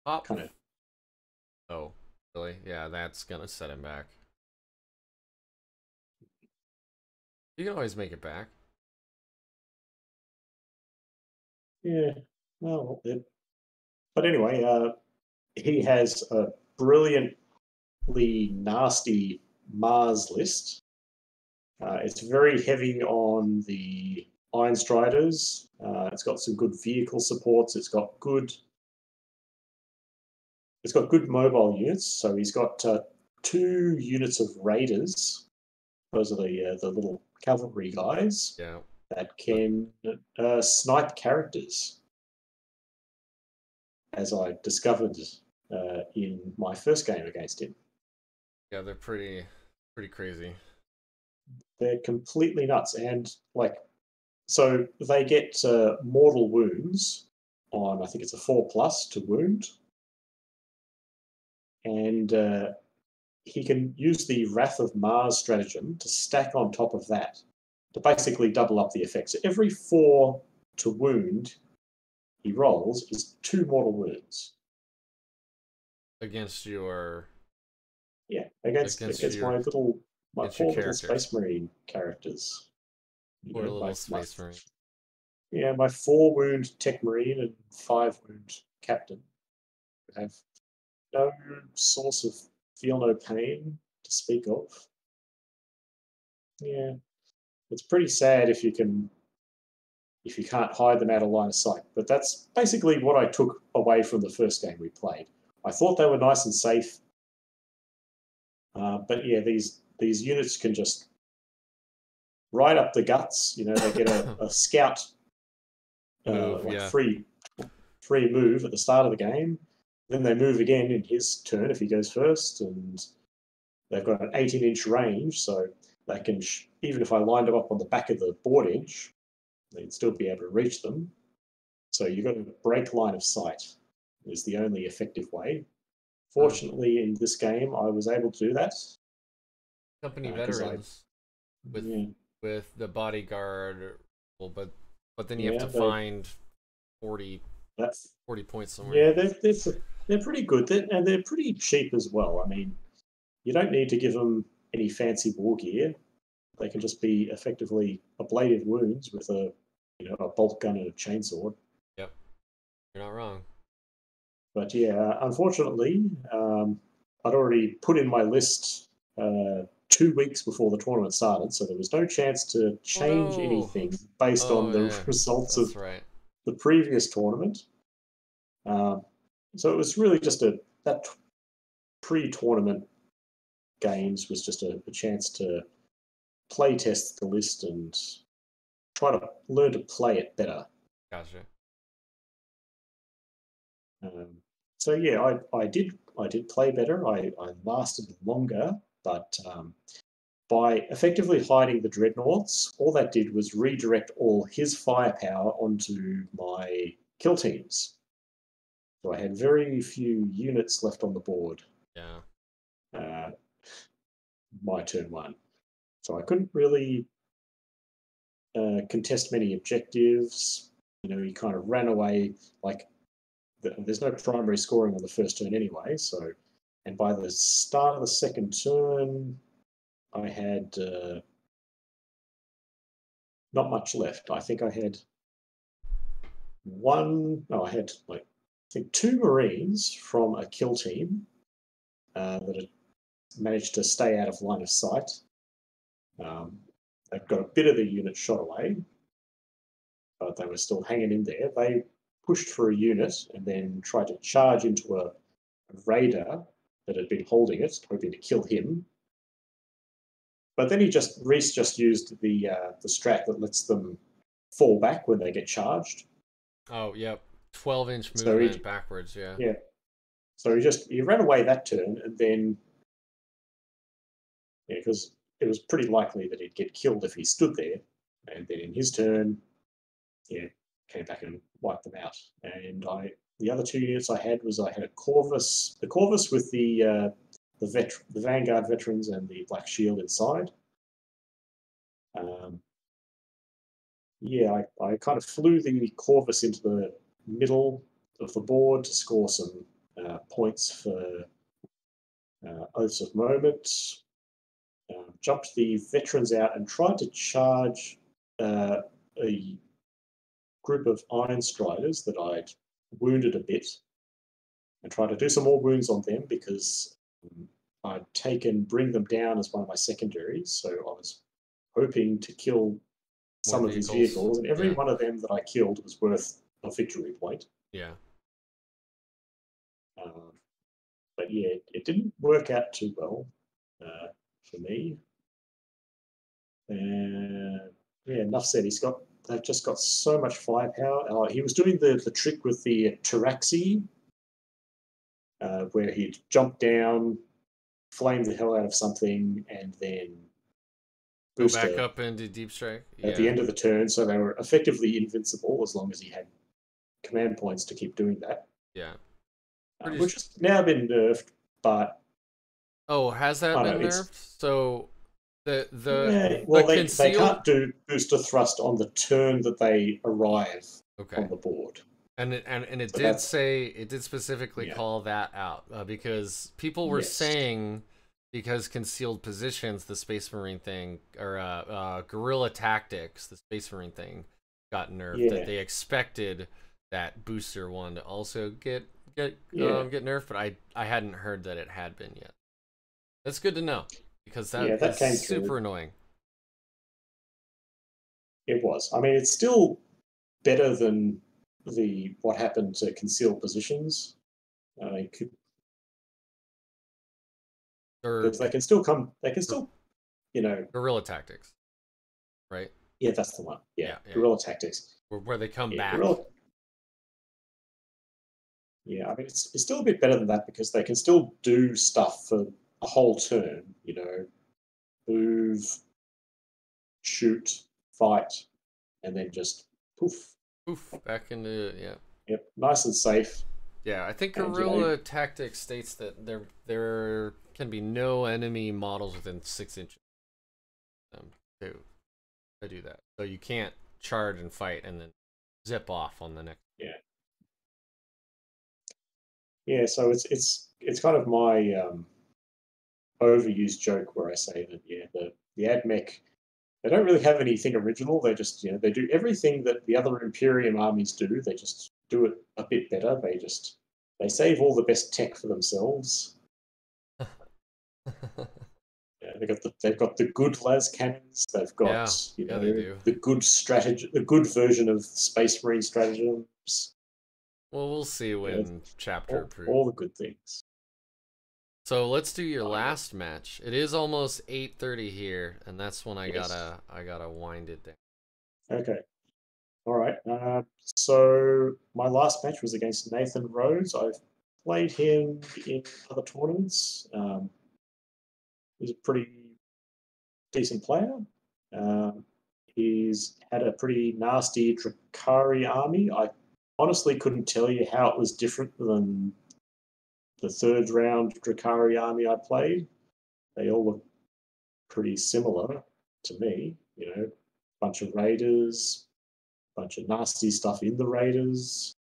S2: kind of.
S1: Oh, really? Yeah, that's gonna set him back. You can always make it back.
S2: Yeah. Well, but anyway, he has a brilliantly nasty Mars list. It's very heavy on the Iron Striders. It's got some good vehicle supports. It's got good mobile units. So he's got 2 units of Raiders. Those are the little cavalry guys.
S1: Yeah.
S2: That can snipe characters, as I discovered in my first game against him.
S1: Yeah, they're pretty crazy.
S2: They're completely nuts, and like, so they get mortal wounds on, I think it's a 4+ to wound, and he can use the Wrath of Mars stratagem to stack on top of that to basically double up the effect. So every 4 to wound he rolls is 2 mortal wounds
S1: Against your
S2: against my poor little Space Marine characters.
S1: Poor little Space Marine.
S2: Yeah, my 4 wound Tech Marine and 5 wound Captain have no source of feel no pain to speak of. Yeah, it's pretty sad if you can't hide them out of line of sight. But that's basically what I took away from the first game we played. I thought they were nice and safe. But yeah, these units can just right up the guts. You know, they get a scout
S1: Move,
S2: like
S1: yeah.
S2: free move at the start of the game. Then they move again in his turn if he goes first, and they've got an 18-inch range, so they can even if I lined them up on the back of the board edge, they'd still be able to reach them. So you've got to break line of sight is the only effective way. Fortunately, in this game, I was able to do that.
S1: Company veterans with the bodyguard, well, but then you have to find 40 points somewhere.
S2: Yeah, they're pretty good, and they're pretty cheap as well. I mean, you don't need to give them any fancy war gear. They can just be effectively ablative wounds with a bolt gun and a chainsaw.
S1: Yep, you're not wrong.
S2: But yeah, unfortunately, I'd already put in my list 2 weeks before the tournament started, so there was no chance to change anything based on the results of the previous tournament. So it was really just that pre-tournament games was just a chance to play test the list and try to learn to play it better.
S1: Gotcha.
S2: So yeah, I did play better. I lasted longer, but by effectively hiding the dreadnoughts, all that did was redirect all his firepower onto my kill teams. So I had very few units left on the board.
S1: Yeah.
S2: My turn 1. So I couldn't really contest many objectives. You know, he kind of ran away. Like, there's no primary scoring on the first turn anyway. So, and by the start of the second turn, I had not much left. I think I had I had like, I think 2 Marines from a kill team that had managed to stay out of line of sight. They've got a bit of the unit shot away, but they were still hanging in there. They pushed for a unit and then tried to charge into a raider that had been holding it, hoping to kill him. But then Reese just used the strat that lets them fall back when they get charged.
S1: Oh, yep. 12-inch movement backwards, yeah.
S2: Yeah. So he ran away that turn, and then because it was pretty likely that he'd get killed if he stood there, and then in his turn, came back and wiped them out. And the other 2 units I had a Corvus, the Corvus with the Vanguard veterans and the Black Shield inside. I kind of flew the Corvus into the middle of the board to score some points for Oaths of Moment. Jumped the veterans out and tried to charge a group of Iron Striders that I'd wounded a bit, and tried to do some more wounds on them because I'd bring them down as one of my secondaries. So I was hoping to kill some of his vehicles, and every one of them that I killed was worth a victory point.
S1: Yeah.
S2: But yeah, it didn't work out too well for me. And yeah, enough said. They've just got so much firepower. He was doing the trick with the Taraxi, where he'd jump down, flame the hell out of something, and then
S1: go back up into deep strike
S2: at the end of the turn. So they were effectively invincible as long as he had command points to keep doing that.
S1: Yeah.
S2: Which has now been nerfed, but
S1: has that been nerfed? So they
S2: can't do booster thrust on the turn that they arrive on the board.
S1: And it did specifically call that out because people were saying, because concealed positions, the Space Marine thing, or guerrilla tactics, the Space Marine thing got nerfed, that they expected that booster one to also get nerfed, but I hadn't heard that it had been yet. That's good to know, because that came super annoying.
S2: It was. I mean, it's still better than what happened to concealed positions.
S1: Or
S2: because they can still come. They can still, you know.
S1: guerrilla tactics, right?
S2: Yeah, that's the one. Yeah,
S1: Yeah.
S2: guerrilla tactics.
S1: Where they come
S2: Yeah,
S1: back.
S2: guerrilla. Yeah, I mean it's still a bit better than that because they can still do stuff for a whole turn. You know, move, shoot, fight, and then just poof.
S1: Oof, back into
S2: Yep, nice and safe.
S1: Yeah, I think
S2: And
S1: guerrilla tactics states that there can be no enemy models within 6 inches to do that. So you can't charge and fight and then zip off on the next.
S2: yeah, yeah. So it's kind of my overused joke where I say that the AdMech, they don't really have anything original. They just they do everything that the other Imperium armies do. They just do it a bit better. They save all the best tech for themselves. Yeah, they've got the good las cannons. They've got
S1: they do.
S2: the good strategy, the good version of Space Marine stratagems.
S1: Well, we'll see when chapter approves.
S2: All the good things.
S1: So let's do your last match. It is almost 8:30 here, and that's when I gotta wind it down.
S2: Okay. All right. So my last match was against Nathan Rhodes. I've played him in other tournaments. He's a pretty decent player. He's had a pretty nasty Druhkari army. I honestly couldn't tell you how it was different than the third round Druhkari army I played. They all look pretty similar to me. Bunch of raiders, bunch of nasty stuff in the raiders.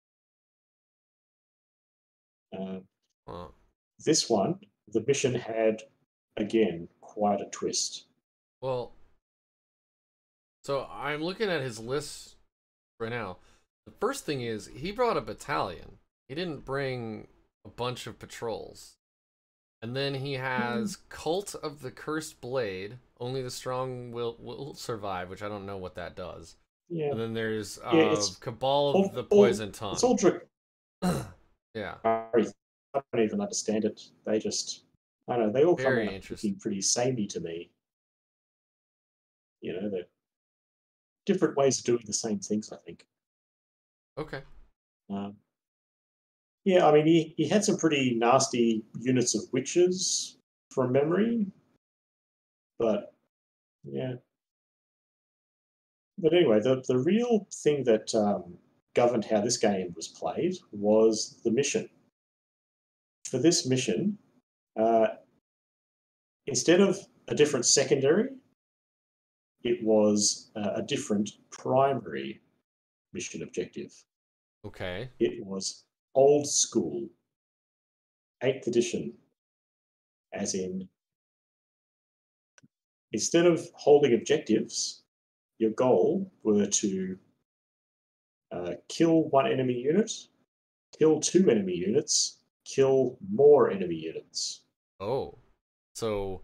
S2: This one, the mission had, again, quite a twist.
S1: Well, so I'm looking at his list right now. The first thing is he brought a battalion. He didn't bring a bunch of patrols. And then he has Cult of the Cursed Blade. Only the strong will survive, which I don't know what that does.
S2: Yeah.
S1: And then there's Cabal of the Poison Tongue.
S2: It's all
S1: yeah.
S2: I don't even understand it. I don't know, they all come
S1: Very
S2: out looking pretty samey to me. They're different ways of doing the same things, I think.
S1: Okay.
S2: Yeah, I mean, he had some pretty nasty units of witches from memory, but yeah. But anyway, the real thing that governed how this game was played was the mission. For this mission, instead of a different secondary, it was a different primary mission objective.
S1: Okay.
S2: It was old school, 8th edition, as in, instead of holding objectives, your goal were to kill one enemy unit, kill 2 enemy units, kill more enemy units.
S1: Oh, so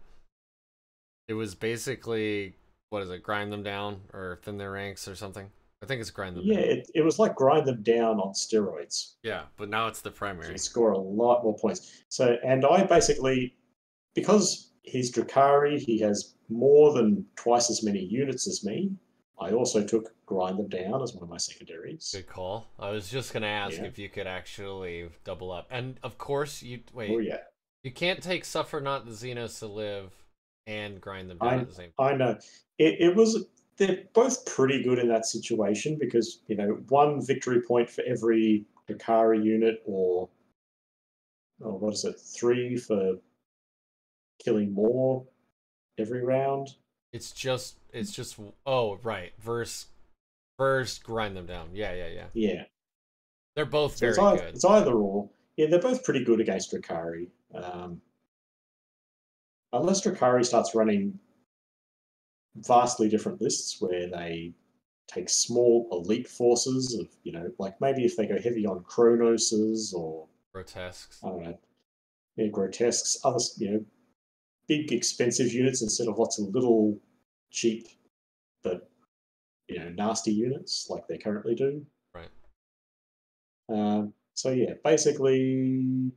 S1: it was basically, what is it, grind them down or thin their ranks or something? I think it's grind them down.
S2: Yeah, it was like grind them down on steroids.
S1: Yeah, but now it's the primary.
S2: You score a lot more points. So, and I basically, because he's Druhkari, he has more than twice as many units as me. I also took grind them down as one of my secondaries.
S1: Good call. I was just gonna ask if you could actually double up, and of course you wait.
S2: Oh yeah.
S1: You can't take suffer not the Xenos to live and grind them down at the same
S2: time. I know. It was. They're both pretty good in that situation because, 1 victory point for every Druhkari unit, or what is it, 3 for killing more every round.
S1: It's just right. Verse grind them down. Yeah. They're both very good.
S2: It's either or. Yeah, they're both pretty good against Druhkari. Unless Druhkari starts running vastly different lists where they take small elite forces of, like maybe if they go heavy on Chronoses or
S1: grotesques.
S2: I don't know. Yeah, grotesques, other, big expensive units instead of lots of little cheap but nasty units like they currently do.
S1: Right.
S2: So yeah, basically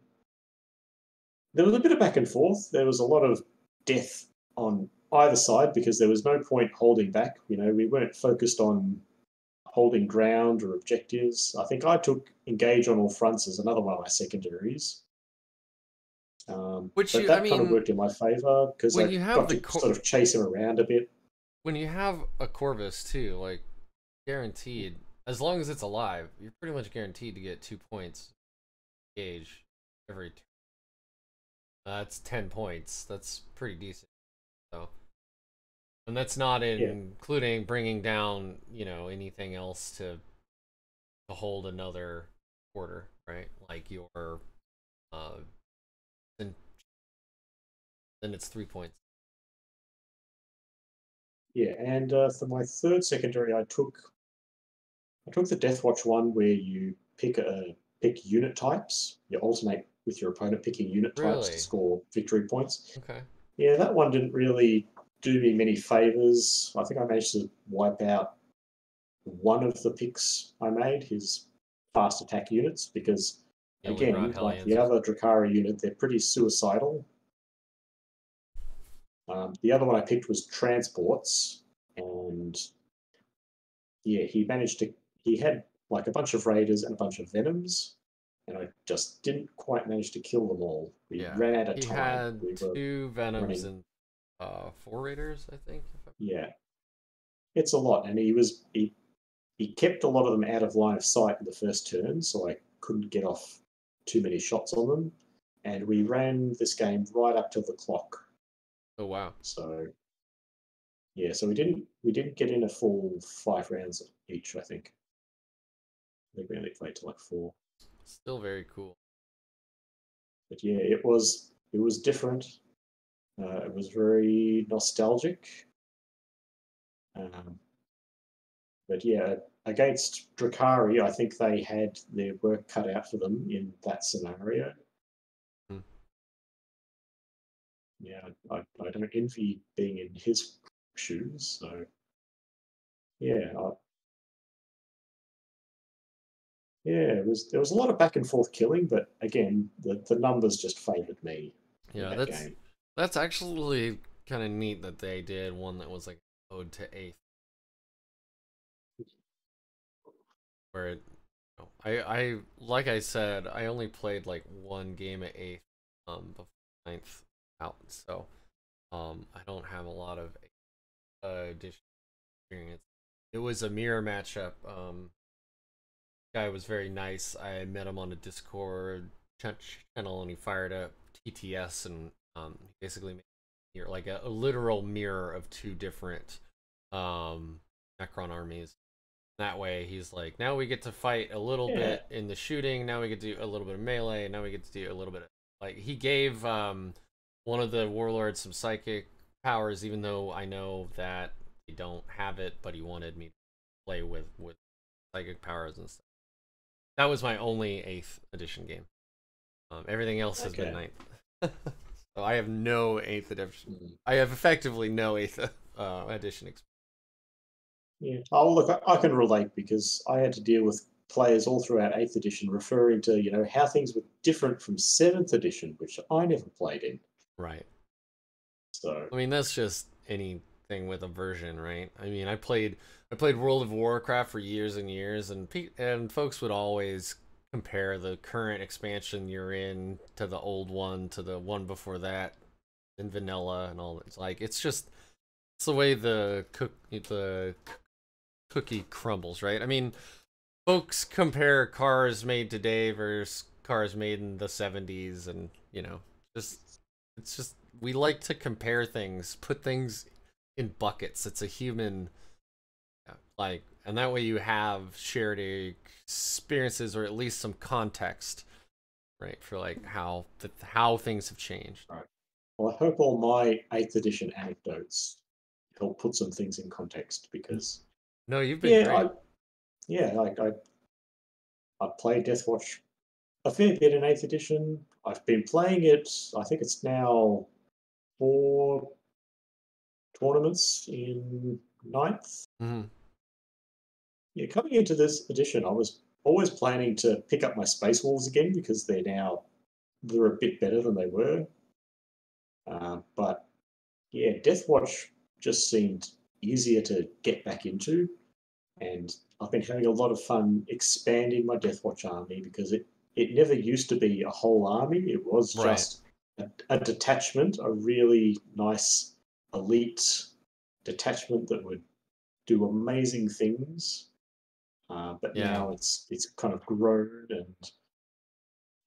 S2: there was a bit of back and forth. There was a lot of death on either side because there was no point holding back. You know, we weren't focused on holding ground or objectives. I think I took engage on all fronts as another one of my secondaries.
S1: Which
S2: But
S1: I
S2: that kind of
S1: mean,
S2: worked in my favour because
S1: when
S2: I
S1: you have
S2: got
S1: the
S2: to sort of chase him around a bit.
S1: when you have a Corvus too, like guaranteed, as long as it's alive, you're pretty much guaranteed to get 2 points gauge every turn. That's 10 points. That's pretty decent. So, and that's not including bringing down, you know, anything else to hold another quarter, right? Like your then it's 3 points.
S2: Yeah, and for my third secondary, I took the Deathwatch one where you pick unit types. You alternate with your opponent picking unit types to
S1: Really?
S2: score victory points.
S1: Okay.
S2: Yeah, that one didn't really do me many favors. I think I managed to wipe out one of the picks I made, his fast attack units, because
S1: You only
S2: again,
S1: brought
S2: like the
S1: Hellions.
S2: other Druhkari unit, they're pretty suicidal. The other one I picked was transports, and yeah, he had like a bunch of raiders and a bunch of venoms, and I just didn't quite manage to kill them all. We
S1: Yeah.
S2: ran out of
S1: He
S2: time.
S1: had
S2: We were
S1: 2 Venoms
S2: running.
S1: and 4 Raiders, I think.
S2: Yeah, it's a lot, and he kept a lot of them out of line of sight in the first turn, so I couldn't get off too many shots on them. And we ran this game right up to the clock.
S1: Oh wow.
S2: So yeah, so we didn't get in a full 5 rounds each. I think we only played to like 4.
S1: Still very cool.
S2: But yeah, it was different. It was very nostalgic. Um, but yeah, against Druhkari, I think they had their work cut out for them in that scenario.
S1: Hmm.
S2: Yeah, I don't envy being in his shoes. So yeah, yeah, there was a lot of back and forth killing, but again, the numbers just favoured me in
S1: Yeah,
S2: that game.
S1: that's actually kind of neat that they did one that was like ode to 8th, where it, I like I said, I only played like 1 game at 8th before 9th out, so I don't have a lot of edition experience. It was a mirror matchup. Guy was very nice. I met him on a Discord channel, and he fired up TTS, and basically made like a literal mirror of 2 different Necron armies. That way, he's like, now we get to fight a little
S2: Yeah,
S1: bit in the shooting. Now we get to do a little bit of melee. Now we get to do a little bit of like he gave one of the warlords some psychic powers, even though I know that they don't have it. But he wanted me to play with psychic powers and stuff. That was my only 8th edition game. Everything else has been
S2: okay.
S1: 9th. So I have no 8th edition.
S2: Mm.
S1: I have effectively no 8th edition experience.
S2: Yeah. Oh, look, I can relate because I had to deal with players all throughout 8th edition referring to, how things were different from 7th edition, which I never played in.
S1: Right.
S2: So,
S1: I mean, that's just anything with a version, right? I mean, I played World of Warcraft for years and years, and folks would always compare the current expansion you're in to the old one to the one before that in vanilla and all. It's like it's the way the cookie crumbles, right? I mean, folks compare cars made today versus cars made in the 70s, and just it's just we like to compare things, put things in buckets. It's a human and that way you have shared experiences or at least some context, right, for like how things have changed.
S2: right. Well, I hope all my 8th edition anecdotes help put some things in context because,
S1: No, you've been
S2: yeah,
S1: great.
S2: I played Deathwatch a fair bit in 8th edition. I've been playing it, I think it's now 4 tournaments in 9th.
S1: Mm-hmm.
S2: Yeah, coming into this edition, I was always planning to pick up my Space Wolves again because they're now they're a bit better than they were. But yeah, Deathwatch just seemed easier to get back into, and I've been having a lot of fun expanding my Deathwatch army because it never used to be a whole army. It was
S1: Right.
S2: just a detachment, a really nice elite detachment that would do amazing things. But
S1: Yeah.
S2: now it's kind of grown, and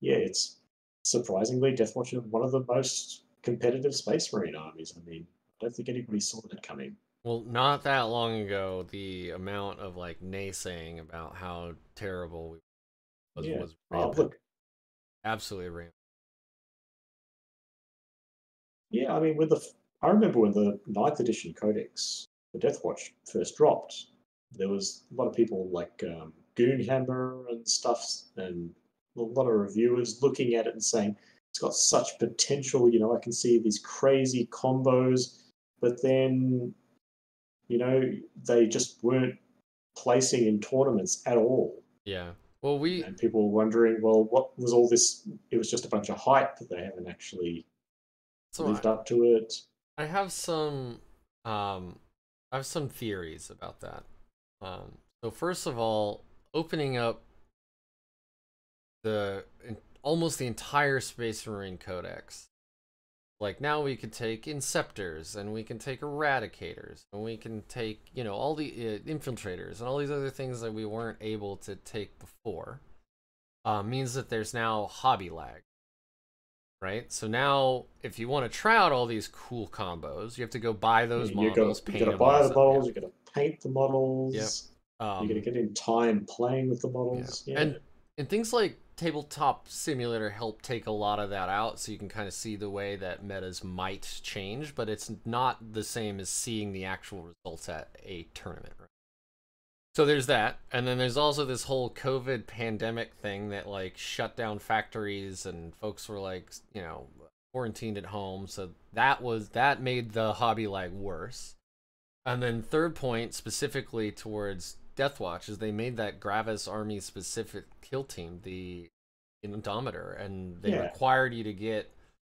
S2: yeah, it's surprisingly Deathwatch is one of the most competitive Space Marine armies. I mean, I don't think anybody saw that coming.
S1: Well, not that long ago, the amount of like naysaying about how terrible we
S2: Yeah.
S1: was
S2: Oh,
S1: rampant.
S2: look.
S1: Absolutely rampant.
S2: Yeah, I mean, I remember when the ninth edition Codex, the Deathwatch, first dropped, there was a lot of people like Goonhammer and stuff, and a lot of reviewers looking at it and saying, it's got such potential, I can see these crazy combos, but then, they just weren't placing in tournaments at all.
S1: Yeah. Well,
S2: And people were wondering, well, what was all this? It was just a bunch of hype, that they haven't actually
S1: so
S2: lived up to it.
S1: I have some I have some theories about that. So first of all, opening up almost the entire Space Marine Codex. Like now we can take Inceptors, and we can take Eradicators, and we can take, all the Infiltrators, and all these other things that we weren't able to take before. Means that there's now hobby lag. Right? So now, if you want to try out all these cool combos, you have to go buy those models,
S2: You
S1: paint
S2: got to
S1: them,
S2: buy
S1: all
S2: the
S1: stuff.
S2: models.
S1: Yeah.
S2: You got to paint the models.
S1: Yep.
S2: You got to get in time playing with the models. Yeah.
S1: And things like Tabletop Simulator help take a lot of that out, so you can kind of see the way that metas might change, but it's not the same as seeing the actual results at a tournament. Right? So there's that, and then there's also this whole COVID pandemic thing that like shut down factories, and folks were like, quarantined at home, so that made the hobby lag worse. And then third point, specifically towards Deathwatch, is they made that Gravis army specific kill team, the Indomitor, and they required you to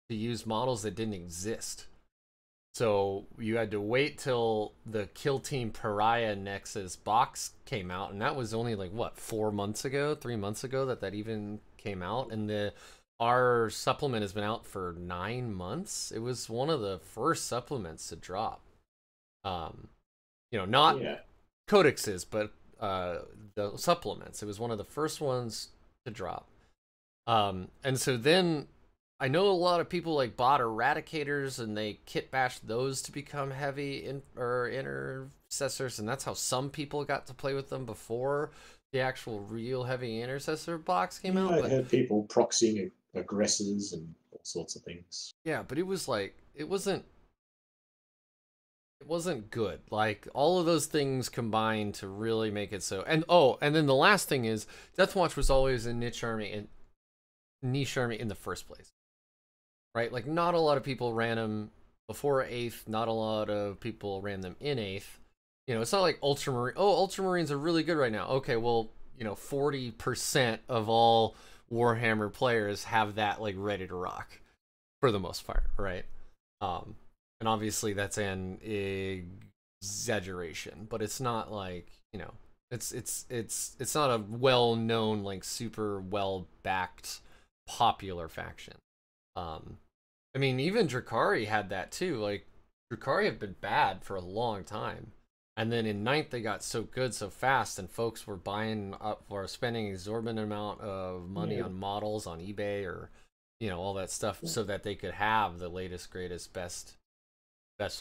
S1: use models that didn't exist. So you had to wait till the Kill Team Pariah Nexus box came out, and that was only like what, 3 months ago that even came out, and our supplement has been out for 9 months. It was one of the first supplements to drop. Not codexes, but the supplements. It was one of the first ones to drop. And so then I know a lot of people like bought Eradicators, and they kit bashed those to become heavy intercessors, and that's how some people got to play with them before the actual real heavy intercessor box came out.
S2: I heard people proxying aggressors and all sorts of things.
S1: Yeah, but it was like it wasn't good. Like all of those things combined to really make it so. And then the last thing is Deathwatch was always a niche army in the first place. Right? Like not a lot of people ran them before 8th, not a lot of people ran them in 8th. It's not like Ultramarine. Oh, Ultramarines are really good right now. Okay, well, 40% of all Warhammer players have that like ready to rock for the most part, right? And obviously that's an exaggeration, but it's not like, it's not a well-known, like super well-backed popular faction. I mean, even Druhkari had that too. Like Druhkari have been bad for a long time. And then in 9th they got so good so fast, and folks were buying up or spending exorbitant amount of money on models on eBay or all that stuff so that they could have the latest, greatest, best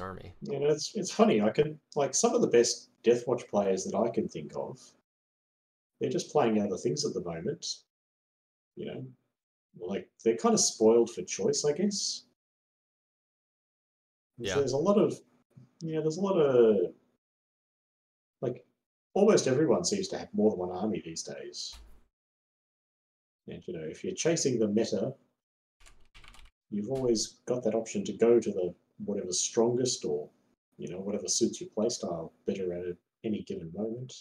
S1: army.
S2: It's funny. I can like some of the best Deathwatch players that I can think of. They're just playing other things at the moment. Like they're kind of spoiled for choice, I guess.
S1: Yeah.
S2: There's a lot of like almost everyone seems to have more than one army these days. And if you're chasing the meta, you've always got that option to go to the whatever's strongest or whatever suits your playstyle better at any given moment.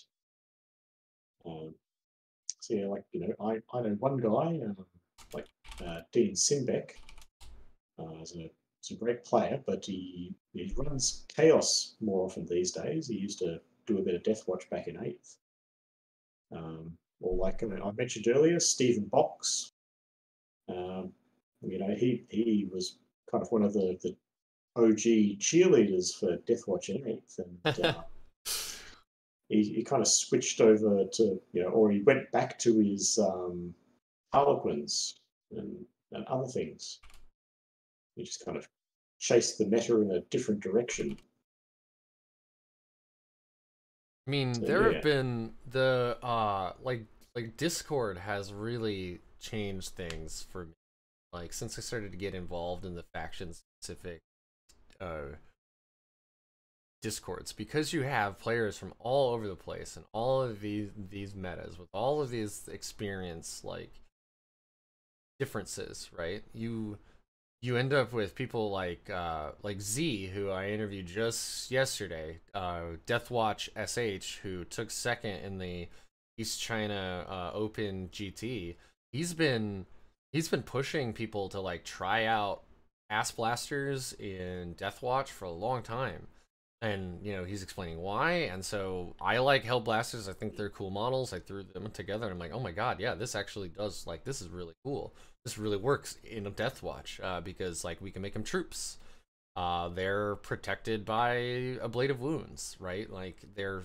S2: So yeah, like I know one guy, like Dean Simbeck. He's a great player, but he runs Chaos more often these days. He used to do a bit of Deathwatch back in 8th. Or like I mentioned earlier, Stephen Box. He was kind of one of the OG cheerleaders for Deathwatch in 8th, and he kind of switched over to, or he went back to his Harlequins and other things. He just kind of chased the meta in a different direction.
S1: I mean,
S2: So,
S1: there
S2: yeah.
S1: have been the like Discord has really changed things for me. Like since I started to get involved in the faction specific Discords, because you have players from all over the place and all of these metas with all of these experience like differences, right? You end up with people like Z, who I interviewed just yesterday, Deathwatch SH, who took second in the East China Open GT. He's been pushing people to like try out Ass Blasters in Deathwatch for a long time. And he's explaining why. And so I like Hell Blasters. I think they're cool models. I threw them together and I'm like, oh my god, yeah, this actually does, like, this is really cool. This really works in a Deathwatch, because like we can make them troops. They're protected by a Blade of Wounds, right? Like they're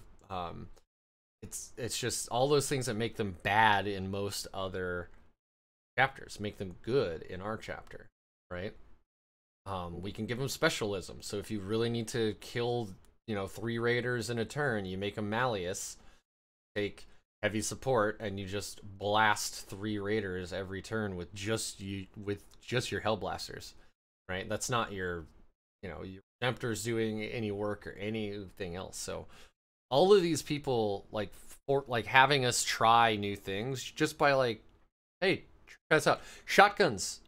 S1: it's just all those things that make them bad in most other chapters make them good in our chapter, right? We can give them specialism. So if you really need to kill, 3 raiders in a turn, you make them Malleus, take heavy support, and you just blast 3 raiders every turn with just your Hellblasters, right? That's not your Redemptor's doing any work or anything else. So all of these people like having us try new things just by like, hey, try this out. Shotguns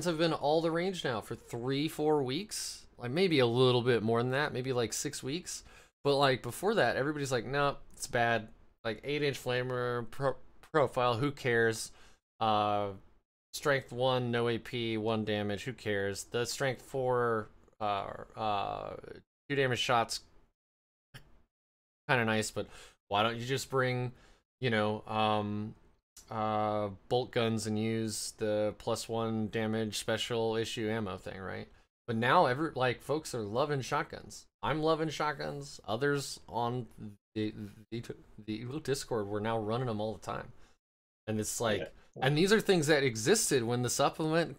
S1: have been all the range now for 3-4 weeks, like maybe a little bit more than that, maybe like 6 weeks. But like before that, everybody's like, no, it's bad. Like 8-inch flamer profile, who cares? Strength 1, no AP, 1 damage, who cares? The strength 4, 2 damage shots, kind of nice, but why don't you just bring, bolt guns and use the +1 damage special issue ammo thing, right? But now folks are loving shotguns. I'm loving shotguns. Others on the Discord were now running them all the time, and it's like, yeah. And these are things that existed when the supplement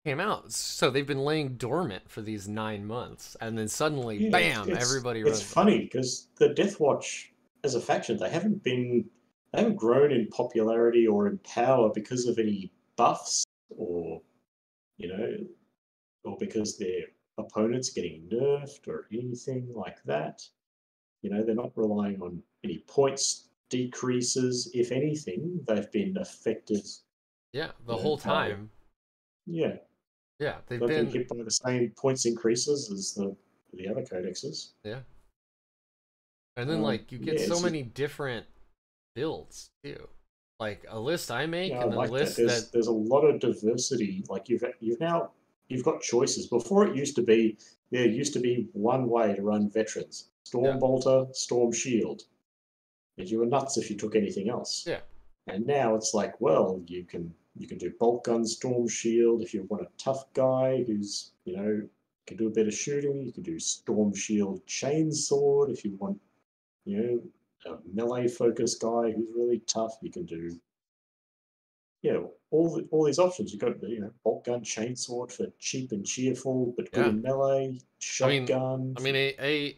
S1: came out, so they've been laying dormant for these 9 months, and then suddenly, bam! Everybody runs.
S2: It's funny because the Deathwatch as a faction, they haven't grown in popularity or in power because of any buffs or or because their opponents getting nerfed or anything like that. They're not relying on any points decreases. If anything, they've been affected.
S1: Yeah, the whole time.
S2: Yeah,
S1: they've been
S2: hit by the same points increases as the other codexes.
S1: Yeah, and then you get so many different builds too. Like a list I make, and a list that
S2: there's a lot of diversity. Like you've got choices. Before there used to be one way to run veterans: Storm Bolter, Storm Shield. And you were nuts if you took anything else.
S1: Yeah.
S2: And now it's like, well, you can do bolt gun, Storm Shield. If you want a tough guy who's can do a bit of shooting, you can do Storm Shield Chainsword. If you want a melee focused guy who's really tough, you can do all these options. You've got bolt gun, chainsword for cheap and cheerful but good in melee, shotgun.
S1: I mean a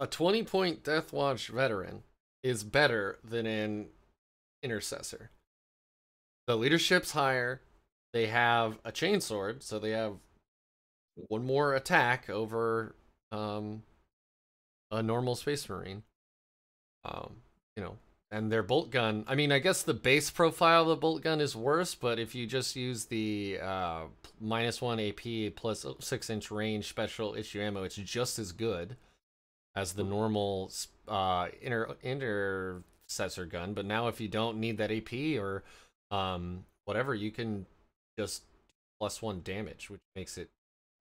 S1: 20-point Deathwatch veteran is better than an intercessor. The leadership's higher. They have a chainsword, so they have 1 more attack over a normal Space Marine. And their bolt gun, I mean, I guess the base profile of the bolt gun is worse, but if you just use the -1 AP plus 6-inch range special issue ammo, it's just as good as the normal intercessor gun. But now if you don't need that AP or whatever, you can just +1 damage, which makes it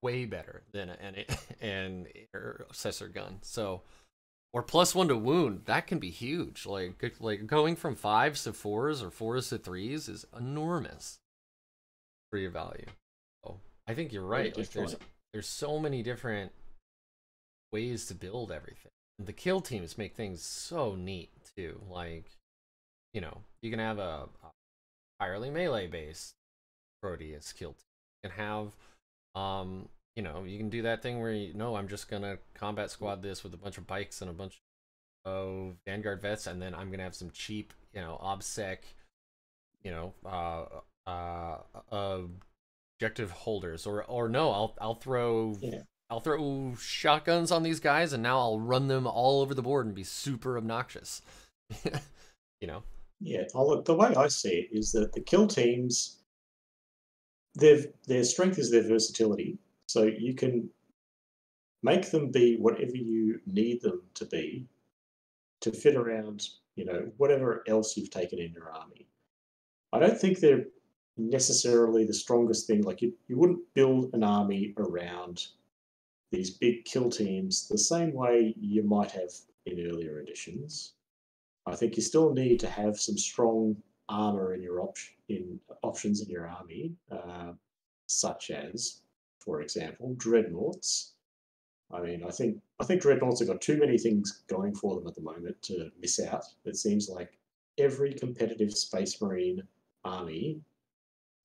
S1: way better than an intercessor gun. So, or +1 to wound, that can be huge. Like going from 5s to 4s or 4s to 3s is enormous for your value. So I think you're right.
S2: Yeah,
S1: like there's so many different ways to build everything. The kill teams make things so neat too. Like, you know, you can have a entirely melee based Proteus kill team. You can have you know, you can do that thing where you know, I'm just gonna combat squad this with a bunch of bikes and a bunch of Vanguard vets, and then I'm gonna have some cheap, you know, OBSEC, you know, objective holders, or no, I'll throw I'll throw shotguns on these guys, and now I'll run them all over the board and be super obnoxious. You know.
S2: Yeah, look, the way I see it is that the kill teams, their strength is their versatility. So you can make them be whatever you need them to be to fit around, you know, whatever else you've taken in your army. I don't think they're necessarily the strongest thing. Like you wouldn't build an army around these big kill teams the same way you might have in earlier editions. I think you still need to have some strong armor in your options in your army, such as, for example, dreadnoughts. I mean, I think dreadnoughts have got too many things going for them at the moment to miss out. It seems like every competitive Space Marine army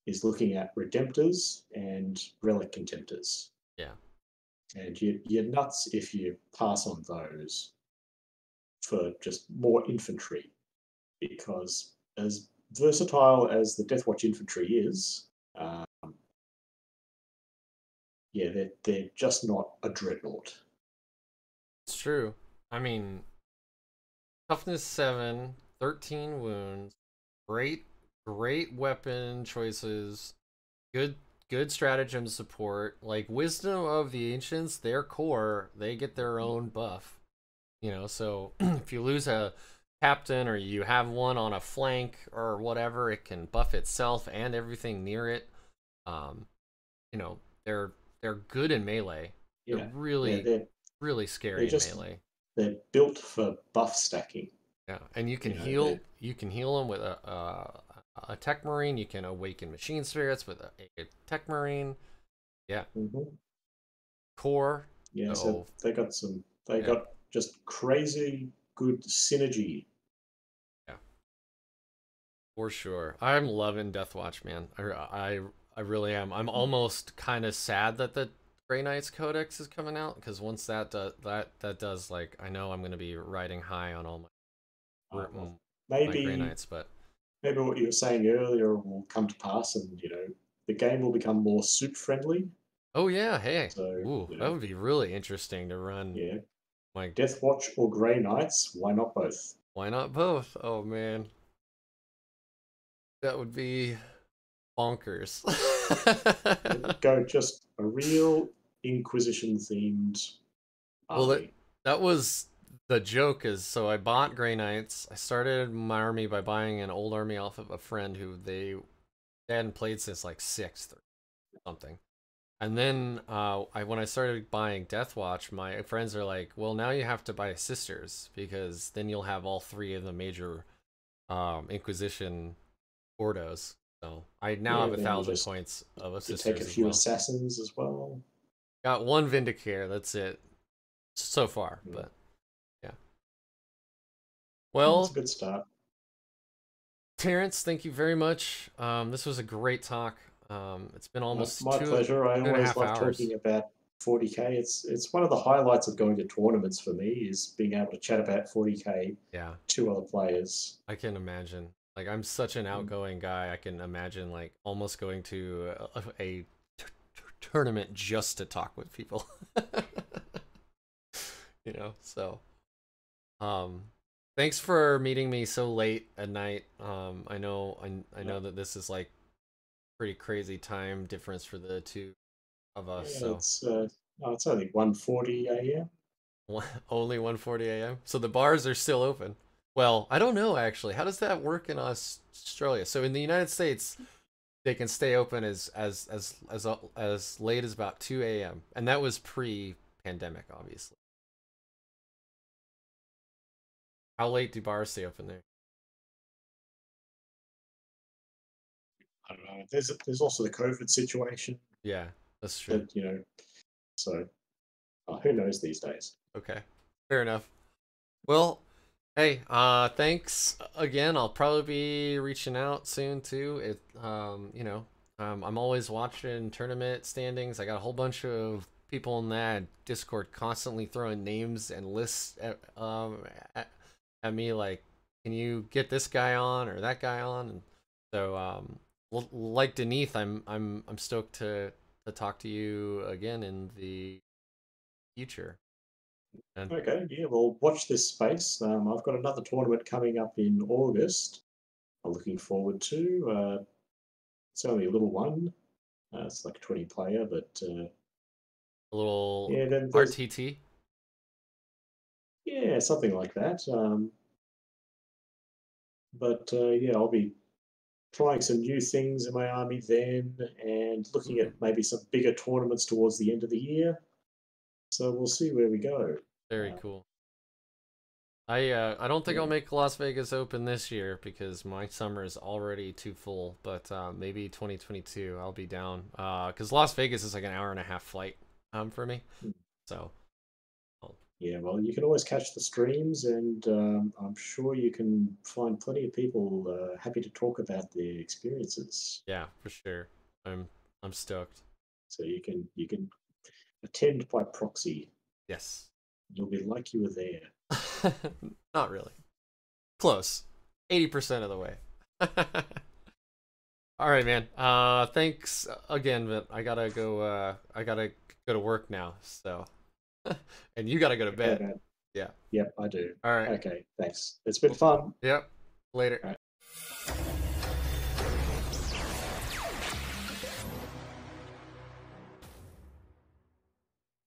S2: is looking at Redemptors and Relic Contemptors.
S1: Yeah.
S2: And you're nuts if you pass on those for just more infantry, because as versatile as the Deathwatch infantry is, yeah, they're just not a dreadnought.
S1: It's true. I mean, toughness 7, 13 wounds, great weapon choices, good stratagem support. Like Wisdom of the Ancients, their core, they get their own buff. You know, so if you lose a captain or you have one on a flank or whatever, it can buff itself and everything near it. You know, they're good in melee.
S2: Yeah,
S1: they're really scary in melee.
S2: They're built for buff stacking.
S1: Yeah, and you can heal. You can heal them with a tech marine. You can awaken machine spirits with a tech marine. Yeah. Core.
S2: Yeah, so they got some. They got just crazy good synergy.
S1: Yeah, for sure. I'm loving Deathwatch, man. I really am. I'm almost kind of sad that the Grey Knights Codex is coming out, because once that does, like, I know I'm going to be riding high on all my Grey Knights, but
S2: maybe what you were saying earlier will come to pass, and you know, the game will become more soup friendly.
S1: Oh yeah, hey,
S2: so,
S1: ooh,
S2: you know,
S1: that would be really interesting to run.
S2: Yeah,
S1: my
S2: Deathwatch or Grey Knights. Why not both?
S1: Why not both? Oh man, that would be bonkers.
S2: Go just a real Inquisition themed army.
S1: Well, that was the joke. Is so I bought Grey Knights. I started my army by buying an old army off of a friend who they hadn't played since like 6th or something. And then when I started buying Deathwatch, my friends are like, well, now you have to buy Sisters, because then you'll have all 3 of the major Inquisition Ordos. So I now have 1,000 points of a Sisters.
S2: Take a few Assassins as well.
S1: Got 1 Vindicare, that's it so far, but yeah. Well,
S2: it's a good start.
S1: Terence, thank you very much. This was a great talk. It's been almost
S2: my pleasure. I always love talking about 40k. It's one of the highlights of going to tournaments for me, is being able to chat about 40k to other players.
S1: I can imagine. Like, I'm such an outgoing guy. I can imagine like almost going to a tournament just to talk with people. You know, so thanks for meeting me so late at night. I know that this is like pretty crazy time difference for the two of us.
S2: Yeah,
S1: so
S2: it's only 1:40 a.m.
S1: Only 1:40 a.m. So the bars are still open. Well, I don't know actually. How does that work in Australia? So in the United States, they can stay open as late as about 2 a.m. and that was pre-pandemic, obviously. How late do bars stay open there?
S2: I don't know. There's also the COVID situation
S1: Yeah, that's true.
S2: that, you know, so who knows these days.
S1: Okay, fair enough. Well, hey, thanks again. I'll probably be reaching out soon too. You know, I'm always watching tournament standings. I got a whole bunch of people in that Discord constantly throwing names and lists at me like, can you get this guy on or that guy on? And so, like Denise, I'm stoked to talk to you again in the future. And
S2: Okay, yeah, well, watch this space. I've got another tournament coming up in August. I'm looking forward to. It's only a little one. It's like a 20 player, but
S1: a little
S2: yeah, then there's
S1: RTT.
S2: yeah, something like that. But yeah, I'll be trying some new things in my army then, and looking at maybe some bigger tournaments towards the end of the year. So we'll see where we go.
S1: Very cool. I don't think I'll make Las Vegas Open this year because my summer is already too full. But maybe 2022 I'll be down. Because Las Vegas is like an 1.5-hour flight for me. So
S2: yeah, well, you can always catch the streams, and I'm sure you can find plenty of people happy to talk about their experiences.
S1: yeah, for sure. I'm stoked.
S2: So you can attend by proxy.
S1: Yes.
S2: You'll be like you were there.
S1: Not really. Close. 80% of the way. All right, man. Thanks again, but I gotta go. I gotta go to work now. So, and you gotta go to bed.
S2: Okay,
S1: yeah.
S2: Yep, I do.
S1: All right.
S2: Okay, thanks. It's been fun.
S1: Yep. Later.
S2: All right.